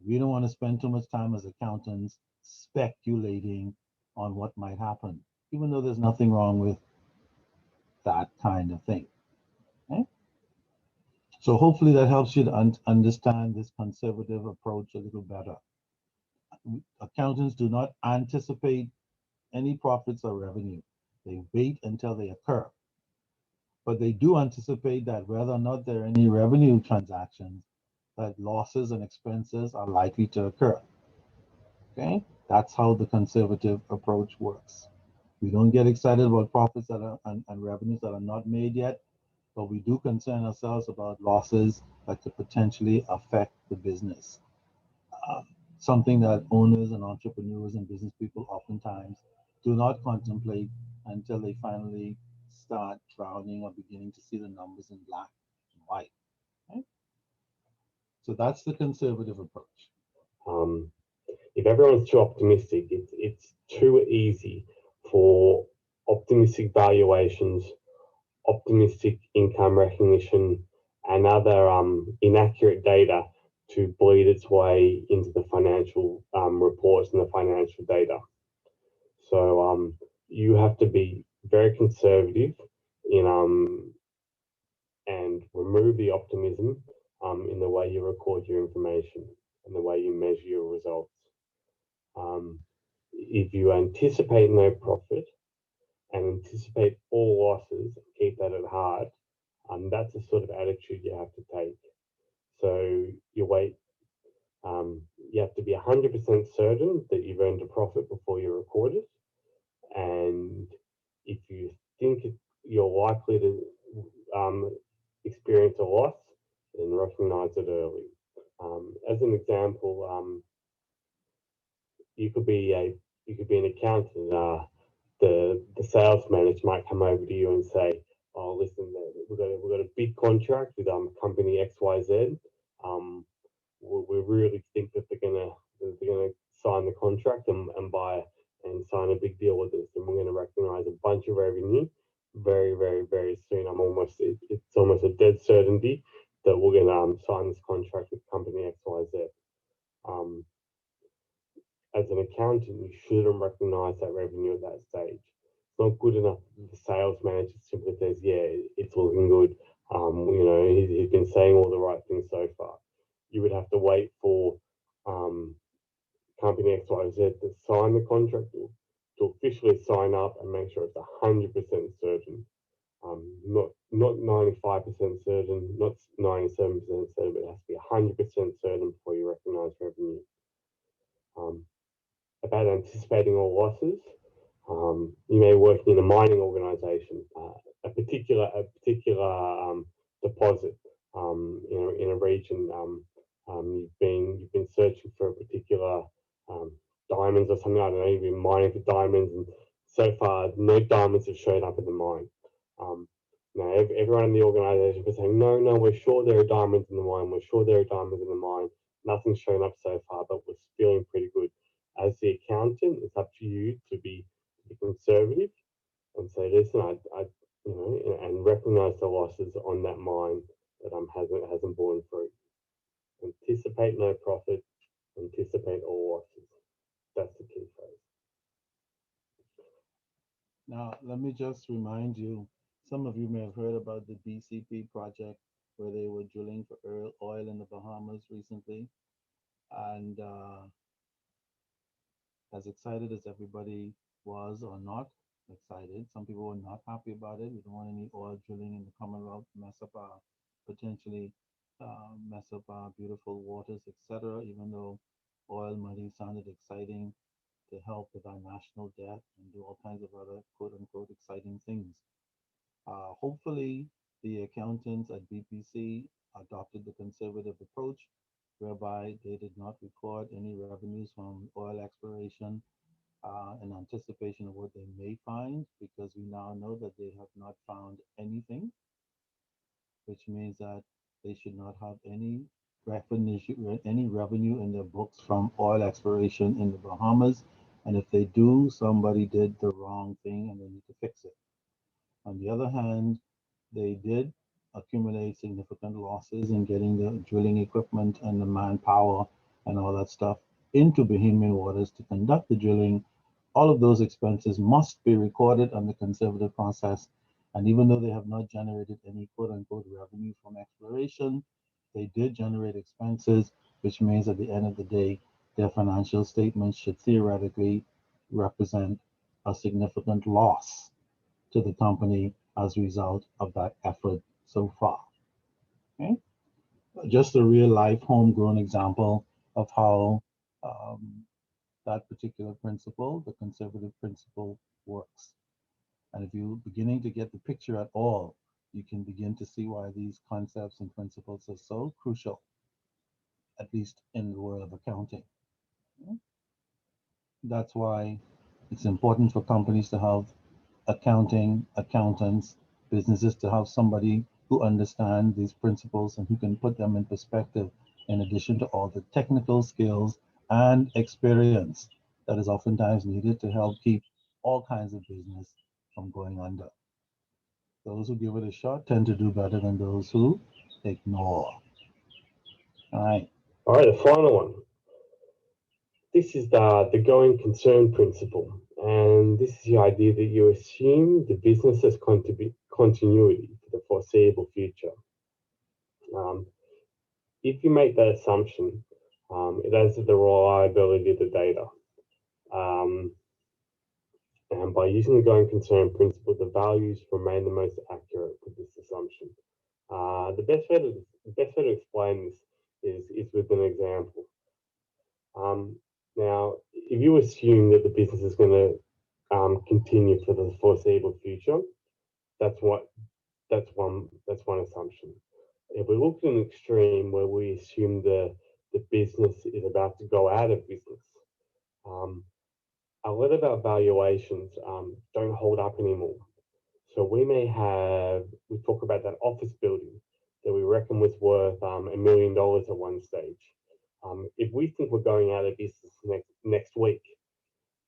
We don't want to spend too much time as accountants speculating on what might happen, even though there's nothing wrong with that kind of thing. Okay? So hopefully that helps you to understand this conservative approach a little better. Accountants do not anticipate any profits or revenue. They wait until they occur. But they do anticipate that whether or not there are any revenue transactions, that losses and expenses are likely to occur. Okay? That's how the conservative approach works. We don't get excited about profits that are and revenues that are not made yet, but we do concern ourselves about losses that could potentially affect the business. Something that owners and entrepreneurs and business people oftentimes do not contemplate until they finally start drowning or beginning to see the numbers in black and white. Okay? So that's the conservative approach. If everyone's too optimistic, it's too easy for optimistic valuations, optimistic income recognition, and other inaccurate data to bleed its way into the financial reports and the financial data. So you have to be very conservative in and remove the optimism in the way you record your information and the way you measure your results. If you anticipate no profit and anticipate all losses, keep that at heart, that's the sort of attitude you have to take. So you wait, you have to be 100% certain that you've earned a profit before you record it. And if you think you're likely to experience a loss, then recognize it early. As an example, you could be an accountant. The sales manager might come over to you and say, "Oh, listen, we've got a big contract with company XYZ. We really think that they're gonna sign the contract and buy and sign a big deal with us, and we're gonna recognize a bunch of revenue very, very, very soon. It's almost a dead certainty that we're gonna sign this contract with company XYZ." As an accountant, you shouldn't recognize that revenue at that stage. It's not good enough. The sales manager simply says, "Yeah, it's looking good." He's been saying all the right things so far. You would have to wait for company XYZ to sign the contract, to officially sign up and make sure it's 100% certain. Not 95% certain, not 97% certain, but it has to be 100% certain before you recognize revenue. About anticipating all losses, you may work in a mining organization, a particular deposit in a region. You've been searching for a particular diamonds or something. I don't know, you've been mining for diamonds, and so far no diamonds have shown up in the mine. Now everyone in the organisation was saying, no, we're sure there are diamonds in the mine. We're sure there are diamonds in the mine. Nothing's shown up so far, but we're feeling pretty good. As the accountant, it's up to you to be conservative and say, listen, I you know, and recognise the losses on that mine that hasn't borne fruit. Anticipate no profit, anticipate all losses. That's the key phrase. Now, let me just remind you, some of you may have heard about the BCP project where they were drilling for oil in the Bahamas recently. And as excited as everybody was or not excited, some people were not happy about it. We don't want any oil drilling in the Commonwealth, potentially mess up our beautiful waters, etc. Even though oil money sounded exciting to help with our national debt and do all kinds of other quote unquote exciting things. Hopefully, the accountants at BPC adopted the conservative approach whereby they did not record any revenues from oil exploration in anticipation of what they may find, because we now know that they have not found anything, which means that they should not have any revenue in their books from oil exploration in the Bahamas. And if they do, somebody did the wrong thing and they need to fix it. On the other hand, they did accumulate significant losses in getting the drilling equipment and the manpower and all that stuff into Bahamian waters to conduct the drilling. All of those expenses must be recorded on the conservative process. And even though they have not generated any quote unquote revenue from exploration, they did generate expenses, which means at the end of the day, their financial statements should theoretically represent a significant loss to the company as a result of that effort so far. Okay? Just a real life homegrown example of how that particular principle, the conservative principle, works. And if you're beginning to get the picture at all, you can begin to see why these concepts and principles are so crucial, at least in the world of accounting. That's why it's important for companies to have accountants, businesses to have somebody who understands these principles and who can put them in perspective, in addition to all the technical skills and experience that is oftentimes needed to help keep all kinds of business from going under. Those who give it a shot tend to do better than those who ignore. All right. All right, the final one. This is the going concern principle. And this is the idea that you assume the business has continuity for the foreseeable future. If you make that assumption, it adds to the reliability of the data. And by using the going concern principle, the values remain the most accurate for this assumption. The best way to explain this is with an example. Now, if you assume that the business is going to continue for the foreseeable future, that's one assumption. If we look at an extreme where we assume the business is about to go out of business, a lot of our valuations don't hold up anymore. So we talk about that office building that we reckon was worth $1 million at one stage. If we think we're going out of business next week,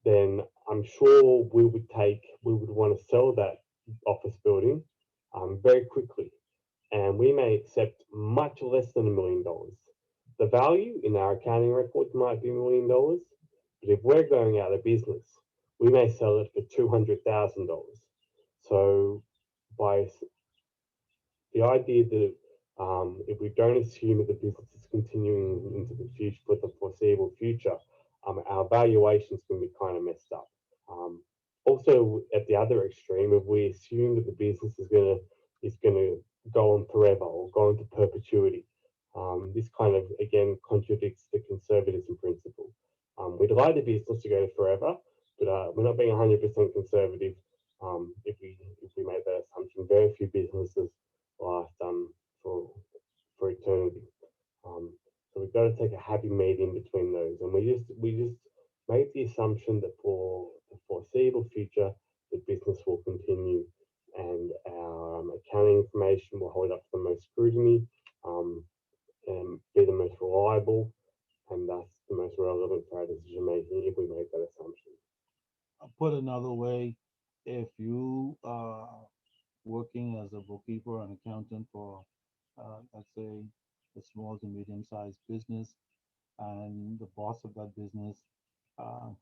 then I'm sure we would want to sell that office building very quickly. And we may accept much less than $1 million. The value in our accounting records might be $1 million, but if we're going out of business, we may sell it for $200,000. So by the idea that if we don't assume that the business is continuing into the future for the foreseeable future, our valuations can be kind of messed up. Also, at the other extreme, if we assume that the business is gonna go on forever or go into perpetuity, this kind of again contradicts the conservatism principle. We'd like the business to go forever, but we're not being 100% conservative. If we make that assumption, very few businesses last for eternity. So we've got to take a happy medium between those, and we just make the assumption that for the foreseeable future, the business will continue and our accounting information will hold up to the most scrutiny, and be the most reliable, and thus the most relevant for our decision making if we make that assumption. Put another way, if you are working as a bookkeeper or an accountant for, let's say, a small to medium-sized business, and the boss of that business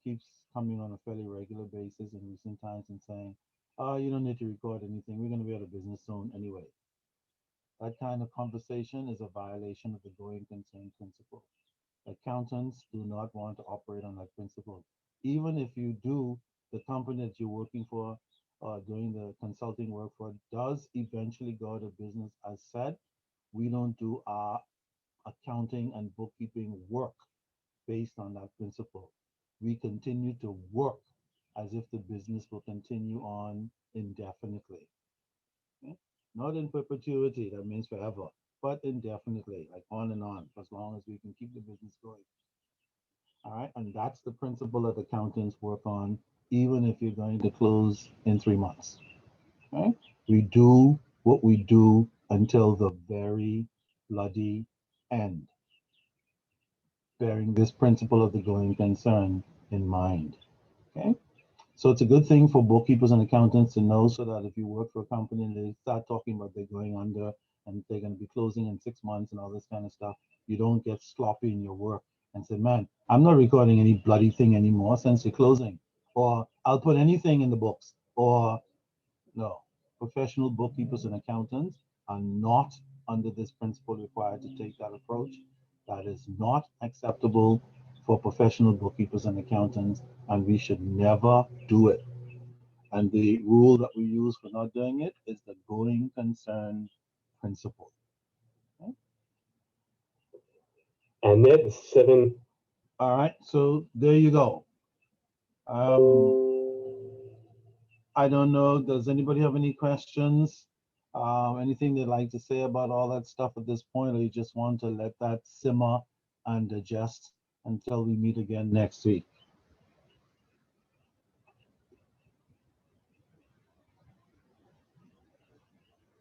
keeps coming on a fairly regular basis in recent times and saying, you don't need to record anything. We're going to be out of business soon anyway. That kind of conversation is a violation of the going concern principle. Accountants do not want to operate on that principle. Even if you do, the company that you're working for, doing the consulting work for, does eventually go out of business. As said, we don't do our accounting and bookkeeping work based on that principle. We continue to work as if the business will continue on indefinitely. Okay? Not in perpetuity, that means forever, but indefinitely, like on and on, for as long as we can keep the business going. All right, and that's the principle that accountants work on, even if you're going to close in 3 months. Okay? We do what we do until the very bloody end, bearing this principle of the going concern in mind. Okay? So it's a good thing for bookkeepers and accountants to know, so that if you work for a company and they start talking about they're going under and they're going to be closing in 6 months and all this kind of stuff, you don't get sloppy in your work and say, man, I'm not recording any bloody thing anymore since you're closing, or I'll put anything in the books, or no. Professional bookkeepers and accountants are not under this principle required to take that approach. That is not acceptable for professional bookkeepers and accountants, and we should never do it. And the rule that we use for not doing it is the going concern principle. Okay? And that's 7. All right, so there you go. I don't know, does anybody have any questions? Anything they'd like to say about all that stuff at this point, or you just want to let that simmer and digest until we meet again next week?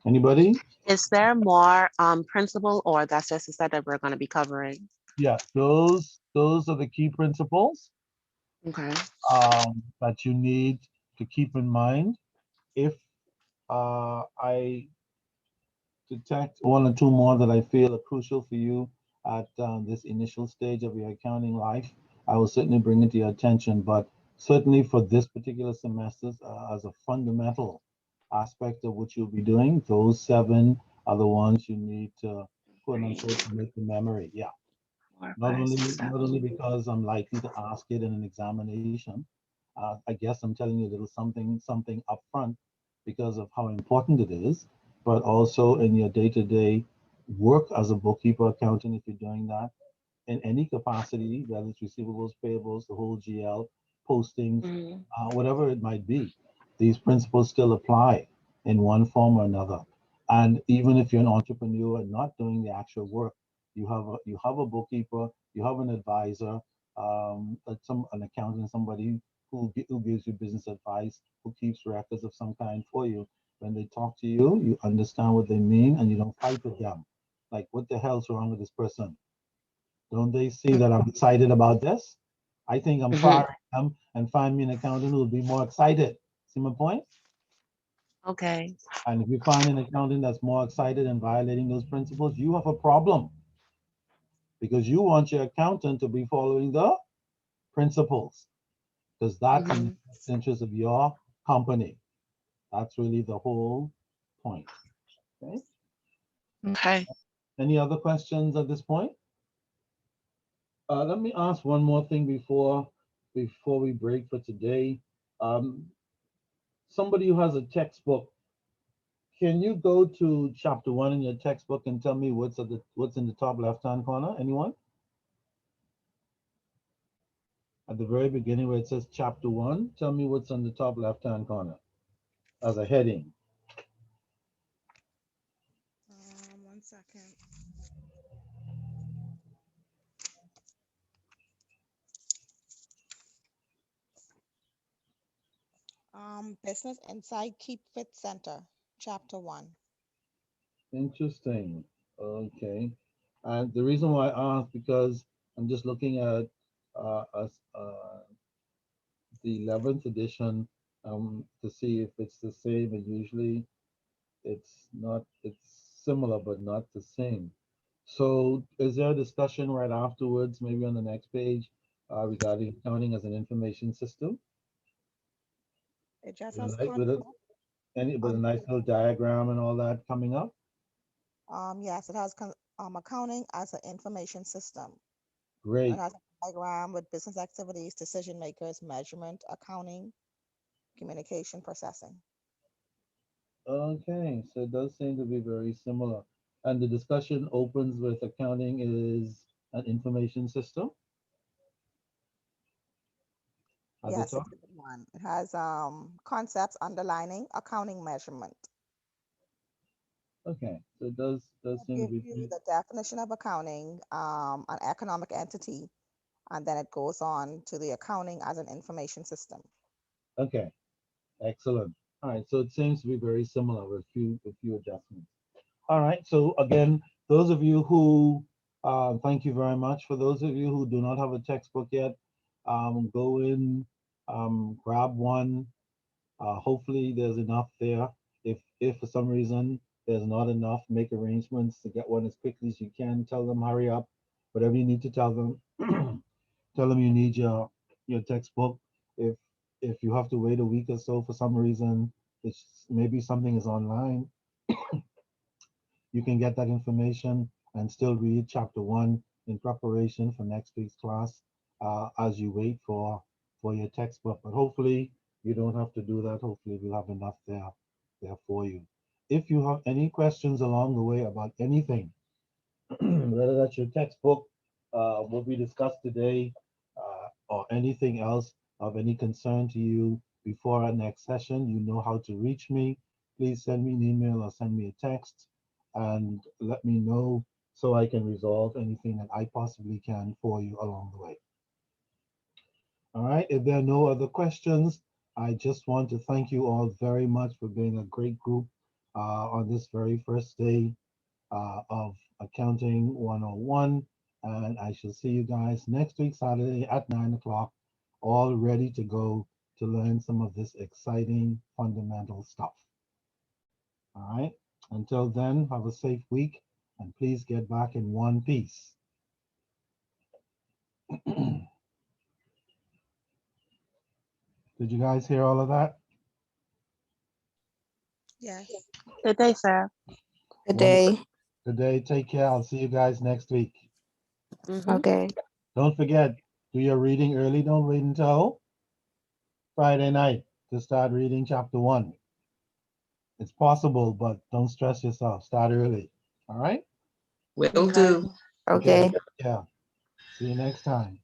Anybody? Is there more principle, or that's just the set that we're going to be covering? Yeah, those are the key principles Okay. that you need to keep in mind. If I detect 1 or 2 more that I feel are crucial for you at this initial stage of your accounting life, I will certainly bring it to your attention. But certainly for this particular semester, as a fundamental aspect of what you'll be doing, those 7 are the ones you need to, quote unquote, commit to memory. Yeah. Not only because I'm likely to ask it in an examination. I guess I'm telling you a little something up front because of how important it is, but also in your day-to-day work as a bookkeeper, accountant, if you're doing that in any capacity, whether it's receivables, payables, the whole GL, postings, whatever it might be, these principles still apply in one form or another. And even if you're an entrepreneur and not doing the actual work, you have a bookkeeper, you have an advisor, an accountant, somebody who gives you business advice, who keeps records of some kind for you. When they talk to you, you understand what they mean and you don't fight with them. Like, what the hell's wrong with this person? Don't they see that I'm excited about this? I think I'm firing them and find me an accountant who will be more excited. See my point? Okay. And if you find an accountant that's more excited and violating those principles, you have a problem. Because you want your accountant to be following the principles. Because that's in the best interest of your company. That's really the whole point. Okay. Okay. Any other questions at this point? Let me ask one more thing before we break for today. Somebody who has a textbook, can you go to chapter 1 in your textbook and tell me what's in the top left-hand corner? Anyone? At the very beginning where it says chapter 1, tell me what's on the top left-hand corner as a heading. 1 second. Business Insight Keep Fit Center, Chapter 1. Interesting. Okay. And the reason why I asked, because I'm just looking at the 11th edition to see if it's the same, and usually it's not, it's similar but not the same. So is there a discussion right afterwards, maybe on the next page, regarding accounting as an information system? It just With has a, with a, with a on, nice little diagram and all that coming up? yes, it has accounting as an information system. Great. It has a diagram with business activities, decision makers, measurement, accounting, communication, processing. Okay, so it does seem to be very similar. And the discussion opens with accounting is an information system at the Yes, top. it's a good one. It has concepts underlining accounting measurement. Okay, so it does seem to Give be you the definition of accounting, an economic entity, and then it goes on to the accounting as an information system. okay. Excellent. All right, so it seems to be very similar with few adjustments. All right, so again, those of you who, thank you very much. For those of you who do not have a textbook yet, go in, grab one. Hopefully there's enough there. If for some reason there's not enough, make arrangements to get one as quickly as you can. Tell them hurry up, whatever you need to tell them. Tell them you need your textbook. If you have to wait a week or so for some reason, it's maybe something is online, you can get that information and still read chapter 1 in preparation for next week's class, as you wait for your textbook. But hopefully you don't have to do that. Hopefully we'll have enough there for you. If you have any questions along the way about anything, whether that's your textbook, what we discussed today, or anything else of any concern to you before our next session, you know how to reach me. Please send me an email or send me a text and let me know so I can resolve anything that I possibly can for you along the way. All right, if there are no other questions, I just want to thank you all very much for being a great group on this very first day of Accounting 101. And I shall see you guys next week, Saturday at 9 o'clock, all ready to go to learn some of this exciting fundamental stuff. All right. Until then, have a safe week and please get back in one piece. Did you guys hear all of that? Yes. Good day, sir. Good day. Good day. Take care. I'll see you guys next week. Okay. Don't forget, do your reading early. Don't wait until Friday night to start reading chapter 1. It's possible, but don't stress yourself. Start early. All right? Will Okay. do. Okay. Yeah. See you next time.